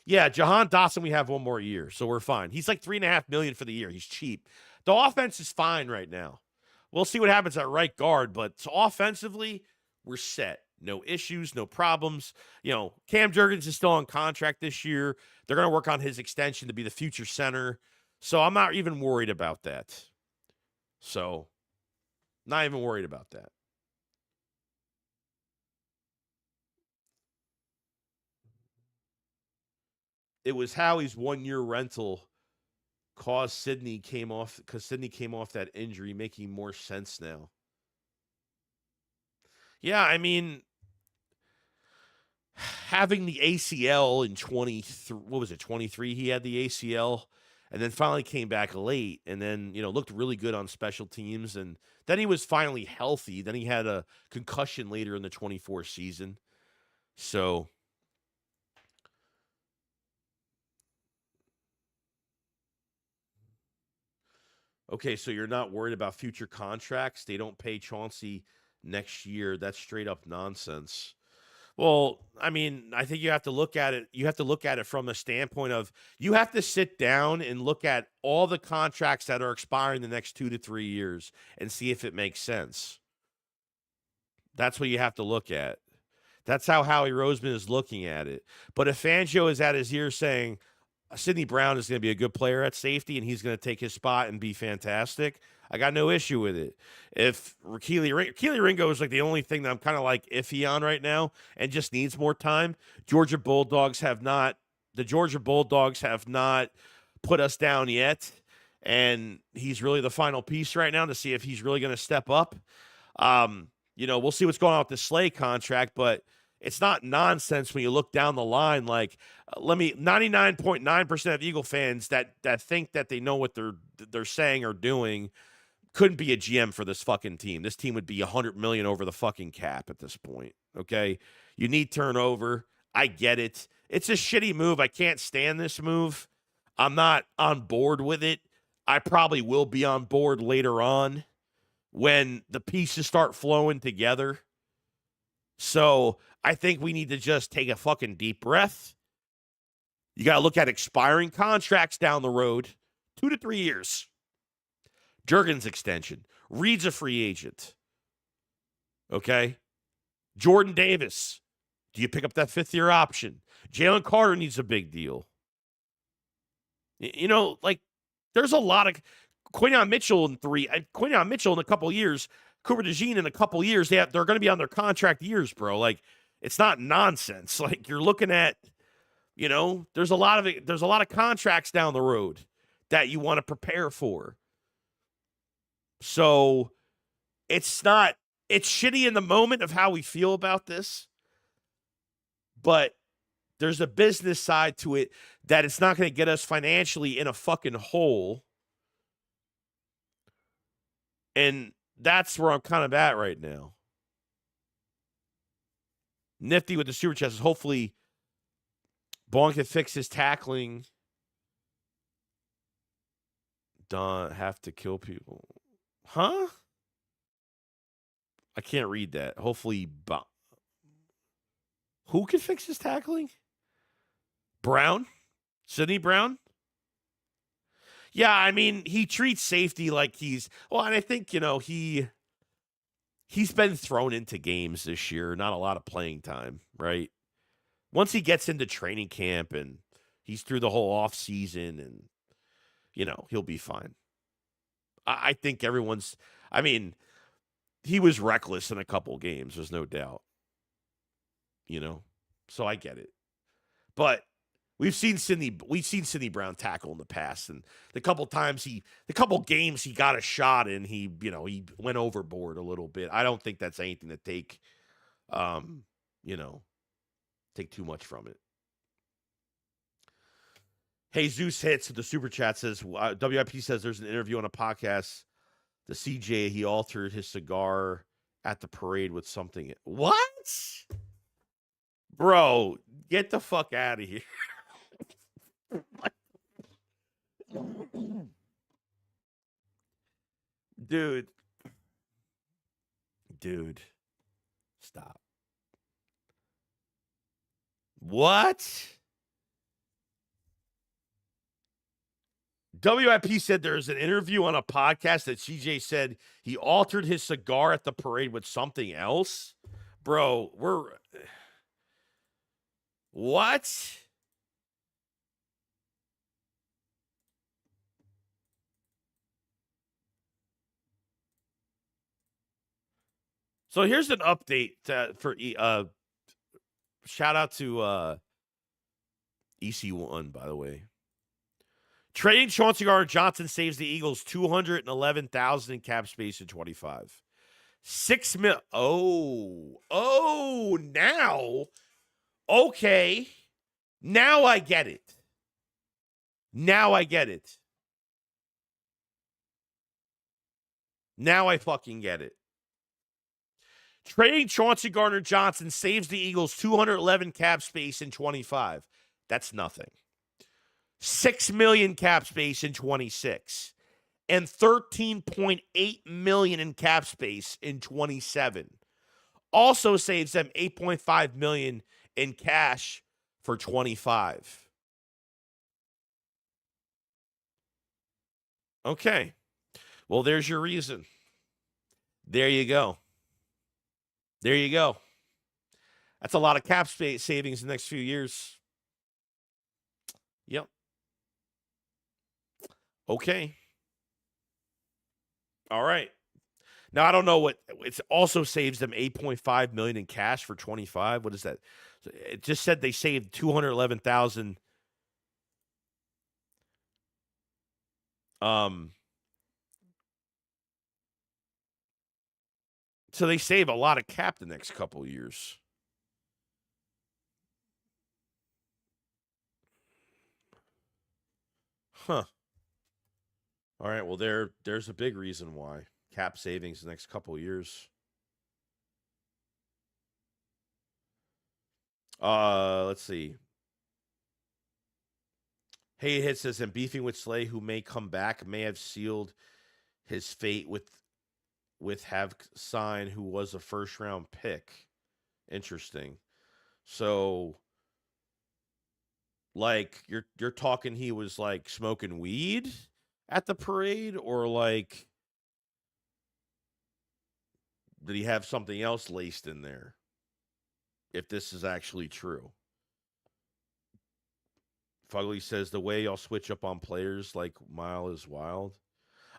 S1: Yeah, Jahan Dotson, we have one more year, so we're fine. He's like $3.5 million for the year. He's cheap. The offense is fine right now. We'll see what happens at right guard, but offensively, we're set. No issues, no problems. Cam Jurgens is still on contract this year. They're going to work on his extension to be the future center. So I'm not even worried about that. So, not even worried about that. It was Howie's 1-year rental caused Sidney came off that injury, making more sense now. Yeah, I mean, having the ACL in 23, he had the ACL, and then finally came back late, and then looked really good on special teams, and then he was finally healthy. Then he had a concussion later in the 24 season. So okay, so you're not worried about future contracts? They don't pay Chauncey next year. That's straight up nonsense. Well, I mean, I think you have to look at it. You have to look at it from the standpoint of you have to sit down and look at all the contracts that are expiring the next 2 to 3 years and see if it makes sense. That's what you have to look at. That's how Howie Roseman is looking at it. But if Fangio is at his ear saying Sidney Brown is going to be a good player at safety and he's going to take his spot and be fantastic, I got no issue with it. If Keely Ringo is like the only thing that I'm kind of like iffy on right now and just needs more time. The Georgia Bulldogs have not put us down yet. And he's really the final piece right now to see if he's really going to step up. We'll see what's going on with the Slay contract, but it's not nonsense when you look down the line. Like, 99.9% of Eagle fans that think that they know what they're saying or doing couldn't be a GM for this fucking team. This team would be $100 million over the fucking cap at this point. Okay, you need turnover. I get it. It's a shitty move. I can't stand this move. I'm not on board with it. I probably will be on board later on when the pieces start flowing together. So I think we need to just take a fucking deep breath. You got to look at expiring contracts down the road, 2 to 3 years. Jurgens extension. Reed's a free agent. Okay? Jordan Davis. Do you pick up that 5th-year option? Jalen Carter needs a big deal. There's a lot of Quinyon Mitchell in a couple years, Cooper DeJean in a couple years. They're going to be on their contract years, bro. Like, it's not nonsense. Like, you're looking at, there's a lot of contracts down the road that you want to prepare for. So it's shitty in the moment of how we feel about this, but there's a business side to it that it's not going to get us financially in a fucking hole. And that's where I'm kind of at right now. Nifty with the super chest is hopefully Bond can fix his tackling. Don't have to kill people. Huh? I can't read that. Hopefully Who can fix his tackling? Brown? Sidney Brown? Yeah, I mean, he treats safety like he's well, and I think, he's been thrown into games this year, not a lot of playing time, right? Once he gets into training camp and he's through the whole off season and he'll be fine. I think he was reckless in a couple games, there's no doubt. So I get it. But we've seen Sidney Brown tackle in the past, and the couple games he got a shot in, he went overboard a little bit. I don't think that's anything to take too much from it. Hey, Zeus hits the super chat says WIP says there's an interview on a podcast. The CJ, he altered his cigar at the parade with something. What? Bro, get the fuck out of here. Dude. Stop. What? WIP said there's an interview on a podcast that CJ said he altered his cigar at the parade with something else. Bro, what? So here's an update for shout out to EC1, by the way. Trading Chauncey Gardner-Johnson saves the Eagles $211,000 in cap space in 25. $6 million. Oh, now. Okay. Now I get it. Now I fucking get it. Trading Chauncey Gardner-Johnson saves the Eagles $211 cap space in 25. That's nothing. $6 million cap space in 26 and $13.8 million in cap space in 27. Also saves them $8.5 million in cash for 25. Okay. Well, there's your reason. There you go. That's a lot of cap space savings in the next few years. Yep. Okay. All right. Now I don't know what it also saves them $8.5 million in cash for 25. What is that? It just said they saved $211,000. So they save a lot of cap the next couple of years. Huh. All right, well there's a big reason why. Cap savings the next couple of years. Let's see. Hey Hit says, and beefing with Slay, who may come back, may have sealed his fate with Have Sign, who was a first round pick. Interesting. So like you're talking he was like smoking weed at the parade, or like did he have something else laced in there? If this is actually true. Fugly says the way y'all switch up on players like Mile is wild.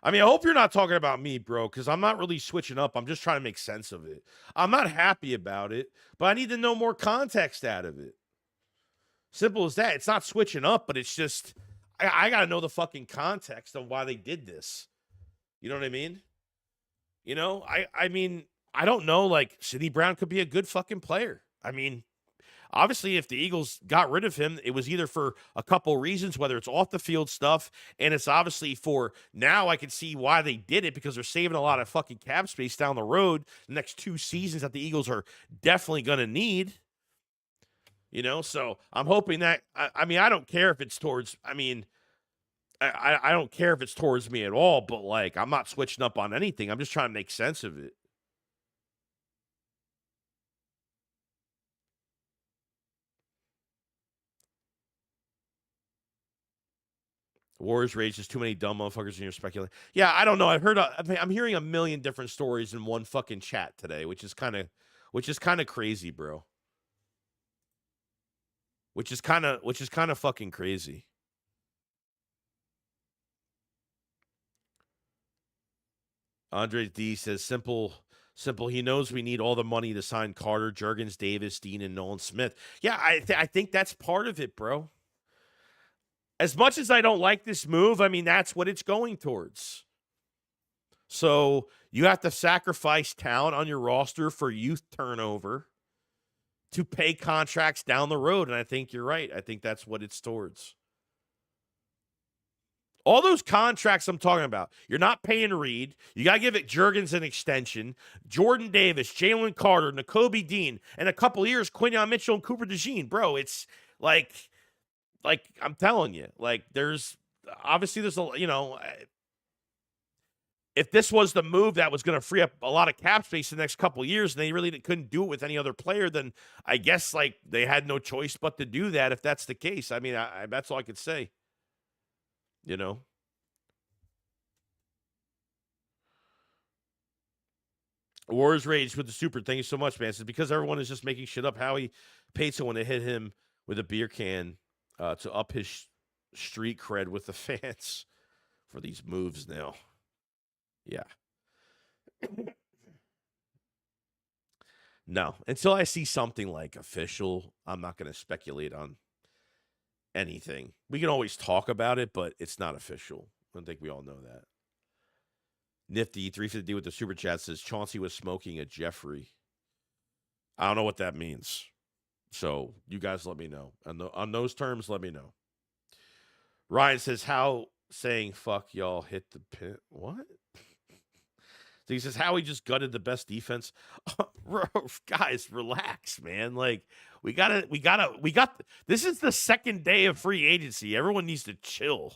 S1: I mean, I hope you're not talking about me, bro, because I'm not really switching up. I'm just trying to make sense of it. I'm not happy about it, but I need to know more context out of it. Simple as that. It's not switching up, but it's just, I got to know the fucking context of why they did this. You know what I mean? I mean, I don't know. Like, Sidney Brown could be a good fucking player. I mean, obviously, if the Eagles got rid of him, it was either for a couple reasons, whether it's off the field stuff, and it's obviously for now I can see why they did it, because they're saving a lot of fucking cap space down the road the next 2 seasons that the Eagles are definitely going to need. So I'm hoping that, I mean, I don't care if it's towards, I mean, I don't care if it's towards me at all, but like, I'm not switching up on anything. I'm just trying to make sense of it. Warriors rage. There's too many dumb motherfuckers in here speculating. Yeah, I don't know. I'm hearing a million different stories in one fucking chat today, which is kind of crazy, bro. Which is kind of fucking crazy. Andre D says simple. He knows we need all the money to sign Carter, Juergens, Davis, Dean, and Nolan Smith. Yeah, I think that's part of it, bro. As much as I don't like this move, I mean, that's what it's going towards. So you have to sacrifice talent on your roster for youth turnover to pay contracts down the road. And I think you're right. I think that's what it's towards. All those contracts I'm talking about, you're not paying Reed. You got to give it Juergens an extension. Jordan Davis, Jalen Carter, Nakobe Dean, and a couple years, Quinyon Mitchell and Cooper DeJean. Bro, it's like I'm telling you, like there's a, if this was the move that was going to free up a lot of cap space in the next couple of years and they really couldn't do it with any other player, then I guess like they had no choice but to do that if that's the case. I mean, that's all I could say. Warriors rage with the super. Thank you so much, man. It's because everyone is just making shit up. Howie paid someone to hit him with a beer can to up his street cred with the fans for these moves now. Yeah. No, until I see something like official, I'm not going to speculate on anything. We can always talk about it, but it's not official. I think we all know that. Nifty 350 with the super chat says Chauncey was smoking a Jeffrey. I don't know what that means. So you guys let me know. On those terms, let me know. Ryan says, how saying fuck y'all hit the pin? What? So he says, how he just gutted the best defense. Bro, guys, relax, man. Like, this is the second day of free agency. Everyone needs to chill.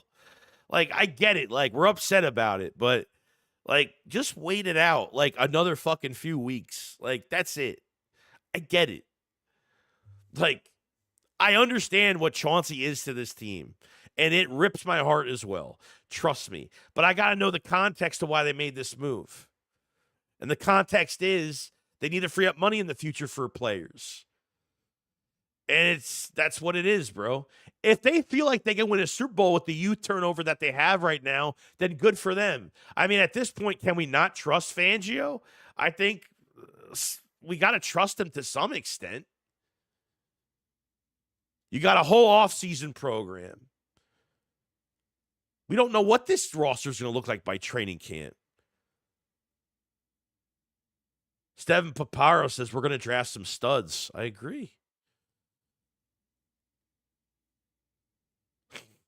S1: Like, I get it. Like, we're upset about it, but like, just wait it out. Like, another fucking few weeks. Like, that's it. I get it. Like, I understand what Chauncey is to this team, and it rips my heart as well. Trust me. But I got to know the context of why they made this move. And the context is they need to free up money in the future for players. And that's what it is, bro. If they feel like they can win a Super Bowl with the youth turnover that they have right now, then good for them. I mean, at this point, can we not trust Fangio? I think we got to trust him to some extent. You got a whole offseason program. We don't know what this roster is going to look like by training camp. Steven Paparo says we're going to draft some studs. I agree.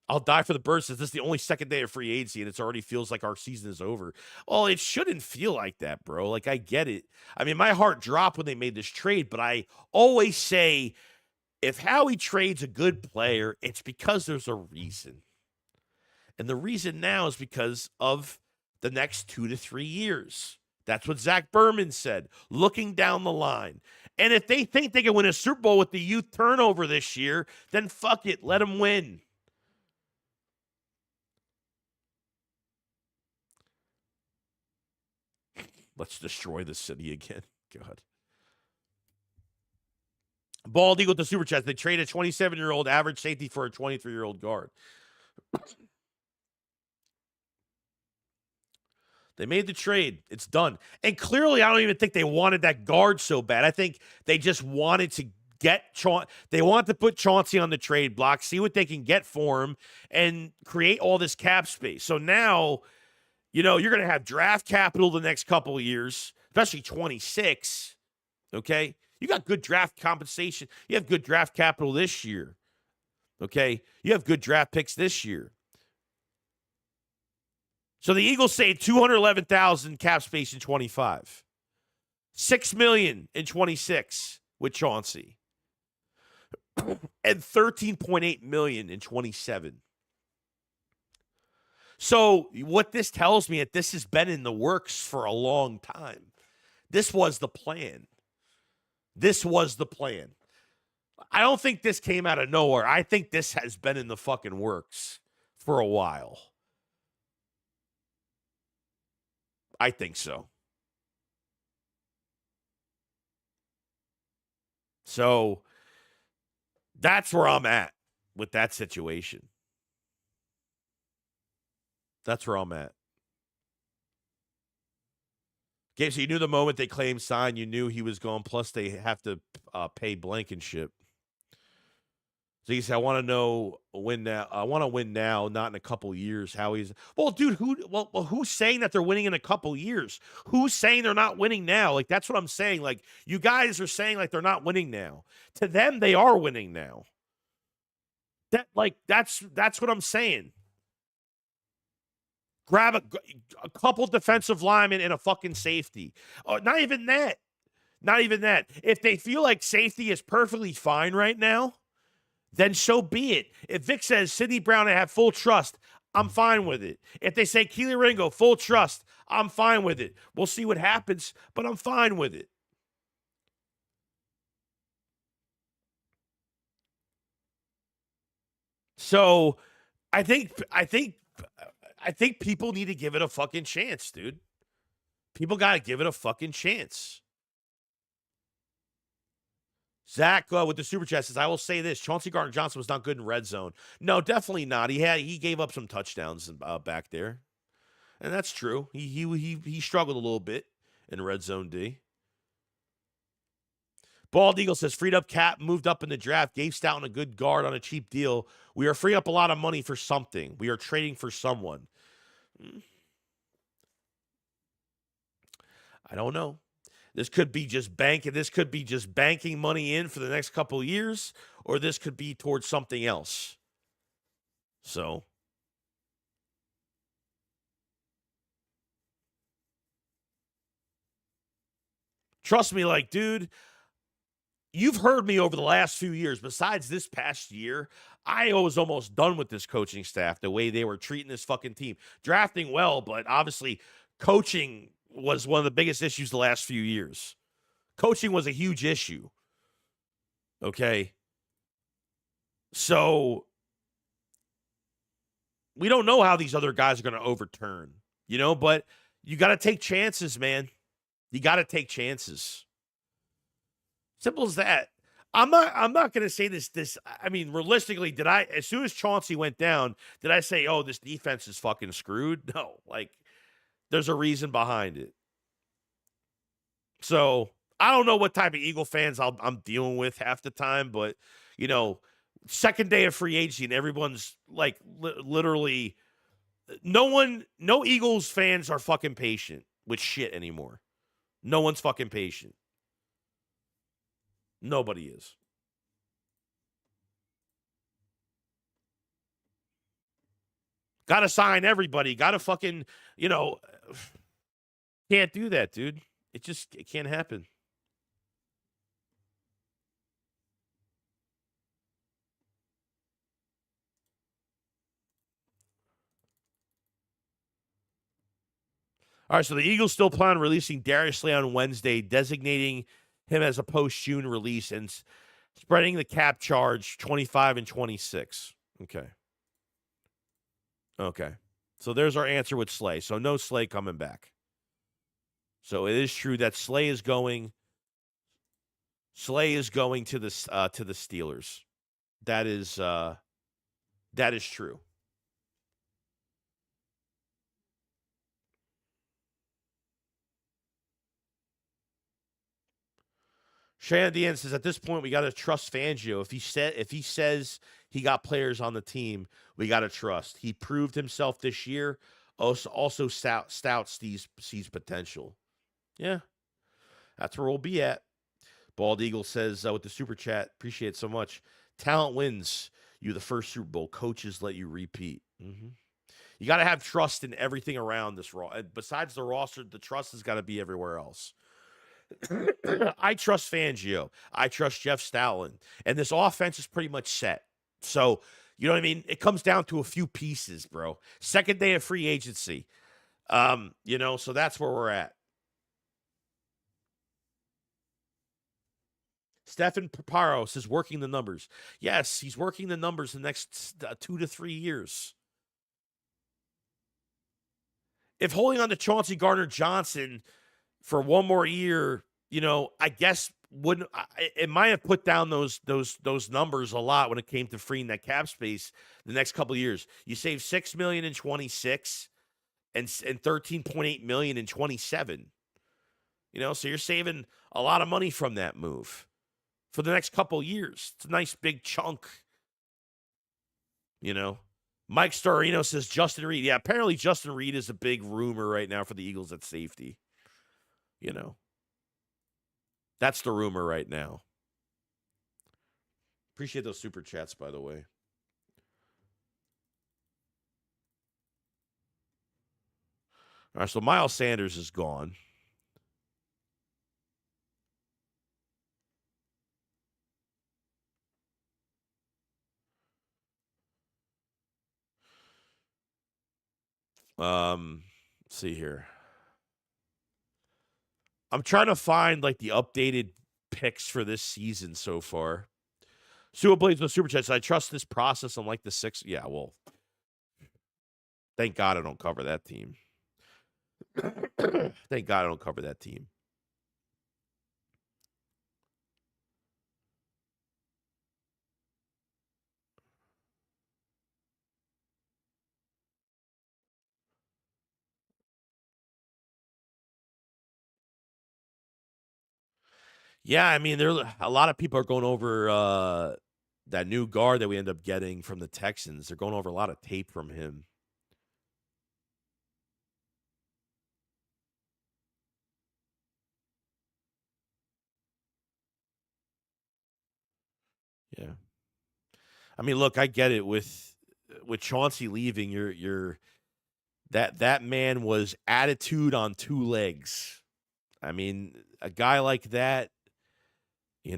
S1: I'll die for the birds says this is the only second day of free agency and it already feels like our season is over. Well, it shouldn't feel like that, bro. Like, I get it. I mean, my heart dropped when they made this trade, but I always say if Howie trades a good player, it's because there's a reason. And the reason now is because of the next 2 to 3 years. That's what Zach Berman said, looking down the line. And if they think they can win a Super Bowl with the youth turnover this year, then fuck it, let them win. Let's destroy the city again. God. Bald Eagle with the super chat. They trade a 27-year-old average safety for a 23-year-old guard. They made the trade. It's done. And clearly, I don't even think they wanted that guard so bad. I think they just wanted to get they want to put Chauncey on the trade block, see what they can get for him, and create all this cap space. So now, you're going to have draft capital the next couple of years, especially 26. Okay? You got good draft compensation. You have good draft capital this year. Okay? You have good draft picks this year. So the Eagles say $211,000 cap space in 25. $6 million in 26 with Chauncey. And $13.8 million in 27. So what this tells me is this has been in the works for a long time. This was the plan. I don't think this came out of nowhere. I think this has been in the fucking works for a while. I think so. So that's where I'm at with that situation. That's where I'm at. Okay, so you knew the moment they claimed sign, you knew he was going. Plus, they have to pay Blankenship. So he said, "I want to know when now. I want to win now, not in a couple years." How he's well, dude. Who's saying that they're winning in a couple years? Who's saying they're not winning now? Like that's what I'm saying. Like you guys are saying like they're not winning now. To them, they are winning now. That's what I'm saying. Grab a couple defensive linemen and a fucking safety. Not even that. Not even that. If they feel like safety is perfectly fine right now, then so be it. If Vic says Sidney Brown, I have full trust, I'm fine with it. If they say Keely Ringo, full trust, I'm fine with it. We'll see what happens, but I'm fine with it. So I think people need to give it a fucking chance, dude. People got to give it a fucking chance. Zach with the super chat says, "I will say this: Chauncey Gardner-Johnson was not good in red zone. No, definitely not. He gave up some touchdowns back there, and that's true. He struggled a little bit in red zone D." Bald Eagle says, "Freed up cap, moved up in the draft, gave Stoughton a good guard on a cheap deal. We are freeing up a lot of money for something. We are trading for someone." I don't know. This could be just banking. This could be just banking money in for the next couple of years, or this could be towards something else. So, trust me, like, dude, you've heard me over the last few years. Besides this past year, I was almost done with this coaching staff, the way they were treating this fucking team. Drafting well, but obviously coaching was one of the biggest issues the last few years. Coaching was a huge issue. Okay. So we don't know how these other guys are going to overturn, but you got to take chances, man. You got to take chances. Simple as that. I'm not going to say this. I mean, realistically, as soon as Chauncey went down, did I say, "Oh, this defense is fucking screwed"? No. Like, there's a reason behind it. So I don't know what type of Eagle fans I'm dealing with half the time, but second day of free agency and everyone's like literally no Eagles fans are fucking patient with shit anymore. No one's fucking patient. Nobody is. Got to sign everybody. Got to fucking, can't do that, dude. It can't happen. All right, so the Eagles still plan on releasing Darius Slay on Wednesday, designating him as a post-June release and spreading the cap charge 25 and 26. Okay. Okay. So there's our answer with Slay. So no Slay coming back. So it is true that Slay is going to the Steelers. That is true. Shannon Dean says at this point we got to trust Fangio. If he says he got players on the team, we got to trust. He proved himself this year. Also Stout sees potential. Yeah, that's where we'll be at. Bald Eagle says with the super chat, appreciate it so much. Talent wins you the first Super Bowl. Coaches let you repeat. Mm-hmm. You got to have trust in everything around this besides the roster, the trust has got to be everywhere else. I trust Fangio. I trust Jeff Stoutland. And this offense is pretty much set. So, you know what I mean? It comes down to a few pieces, bro. Second day of free agency. So that's where we're at. Stefan Paparo says working the numbers. Yes, he's working the numbers the next 2 to 3 years. if holding on to Chauncey Gardner-Johnson for one more year, I guess wouldn't it might have put down those numbers a lot when it came to freeing that cap space the next couple of years. You save $6 million in 26 and 13.8 million in 27. So you're saving a lot of money from that move for the next couple of years. It's a nice big chunk. Mike Storino says Justin Reed. Yeah, apparently Justin Reed is a big rumor right now for the Eagles at safety. That's the rumor right now. Appreciate those super chats, by the way. All right, so Miles Sanders is gone. Let's see here. I'm trying to find like the updated picks for this season so far. Sua Blades with super chats. I trust this process unlike the six. Yeah, well, thank God I don't cover that team. Thank God I don't cover that team. Yeah, I mean, a lot of people are going over that new guard that we end up getting from the Texans. They're going over a lot of tape from him. Yeah. I mean, look, I get it with Chauncey leaving, you're that man was attitude on two legs. I mean, a guy like that, I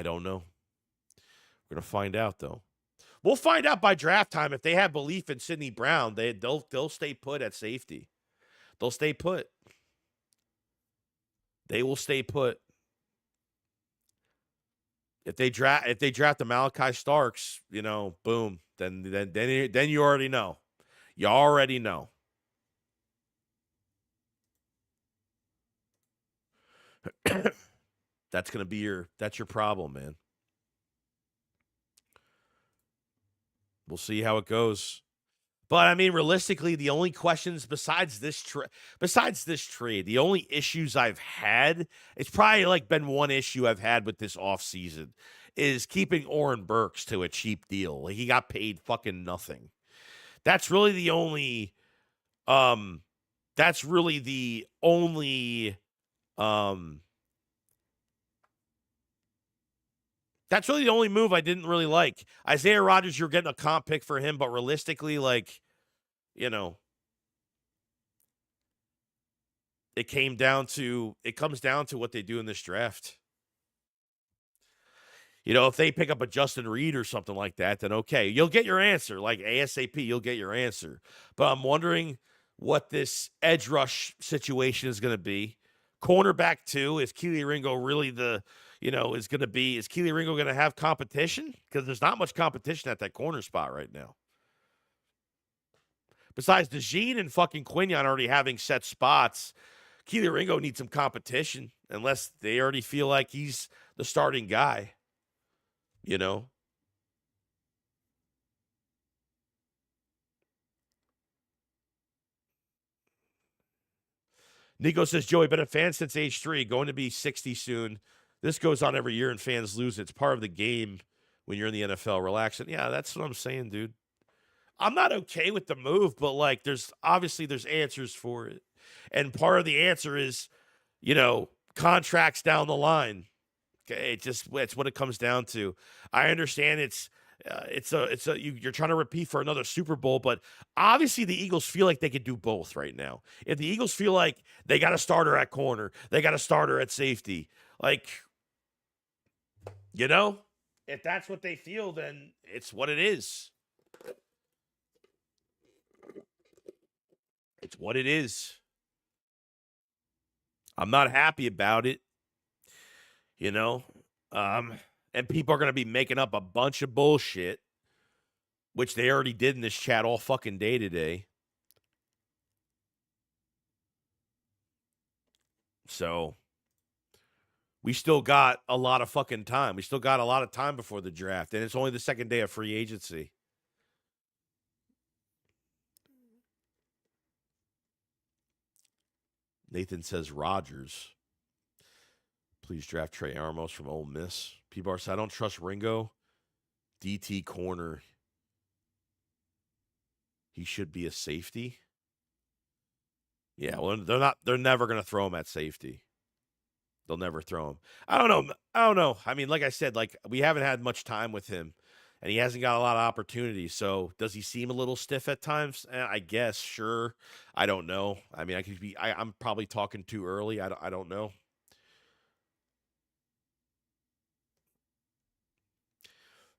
S1: don't know. We're gonna find out though. We'll find out by draft time if they have belief in Sidney Brown. They'll stay put at safety. They'll stay put. They will stay put. If they draft the Malachi Starks, boom, then you already know. You already know. That's your problem, man. We'll see how it goes. But I mean, realistically, the only questions besides this trade, the only issues I've had, it's probably like been one issue I've had with this offseason, is keeping Oren Burks to a cheap deal. Like, he got paid fucking nothing. That's really the only that's really the only that's really the only move I didn't really like. Isaiah Rodgers, you're getting a comp pick for him, but realistically, like, it comes down to what they do in this draft. If they pick up a Justin Reed or something like that, then okay, you'll get your answer. Like ASAP, you'll get your answer. But I'm wondering what this edge rush situation is going to be. Cornerback 2, is Keely Ringo really is Keely Ringo going to have competition? Because there's not much competition at that corner spot right now. Besides DeJean and fucking Quinion already having set spots, Keely Ringo needs some competition unless they already feel like he's the starting guy. Nico says, Joey, been a fan since age 3, going to be 60 soon. This goes on every year and fans lose. It's part of the game when you're in the NFL. Relaxing. Yeah, that's what I'm saying, dude. I'm not okay with the move, but like there's answers for it. And part of the answer is, contracts down the line. Okay, it's what it comes down to. I understand you're trying to repeat for another Super Bowl, but obviously the Eagles feel like they could do both right now. If the Eagles feel like they got a starter at corner, they got a starter at safety, like, if that's what they feel, then it's what it is. It's what it is. I'm not happy about it. And people are going to be making up a bunch of bullshit. which they already did in this chat all fucking day today. So we still got a lot of fucking time. We still got a lot of time before the draft, and it's only the second day of free agency. Nathan says Rodgers. Please draft Trey Armos from Ole Miss. P-Bar says, I don't trust Ringo. DT corner. He should be a safety. Yeah, well, they're never going to throw him at safety. They'll never throw him. I don't know. I mean, like I said, like we haven't had much time with him, and he hasn't got a lot of opportunities. So does he seem a little stiff at times? I guess, sure. I don't know. I mean, I'm probably talking too early. I don't know.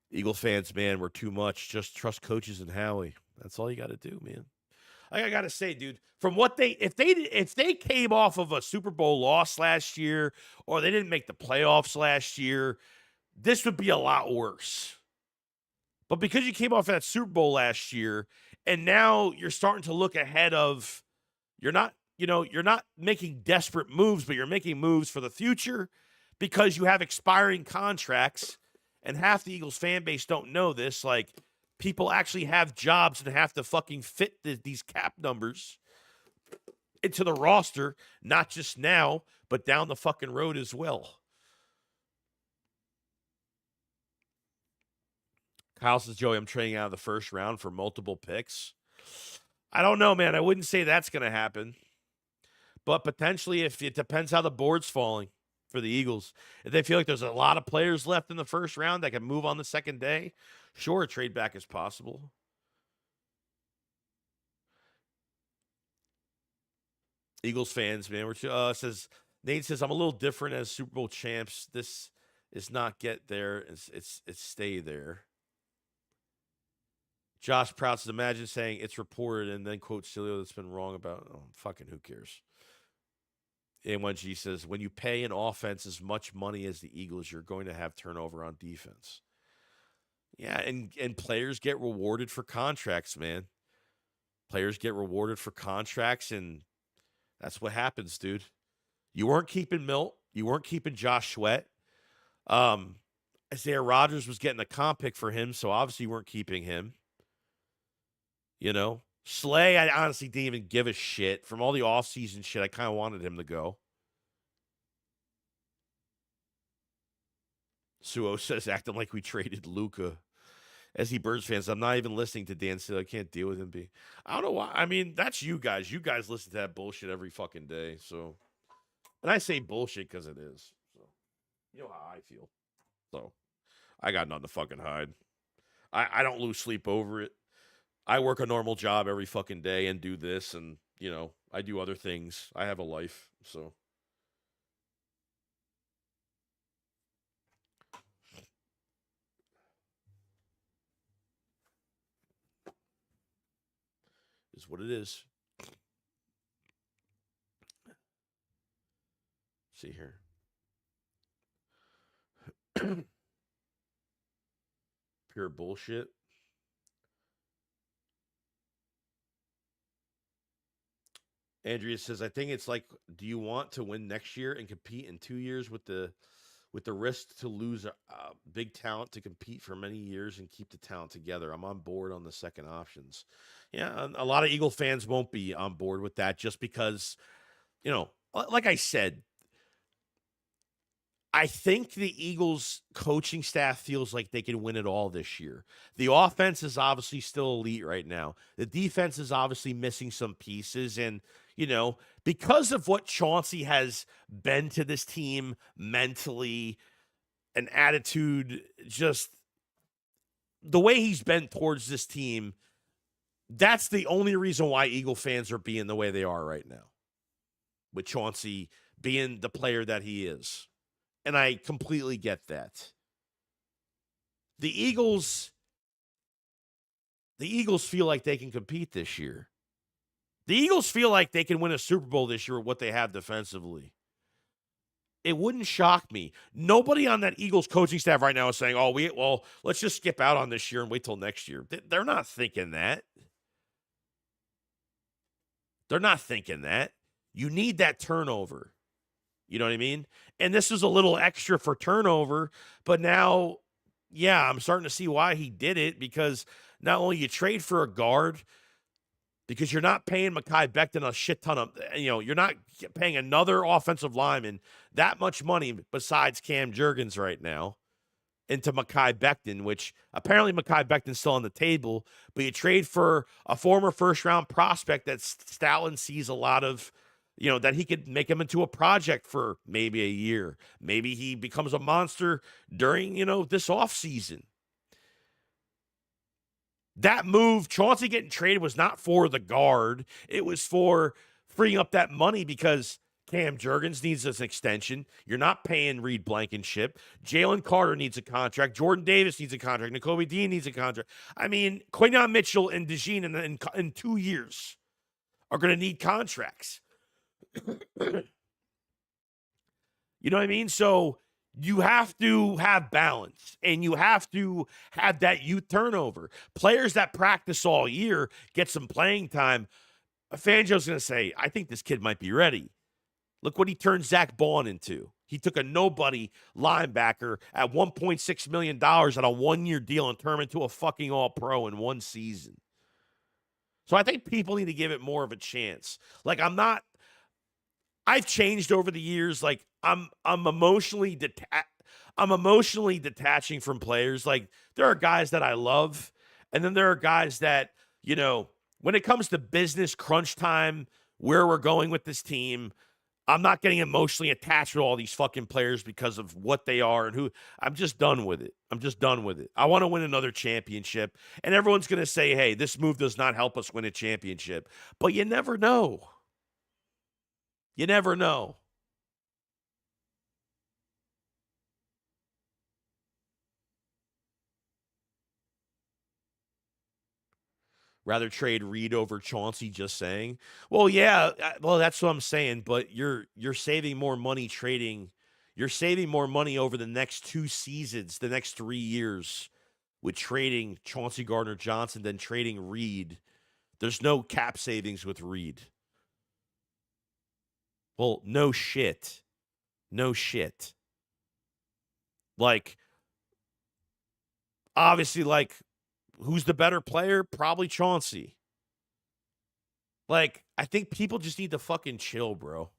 S1: Eagle fans, man, we're too much. Just trust coaches and Howie. That's all you got to do, man. I got to say, dude, from what if they came off of a Super Bowl loss last year, or they didn't make the playoffs last year, this would be a lot worse. But because you came off that Super Bowl last year, and now you're starting to look ahead of, you're not making desperate moves, but you're making moves for the future because you have expiring contracts, and half the Eagles fan base don't know this. Like, people actually have jobs and have to fucking fit these cap numbers into the roster, not just now, but down the fucking road as well. Kyle says, Joey, I'm trading out of the first round for multiple picks. I don't know, man. I wouldn't say that's going to happen. But potentially, if it depends how the board's falling for the Eagles. If they feel like there's a lot of players left in the first round that can move on the second day, sure, a trade back is possible. Eagles fans, man, Nate says, I'm a little different as Super Bowl champs. This is not get there. It's stay there. Josh Prout says, imagine saying it's reported and then quote Cilio that's been wrong about. Oh, fucking who cares? A1G says, when you pay an offense as much money as the Eagles, you're going to have turnover on defense. Yeah, and players get rewarded for contracts, man. Players get rewarded for contracts, and that's what happens, dude. You weren't keeping Milt. You weren't keeping Josh Sweat. Isaiah Rodgers was getting a comp pick for him, so obviously you weren't keeping him. You know? Slay, I honestly didn't even give a shit. From all the offseason shit, I kind of wanted him to go. Suo says, acting like we traded Luka. SE Birds fans, I'm not even listening to Dan Steele. I can't deal with him. I don't know why. I mean, that's you guys. You guys listen to that bullshit every fucking day. So, and I say bullshit because it is. So, you know how I feel. So, I got nothing to fucking hide. I don't lose sleep over it. I work a normal job every fucking day and do this, and, you know, I do other things. I have a life, so. Is what it is. See here. Pure bullshit. Andrea says, I think it's like, do you want to win next year and compete in 2 years with the risk to lose a big talent to compete for many years and keep the talent together? I'm on board on the second options. Yeah, a lot of Eagle fans won't be on board with that just because, you know, like I said, I think the Eagles coaching staff feels like they can win it all this year. The offense is obviously still elite right now. The defense is obviously missing some pieces. And, you know, because of what Chauncey has been to this team mentally, an attitude, just the way he's been towards this team, that's the only reason why Eagle fans are being the way they are right now, with Chauncey being the player that he is. And I completely get that. The Eagles feel like they can compete this year. The Eagles feel like they can win a Super Bowl this year with what they have defensively. It wouldn't shock me. Nobody on that Eagles coaching staff right now is saying, "Oh, let's just skip out on this year and wait till next year." They're not thinking that. They're not thinking that. You need that turnover. You know what I mean? And this is a little extra for turnover, but now, yeah, I'm starting to see why he did it because not only you trade for a guard, because you're not paying Mekhi Becton a shit ton of, you're not paying another offensive lineman that much money besides Cam Jurgens right now into Mekhi Becton, which apparently Mekhi Becton's still on the table, but you trade for a former first-round prospect that Stalin sees a lot of, that he could make him into a project for maybe a year. Maybe he becomes a monster during, this offseason. That move, Chauncey getting traded was not for the guard. It was for freeing up that money because Cam Jurgens needs an extension. You're not paying Reed Blankenship. Jalen Carter needs a contract. Jordan Davis needs a contract. Nakobe Dean needs a contract. I mean, Quinyon Mitchell and DeJean in 2 years are going to need contracts. You know what I mean? So you have to have balance and you have to have that youth turnover. Players that practice all year get some playing time. Fangio's going to say, I think this kid might be ready. Look what he turned Zach Baun into. He took a nobody linebacker at $1.6 million on a one-year deal and turned him into a fucking all-pro in one season. So I think people need to give it more of a chance. Like, I've changed over the years. Like, I'm emotionally detaching from players. Like, there are guys that I love, and then there are guys that, when it comes to business crunch time, where we're going with this team, I'm not getting emotionally attached with all these fucking players because of what they are and who. I'm just done with it. I want to win another championship. And everyone's going to say, hey, this move does not help us win a championship. But you never know. You never know. Rather trade Reed over Chauncey, just saying. Well, yeah, well, that's what I'm saying, but you're saving more money trading. You're saving more money over the next 2 seasons, the next 3 years with trading Chauncey Gardner-Johnson than trading Reed. There's no cap savings with Reed. Well, no shit. No shit. Like, obviously, like, who's the better player? Probably Chauncey. Like, I think people just need to fucking chill, bro.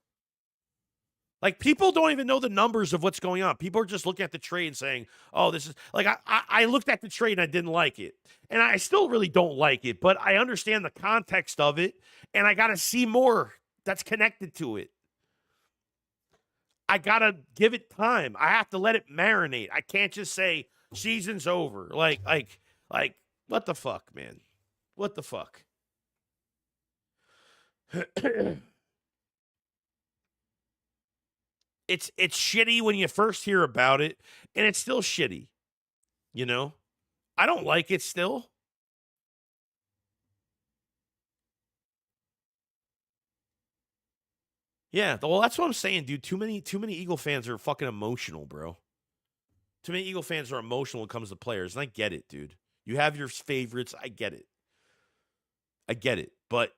S1: Like, people don't even know the numbers of what's going on. People are just looking at the trade and saying, oh, this is like, I looked at the trade and I didn't like it. And I still really don't like it, but I understand the context of it. And I got to see more that's connected to it. I got to give it time. I have to let it marinate. I can't just say season's over. Like, what the fuck, man? What the fuck? It's shitty when you first hear about it, and it's still shitty. I don't like it still. Yeah, well, that's what I'm saying, dude. Too many Eagle fans are fucking emotional, bro. Too many Eagle fans are emotional when it comes to players, and I get it, dude. You have your favorites. I get it. But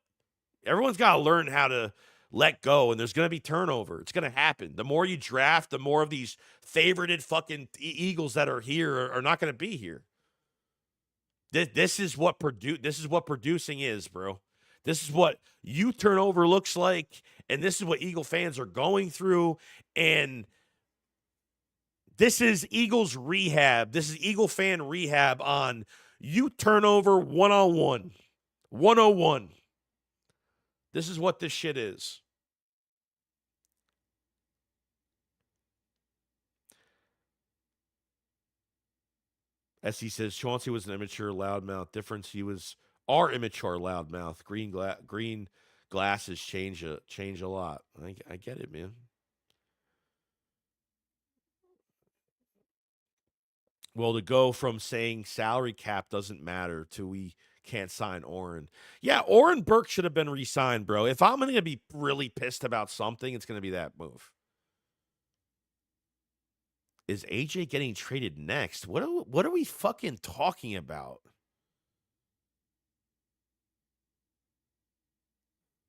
S1: everyone's got to learn how to let go, and there's going to be turnover. It's going to happen. The more you draft, the more of these favorited fucking Eagles that are here are not going to be here. This is what producing is, bro. This is what youth turnover looks like, and this is what Eagle fans are going through. And this is Eagles rehab. This is Eagle fan rehab on youth turnover 101. 101. This is what this shit is. As he says, Chauncey was an immature loudmouth. Difference, he was our immature loudmouth. Green glasses change a lot. I get it, man. Well, to go from saying salary cap doesn't matter to we can't sign Oren. Yeah, Oren Burke should have been re-signed, bro. If I'm going to be really pissed about something, it's going to be that move. Is AJ getting traded next? What are we fucking talking about?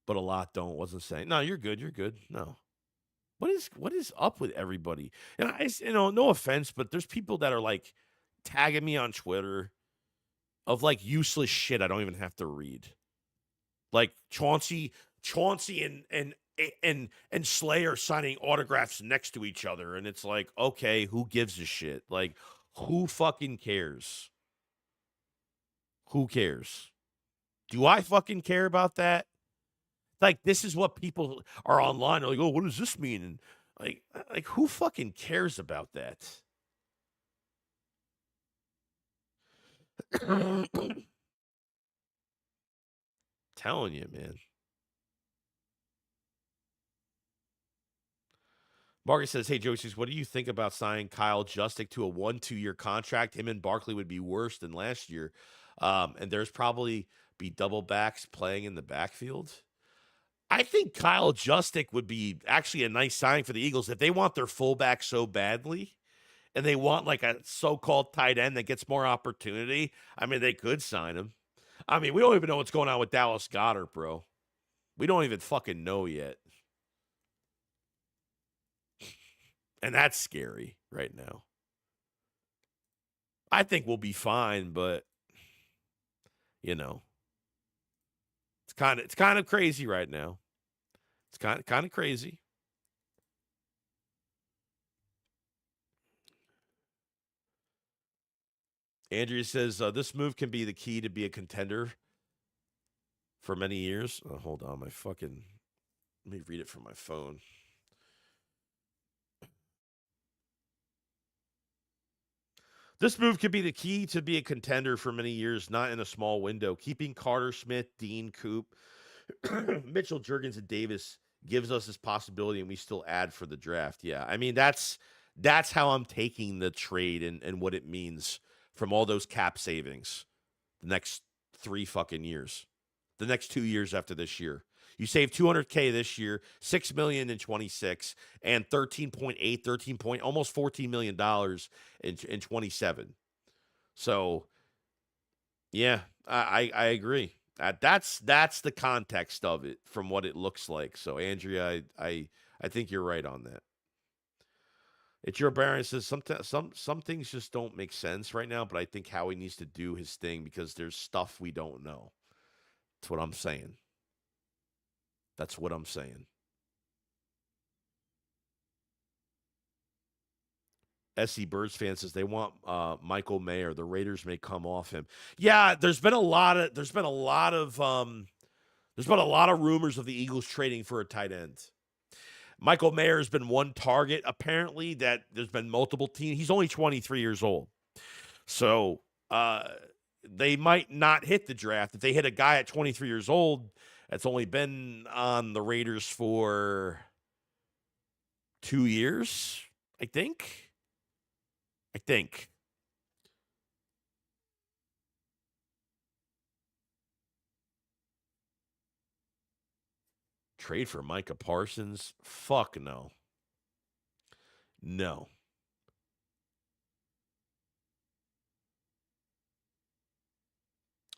S1: But a lot don't. Wasn't saying. No, you're good. You're good. No. What is up with everybody? And no offense, but there's people that are like tagging me on Twitter of like useless shit I don't even have to read. Like Chauncey and Slayer signing autographs next to each other, and it's like, okay, who gives a shit? Like, who fucking cares? Who cares? Do I fucking care about that? Like, this is what people are online. They're like, oh, what does this mean? And like who fucking cares about that? Telling you, man. Marcus says, hey, Joey, what do you think about signing Kyle Juszczyk to a 1-2-year contract? Him and Barkley would be worse than last year. And there's probably be double backs playing in the backfield. I think Kyle Juszczyk would be actually a nice signing for the Eagles if they want their fullback so badly and they want like a so-called tight end that gets more opportunity. I mean, they could sign him. I mean, we don't even know what's going on with Dallas Goedert, bro. We don't even fucking know yet. And that's scary right now. I think we'll be fine, but you know, it's kind of crazy right now. It's kind of crazy. Andrea says this move can be the key to be a contender for many years. Oh, hold on, let me read it from my phone. This move could be the key to be a contender for many years, not in a small window. Keeping Carter Smith, Dean Coop, Mitchell Juergens, and Davis gives us this possibility, and we still add for the draft. Yeah, I mean that's how I'm taking the trade and what it means from all those cap savings the next 3 fucking years, the next 2 years after this year. You save $200K this year, $6 million in 26, and 13 point, almost $14 million in 27. So, yeah, I agree. That's the context of it from what it looks like. So, Andrea, I think you're right on that. It's your Baron says some things just don't make sense right now, but I think Howie needs to do his thing because there's stuff we don't know. That's what I'm saying. That's what I'm saying. SC Birds fan says they want Michael Mayer. The Raiders may come off him. Yeah, there's been a lot of rumors of the Eagles trading for a tight end. Michael Mayer has been one target apparently that there's been multiple teams. He's only 23 years old. So, they might not hit the draft. If they hit a guy at 23 years old that's only been on the Raiders for 2 years, I think. Trade for Micah Parsons? Fuck no. No.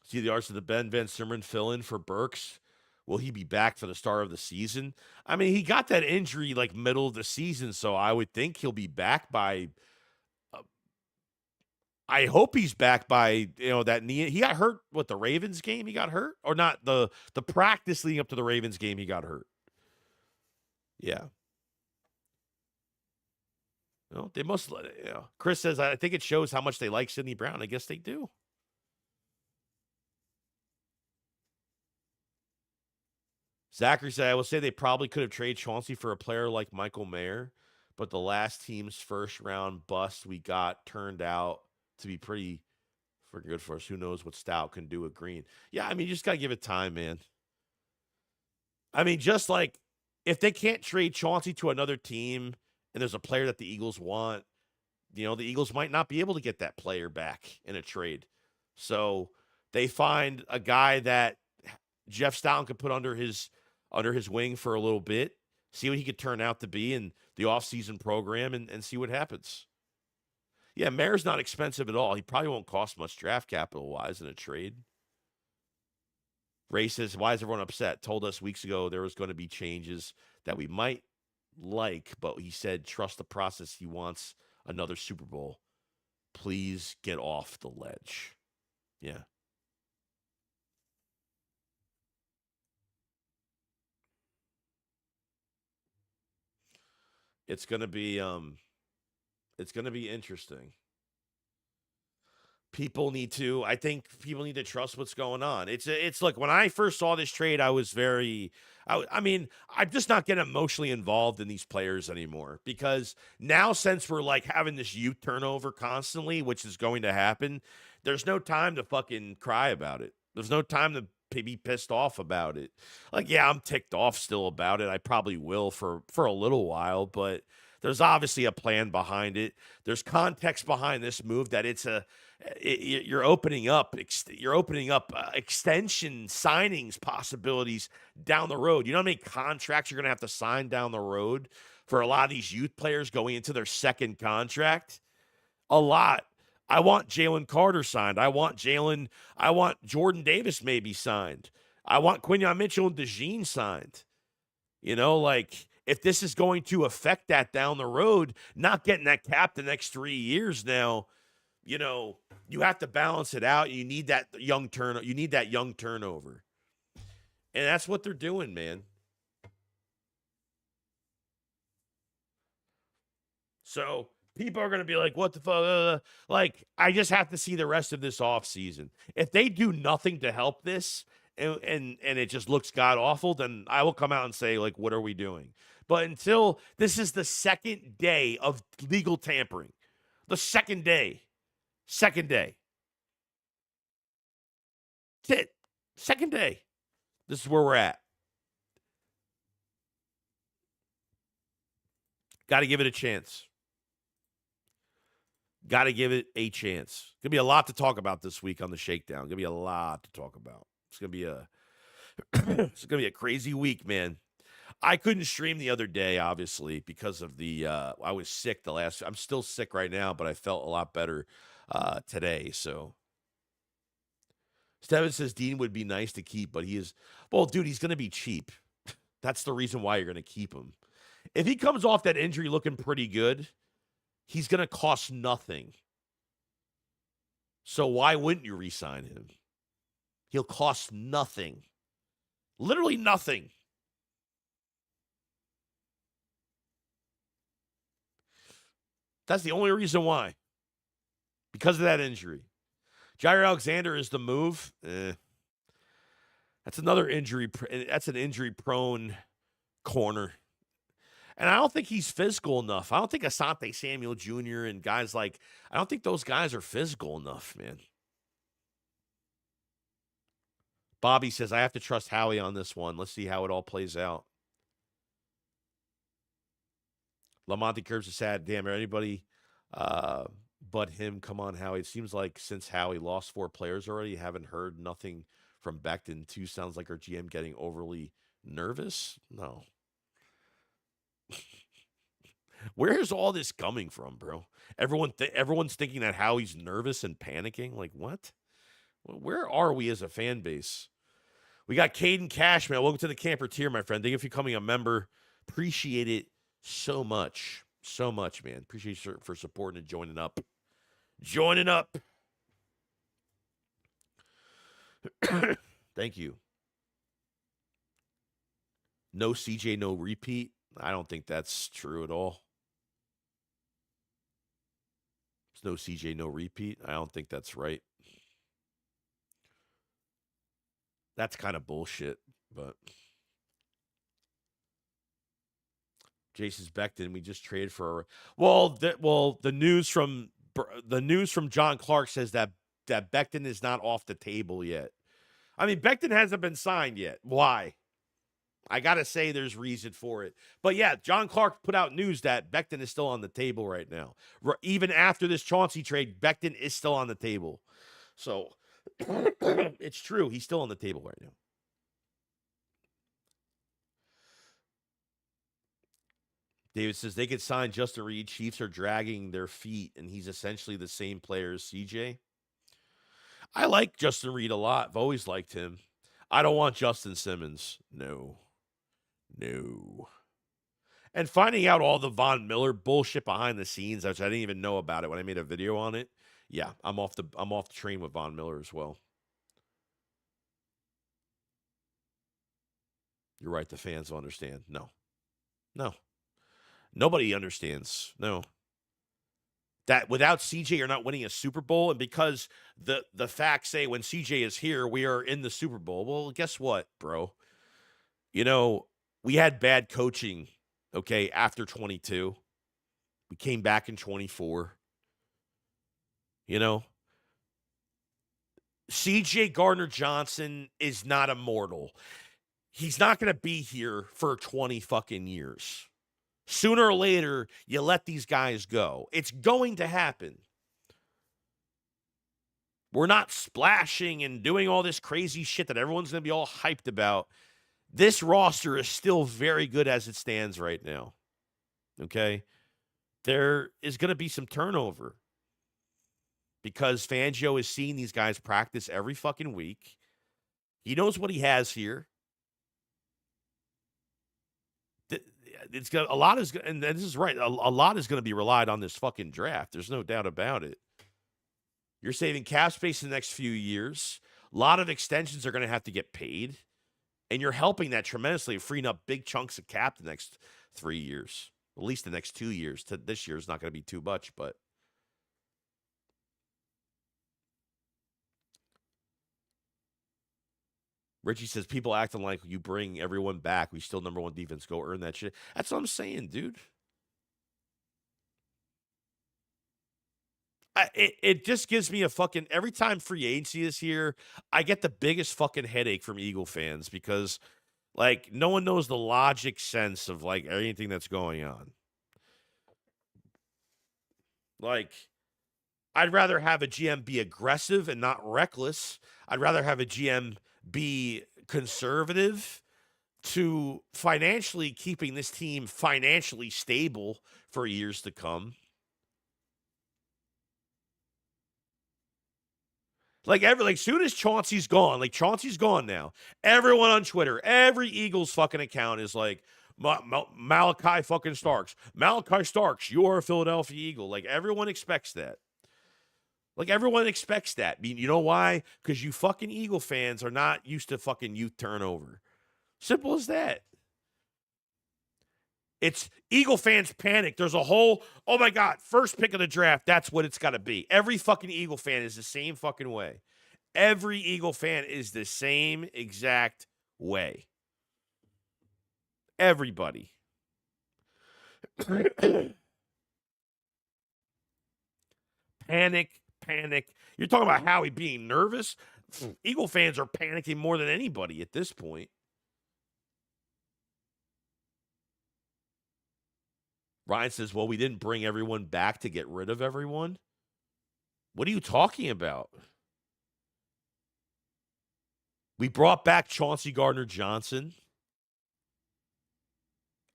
S1: See the arts of the Ben Van Sumeren fill in for Burks. Will he be back for the start of the season? I mean, he got that injury like middle of the season, so I would think he'll be back by. I hope he's back by that knee. He got hurt. What, the Ravens game? He got hurt, or not the practice leading up to the Ravens game? He got hurt. Yeah. Well, they must. Chris says I think it shows how much they like Sidney Brown. I guess they do. Zachary said, I will say they probably could have traded Chauncey for a player like Michael Mayer, but the last team's first round bust we got turned out to be pretty freaking good for us. Who knows what Stout can do with Green? Yeah, I mean, you just got to give it time, man. I mean, just like if they can't trade Chauncey to another team and there's a player that the Eagles want, the Eagles might not be able to get that player back in a trade. So they find a guy that Jeff Stoutland could put under his wing for a little bit, see what he could turn out to be in the offseason program and see what happens. Yeah, Mayor's not expensive at all. He probably won't cost much draft capital wise in a trade. Ray says, why is everyone upset? Told us weeks ago there was going to be changes that we might like, but he said, trust the process. He wants another Super Bowl. Please get off the ledge. Yeah. It's gonna be interesting. I think people need to trust what's going on. It's look, when I first saw this trade, I was very I mean, I'm just not getting emotionally involved in these players anymore because now since we're like having this youth turnover constantly, which is going to happen, there's no time to fucking cry about it. There's no time to be pissed off about it. Like, yeah, I'm ticked off still about it. I probably will for a little while, but there's obviously a plan behind it. There's context behind this move that you're opening up extension signings possibilities down the road. You know how many contracts you're going to have to sign down the road for a lot of these youth players going into their second contract? A lot. I want Jalen Carter signed. I want Jordan Davis maybe signed. I want Quinyon Mitchell and DeJean signed. You know, like if this is going to affect that down the road, not getting that cap the next 3 years now, you know, you have to balance it out. You need that young turnover. And that's what they're doing, man. So people are going to be like, what the fuck? Like, I just have to see the rest of this offseason. If they do nothing to help this and it just looks god awful, then I will come out and say, like, what are we doing? But until this is the second day of legal tampering, the second day. Second day. That's it. Second day. This is where we're at. Got to give it a chance. Got to give it a chance. Gonna be a lot to talk about this week on the Shakedown. Gonna be a lot to talk about. It's gonna be a crazy week, man. I couldn't stream the other day, obviously, because of the I was sick I'm still sick right now, but I felt a lot better today. So Steven says Dean would be nice to keep, but dude, he's gonna be cheap. That's the reason why you're gonna keep him. If he comes off that injury looking pretty good, he's going to cost nothing. So why wouldn't you re-sign him? He'll cost nothing. Literally nothing. That's the only reason why. Because of that injury. Jair Alexander is the move. That's another injury. That's an injury-prone corner. And I don't think he's physical enough. I don't think Asante Samuel Jr. and guys I don't think those guys are physical enough, man. Bobby says, I have to trust Howie on this one. Let's see how it all plays out. Lamonte Curbs is sad. Damn, anybody but him. Come on, Howie. It seems like since Howie lost 4 players already, haven't heard nothing from Becton. 2 sounds like our GM getting overly nervous. No. Where's all this coming from, bro? Everyone's thinking that Howie's nervous and panicking. Like, what? Where are we as a fan base? We got Caden Cashman. Welcome to the Camper Tier, my friend. Thank you for becoming a member. Appreciate it so much. So much, man. Appreciate you for supporting and joining up. Joining up. Thank you. No CJ, no repeat. I don't think that's true at all. There's no CJ, no repeat. I don't think that's right. That's kind of bullshit, but Jason's Becton, we just traded for the news from John Clark says that Becton is not off the table yet. I mean, Becton hasn't been signed yet. Why? I got to say there's reason for it. But yeah, John Clark put out news that Becton is still on the table right now. Even after this Chauncey trade, Becton is still on the table. So it's true. He's still on the table right now. David says they could sign Justin Reed. Chiefs are dragging their feet, and he's essentially the same player as CJ. I like Justin Reed a lot. I've always liked him. I don't want Justin Simmons. No. No. And finding out all the Von Miller bullshit behind the scenes, which I didn't even know about it when I made a video on it. Yeah, I'm off the train with Von Miller as well. You're right. The fans will understand. No. Nobody understands. No. That without CJ, you're not winning a Super Bowl. And because the facts say when CJ is here, we are in the Super Bowl. Well, guess what, bro? You know, we had bad coaching, okay, after 22. We came back in 24. You know, CJ Gardner-Johnson is not immortal. He's not going to be here for 20 fucking years. Sooner or later, you let these guys go. It's going to happen. We're not splashing and doing all this crazy shit that everyone's going to be all hyped about. This roster is still very good as it stands right now. Okay? There is going to be some turnover because Fangio is seeing these guys practice every fucking week. He knows what he has here. It's got a lot is, and this is right. A lot is going to be relied on this fucking draft. There's no doubt about it. You're saving cap space in the next few years. A lot of extensions are going to have to get paid, and you're helping that tremendously, freeing up big chunks of cap the next 3 years, at least the next 2 years. This year is not going to be too much, but Richie says people acting like you bring everyone back. We still number one defense. Go earn that shit. That's what I'm saying, dude. It just gives me a fucking every time free agency is here, I get the biggest fucking headache from Eagle fans because like no one knows the logic sense of like anything that's going on. Like I'd rather have a GM be aggressive and not reckless. I'd rather have a GM be conservative to financially keeping this team financially stable for years to come. Like soon as Chauncey's gone, like Chauncey's gone now. Everyone on Twitter, every Eagles fucking account is like Malachi fucking Starks. Malachi Starks, you're a Philadelphia Eagle. Like everyone expects that. Like everyone expects that. I mean, you know why? Because you fucking Eagle fans are not used to fucking youth turnover. Simple as that. It's Eagle fans panic. There's a whole, oh my God, first pick of the draft. That's what it's got to be. Every fucking Eagle fan is the same fucking way. Every Eagle fan is the same exact way. Everybody. Panic. You're talking about Howie being nervous? Eagle fans are panicking more than anybody at this point. Ryan says, well, we didn't bring everyone back to get rid of everyone. What are you talking about? We brought back Chauncey Gardner-Johnson.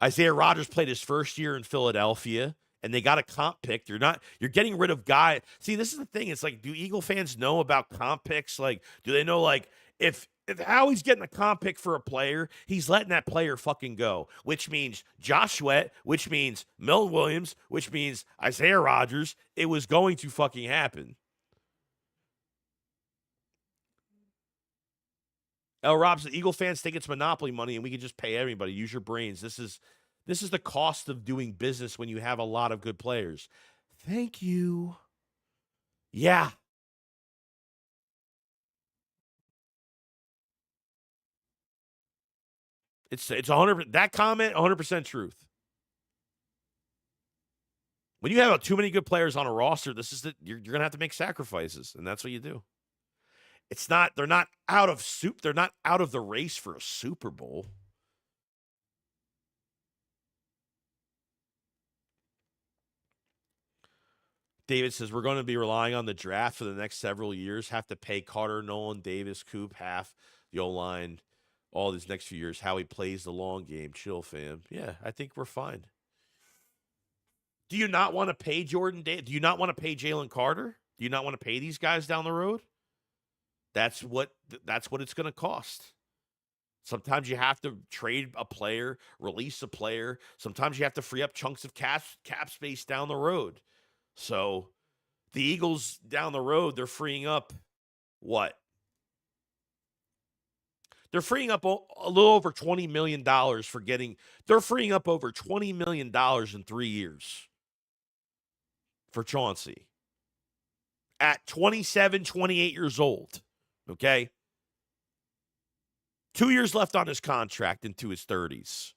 S1: Isaiah Rodgers played his first year in Philadelphia, and they got a comp pick. You're getting rid of guys. See, this is the thing. It's like, do Eagle fans know about comp picks? Like, do they know, like, if Howie's getting a comp pick for a player, he's letting that player fucking go, which means Josh Sweat, which means Mel Williams, which means Isaiah Rodgers. It was going to fucking happen. L. Robson, Eagle fans think it's monopoly money and we can just pay everybody. Use your brains. This is the cost of doing business when you have a lot of good players. Thank you. Yeah. It's 100 that comment 100% truth. When you have too many good players on a roster, you're going to have to make sacrifices, and that's what you do. They're not out of the race for a Super Bowl. David says we're going to be relying on the draft for the next several years. Have to pay Carter, Nolan, Davis, Coop, half the O-line, all these next few years. How he plays the long game. Chill, fam. Yeah, I think we're fine. Do you not want to pay Jordan Davis? Do you not want to pay Jalen Carter? Do you not want to pay these guys down the road? That's what it's going to cost. Sometimes you have to trade a player, release a player. Sometimes you have to free up chunks of cap space down the road. So the Eagles down the road, they're freeing up what? They're freeing up a little over $20 million for getting – they're freeing up over $20 million in 3 years for Chauncey at 27, 28 years old, okay? 2 years left on his contract into his 30s.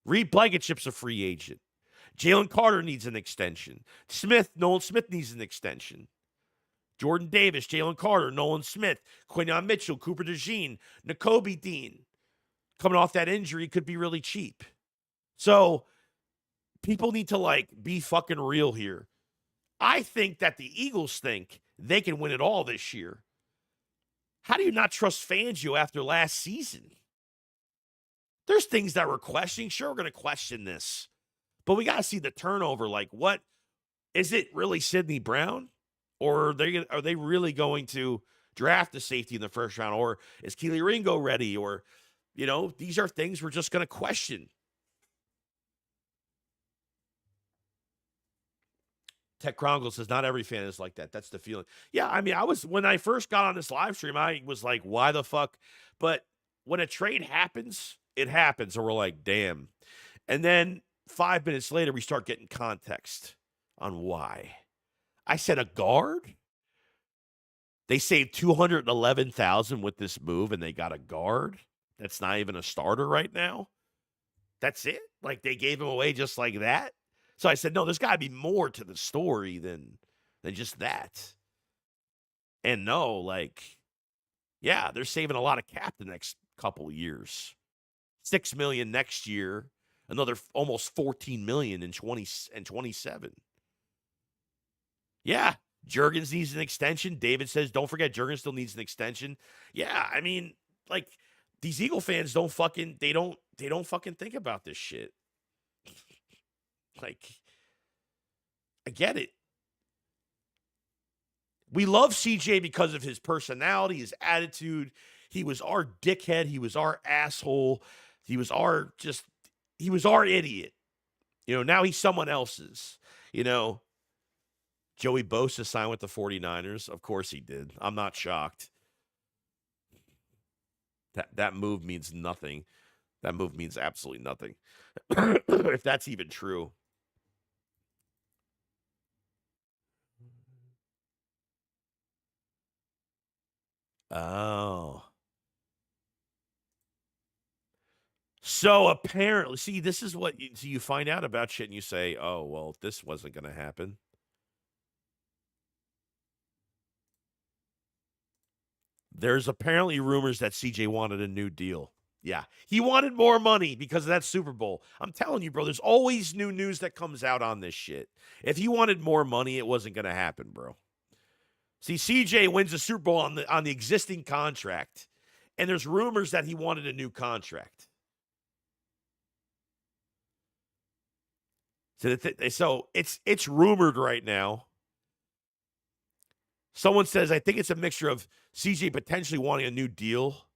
S1: Reed Blankenship's a free agent. Jalen Carter needs an extension. Nolan Smith needs an extension. Jordan Davis, Jalen Carter, Nolan Smith, Quinyon Mitchell, Cooper DeJean, Nakobe Dean. Coming off that injury could be really cheap. So people need to, be fucking real here. I think that the Eagles think they can win it all this year. How do you not trust Fangio after last season? There's things that we're questioning. Sure, we're going to question this. But we got to see the turnover. What? Is it really Sidney Brown? Or are they really going to draft a safety in the first round? Or is Keely Ringo ready? Or, these are things we're just going to question. Tech Chronicle says, not every fan is like that. That's the feeling. Yeah, I mean, when I first got on this live stream, I was like, why the fuck? But when a trade happens, it happens. And we're like, damn. And then 5 minutes later, we start getting context on why. I said a guard? They saved $211,000 with this move, and they got a guard that's not even a starter right now? That's it? They gave him away just like that? So I said, no, there's got to be more to the story than just that. And no, yeah, they're saving a lot of cap the next couple years. $6 million next year, another almost $14 million in 27. Yeah, Juergens needs an extension. David says, don't forget, Juergens still needs an extension. Yeah, I mean, these Eagle fans don't fucking think about this shit. I get it. We love CJ because of his personality, his attitude. He was our dickhead. He was our asshole. He was our idiot. Now he's someone else's. Joey Bosa signed with the 49ers. Of course he did. I'm not shocked. That move means nothing. That move means absolutely nothing. If that's even true. Oh. So apparently, see, this is what you find out about shit and you say, oh, well, this wasn't going to happen. There's apparently rumors that CJ wanted a new deal. Yeah, he wanted more money because of that Super Bowl. I'm telling you, bro, there's always new news that comes out on this shit. If he wanted more money, it wasn't going to happen, bro. See, CJ wins the Super Bowl on the existing contract, and there's rumors that he wanted a new contract. So it's rumored right now. Someone says, I think it's a mixture of CJ potentially wanting a new deal,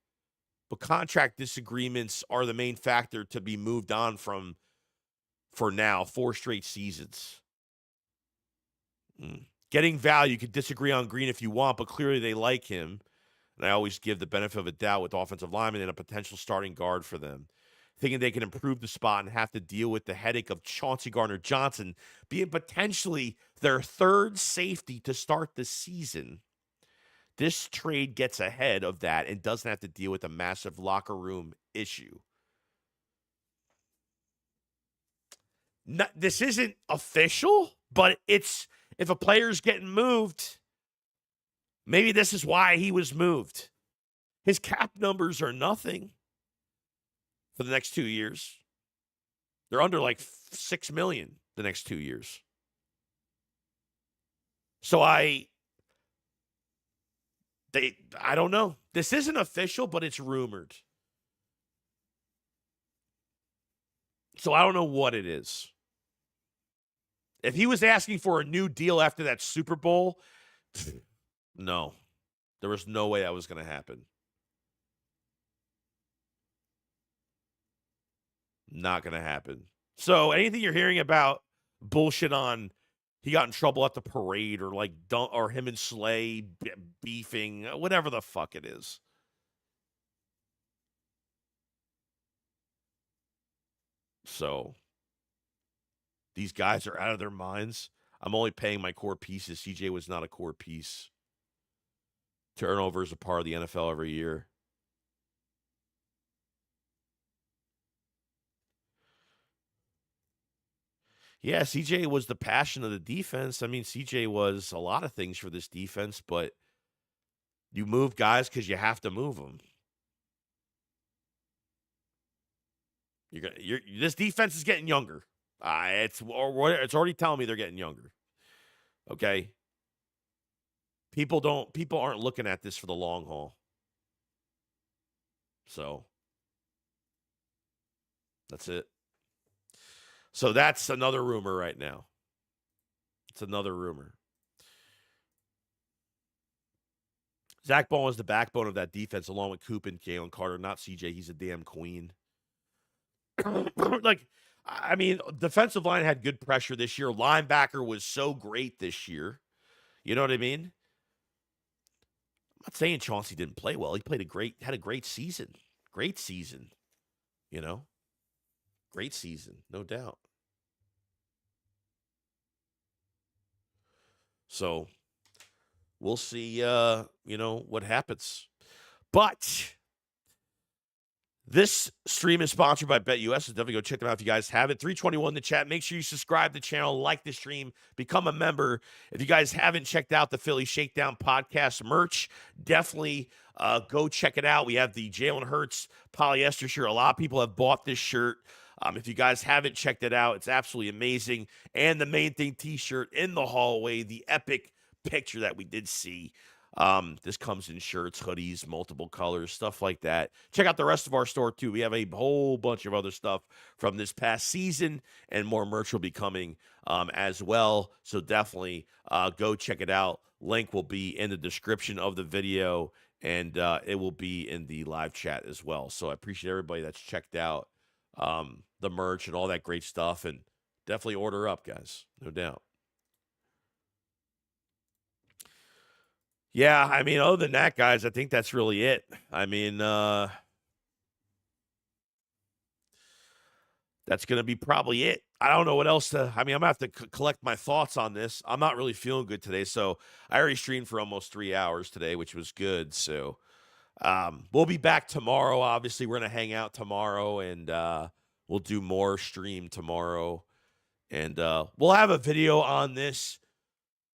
S1: but contract disagreements are the main factor to be moved on from for now, 4 straight seasons. Getting value, you could disagree on Green if you want, but clearly they like him. And I always give the benefit of a doubt with offensive linemen and a potential starting guard for them. Thinking they can improve the spot and have to deal with the headache of Chauncey Gardner-Johnson being potentially their third safety to start the season. This trade gets ahead of that and doesn't have to deal with a massive locker room issue. This isn't official, but if a player's getting moved, maybe this is why he was moved. His cap numbers are nothing for the next 2 years. They're under $6 million the next 2 years. So I don't know. This isn't official, but it's rumored. So I don't know what it is. If he was asking for a new deal after that Super Bowl, no, there was no way that was going to happen. Not going to happen. So anything you're hearing about bullshit on he got in trouble at the parade or like or him and Slay beefing, whatever the fuck it is. So these guys are out of their minds. I'm only paying my core pieces. CJ was not a core piece. Turnover is a part of the NFL every year. Yeah, CJ was the passion of the defense. I mean, CJ was a lot of things for this defense, but you move guys because you have to move them. This defense is getting younger. It's already telling me they're getting younger. Okay, people aren't looking at this for the long haul. So that's it. So that's another rumor right now. It's another rumor. Zach Ball is the backbone of that defense, along with Coop and Jalen Carter. Not CJ. He's a damn queen. Like, I mean, defensive line had good pressure this year. Linebacker was so great this year. You know what I mean? I'm not saying Chauncey didn't play well. He had a great season. Great season. You know? Great season, no doubt. So we'll see what happens. But this stream is sponsored by BetUS, so definitely go check them out if you guys have it. 321 in the chat. Make sure you subscribe to the channel, like the stream, become a member. If you guys haven't checked out the Philly Shakedown podcast merch, definitely go check it out. We have the Jalen Hurts polyester shirt. A lot of people have bought this shirt. If you guys haven't checked it out, it's absolutely amazing. And the main thing t-shirt in the hallway, the epic picture that we did see. This comes in shirts, hoodies, multiple colors, stuff like that. Check out the rest of our store too. We have a whole bunch of other stuff from this past season, and more merch will be coming as well. So definitely go check it out. Link will be in the description of the video, and it will be in the live chat as well. So I appreciate everybody that's checked out the merch and all that great stuff, and definitely order up, guys, no doubt. Yeah, I mean, other than that, guys, I think that's really it. I mean, that's going to be probably it. I don't know what else to. I mean, I'm going to have to collect my thoughts on this. I'm not really feeling good today, so I already streamed for almost 3 hours today, which was good. So we'll be back tomorrow. Obviously, we're going to hang out tomorrow, and we'll do more stream tomorrow. And we'll have a video on this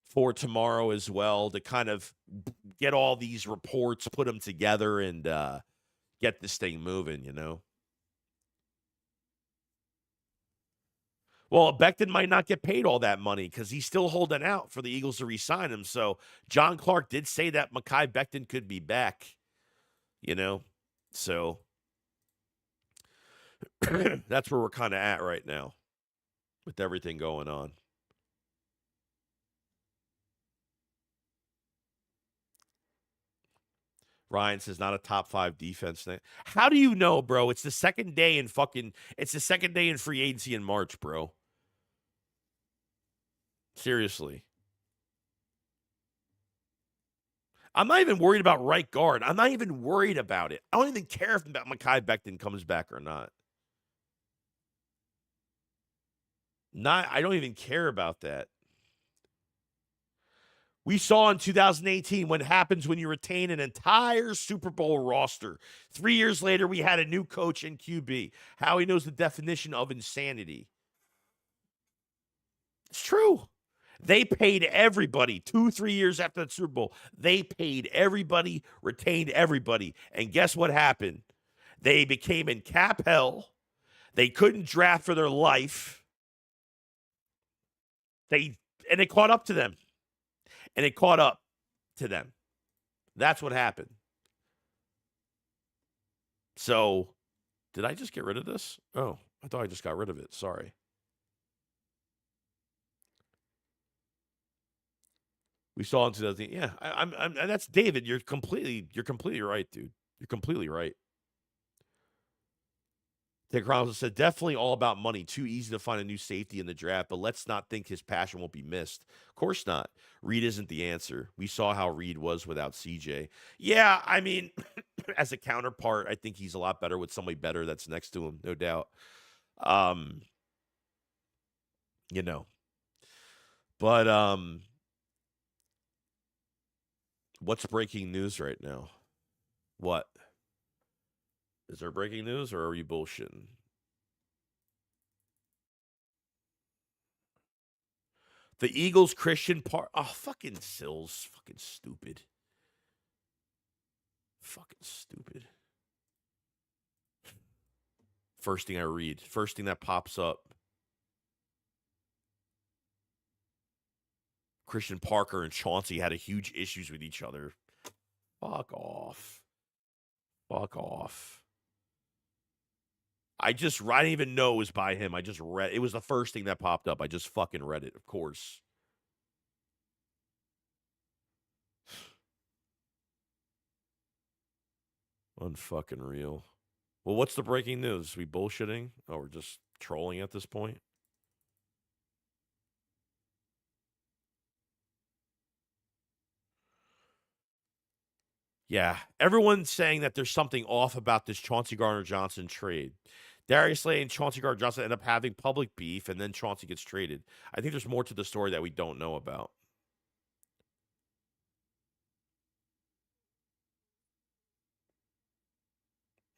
S1: for tomorrow as well to kind of get all these reports, put them together, and get this thing moving, you know? Well, Becton might not get paid all that money because he's still holding out for the Eagles to re-sign him. So John Clark did say that Mekhi Becton could be back, you know? So that's where we're kind of at right now with everything going on. Ryan says not a top 5 defense thing. How do you know, bro? It's the second day in free agency in March, bro. Seriously. I'm not even worried about right guard. I'm not even worried about it. I don't even care if Mekhi Becton comes back or not. I don't even care about that. We saw in 2018 what happens when you retain an entire Super Bowl roster. 3 years later, we had a new coach in QB. Howie knows the definition of insanity. It's true. They paid everybody 2-3 years after the Super Bowl. They paid everybody, retained everybody. And guess what happened? They became in cap hell. They couldn't draft for their life. And it caught up to them. That's what happened. So, did I just get rid of this? Oh, I thought I just got rid of it. Sorry. We saw in 2000. Yeah, I'm that's David. You're completely right, dude. You're completely right. Dick Chronicles said, definitely all about money. Too easy to find a new safety in the draft, but let's not think his passion won't be missed. Of course not. Reed isn't the answer. We saw how Reed was without CJ. Yeah, I mean, as a counterpart, I think he's a lot better with somebody better that's next to him, no doubt. Um, you know. But what's breaking news right now? What? Is there breaking news or are you bullshitting? The Eagles Christian Park. Oh, fucking Sills. Fucking stupid. Fucking stupid. First thing I read. First thing that pops up. Christian Parker and Chauncey had a huge issues with each other. Fuck off. Fuck off. I didn't even know it was by him. I just read. It was the first thing that popped up. I just fucking read it, of course. Unfucking real. Well, what's the breaking news? We bullshitting? Oh, we're just trolling at this point? Yeah. Everyone's saying that there's something off about this Chauncey Gardner-Johnson trade. Darius Slay and Chauncey Gardner-Johnson end up having public beef, and then Chauncey gets traded. I think there's more to the story that we don't know about.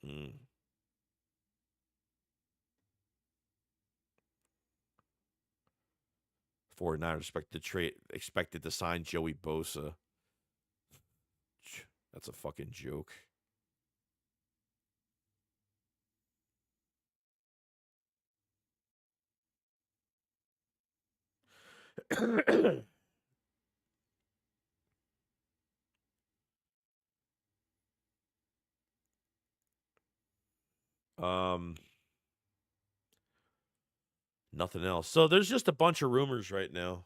S1: Hmm. 49ers expected to sign Joey Bosa. That's a fucking joke. um, nothing else. So there's just a bunch of rumors right now.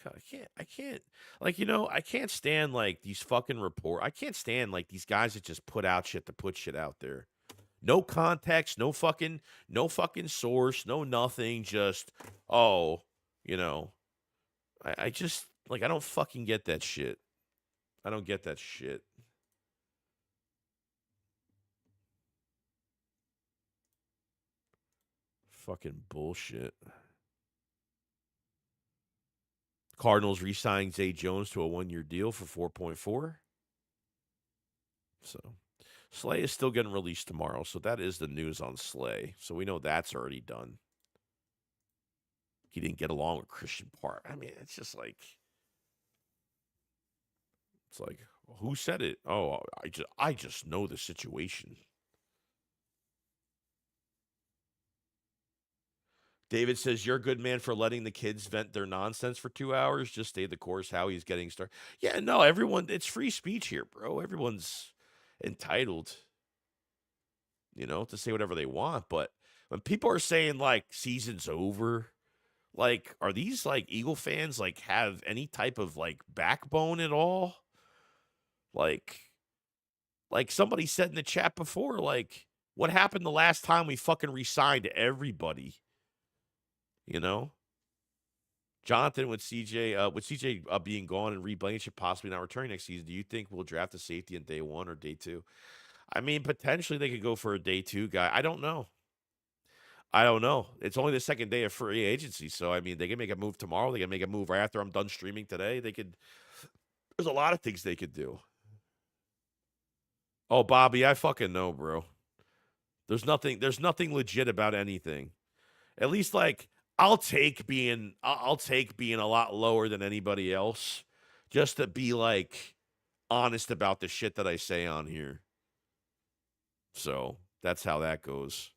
S1: I can't, like, I can't stand like these fucking I can't stand like these guys that just put out shit to put shit out there. No context, no fucking source, no nothing. Just, oh, you know, I just, like, I don't fucking get that shit. I don't get that shit. Fucking bullshit. Cardinals re-signing Zay Jones to a 1-year deal for 4.4. So Slay is still getting released tomorrow. So that is the news on Slay. So we know that's already done. He didn't get along with Christian Park. I mean, it's just like, who said it? Oh, I just know the situation. David says, you're a good man for letting the kids vent their nonsense for 2 hours. Just stay the course how he's getting started. Yeah, no, everyone, it's free speech here, bro. Everyone's entitled, to say whatever they want. But when people are saying, like, season's over, like, are these, like, Eagle fans, like, have any type of, like, backbone at all? Like somebody said in the chat before, like, what happened the last time we fucking re-signed everybody? You know? Jonathan, with CJ being gone and Reed Blankenship possibly not returning next season, do you think we'll draft a safety in day 1 or day 2? I mean, potentially they could go for a day 2 guy. I don't know. It's only the second day of free agency, so I mean, they can make a move tomorrow. They can make a move right after I'm done streaming today. There's a lot of things they could do. Oh, Bobby, I fucking know, bro. There's nothing legit about anything. At least, like, I'll take being a lot lower than anybody else just to be, like, honest about the shit that I say on here. So that's how that goes.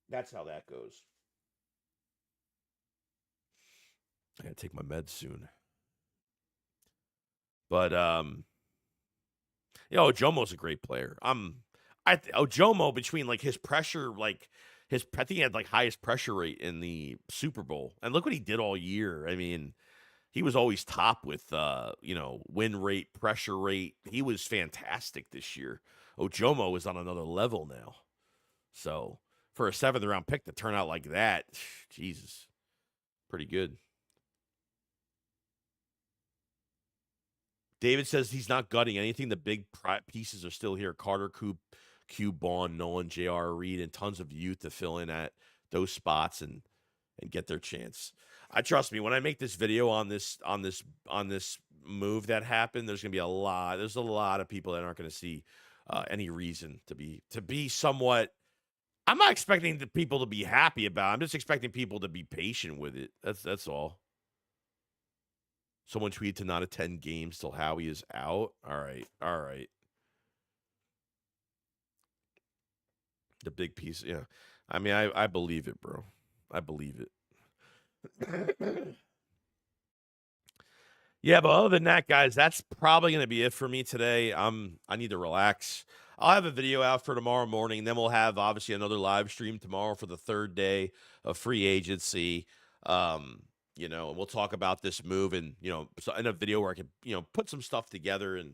S1: That's how that goes. I gotta take my meds soon. But Jomo's a great player. Jomo, between like his I think he had like highest pressure rate in the Super Bowl. And look what he did all year. I mean, he was always top with win rate, pressure rate. He was fantastic this year. Ojomo is on another level now. So for a 7th round pick to turn out like that, Jesus, pretty good. David says he's not gutting anything. The big pieces are still here. Carter, Q, Bond, Nolan, J.R. Reed, and tons of youth to fill in at those spots and get their chance. I trust me, when I make this video on this move that happened, there's a lot of people that aren't going to see any reason to be somewhat. I'm not expecting the people to be happy about it. I'm just expecting people to be patient with it. That's all. Someone tweeted to not attend games till Howie is out. All right. The big piece, yeah. I mean, I believe it, bro. I believe it. Yeah, but other than that, guys, that's probably going to be it for me today. I need to relax. I'll have a video out for tomorrow morning. Then we'll have obviously another live stream tomorrow for the 3rd day of free agency. And we'll talk about this move and, in a video where I can, put some stuff together and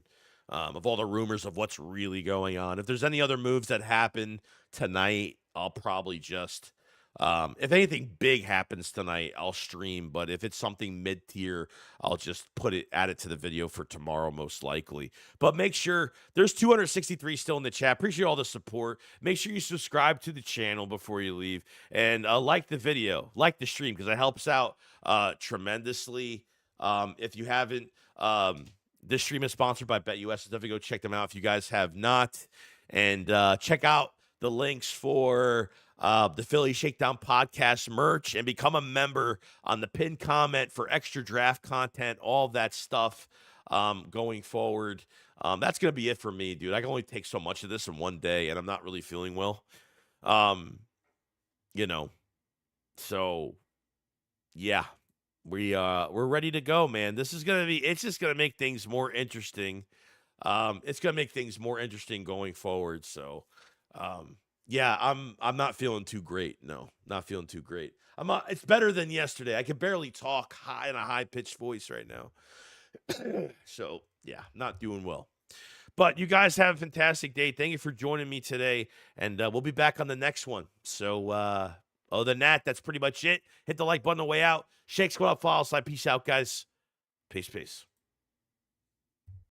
S1: of all the rumors of what's really going on. If there's any other moves that happen tonight, I'll probably just, if anything big happens tonight, I'll stream. But if it's something mid-tier, I'll just add it to the video for tomorrow, most likely. But make sure, there's 263 still in the chat. Appreciate all the support. Make sure you subscribe to the channel before you leave. And like the video, like the stream, because it helps out tremendously. If you haven't, this stream is sponsored by BetUS. So definitely go check them out if you guys have not. And check out the links for the Philly Shakedown podcast merch and become a member on the pinned comment for extra draft content, all that stuff going forward. That's going to be it for me, dude. I can only take so much of this in one day, and I'm not really feeling well. So yeah, we're ready to go, man. It's just going to make things more interesting. It's going to make things more interesting going forward. So, yeah, I'm not feeling too great. No, not feeling too great. It's better than yesterday. I can barely talk in a high-pitched voice right now. So, yeah, not doing well. But you guys have a fantastic day. Thank you for joining me today, and we'll be back on the next one. So, other than that, that's pretty much it. Hit the like button on the way out. Shake Squad, follow, slide. Peace out, guys. Peace.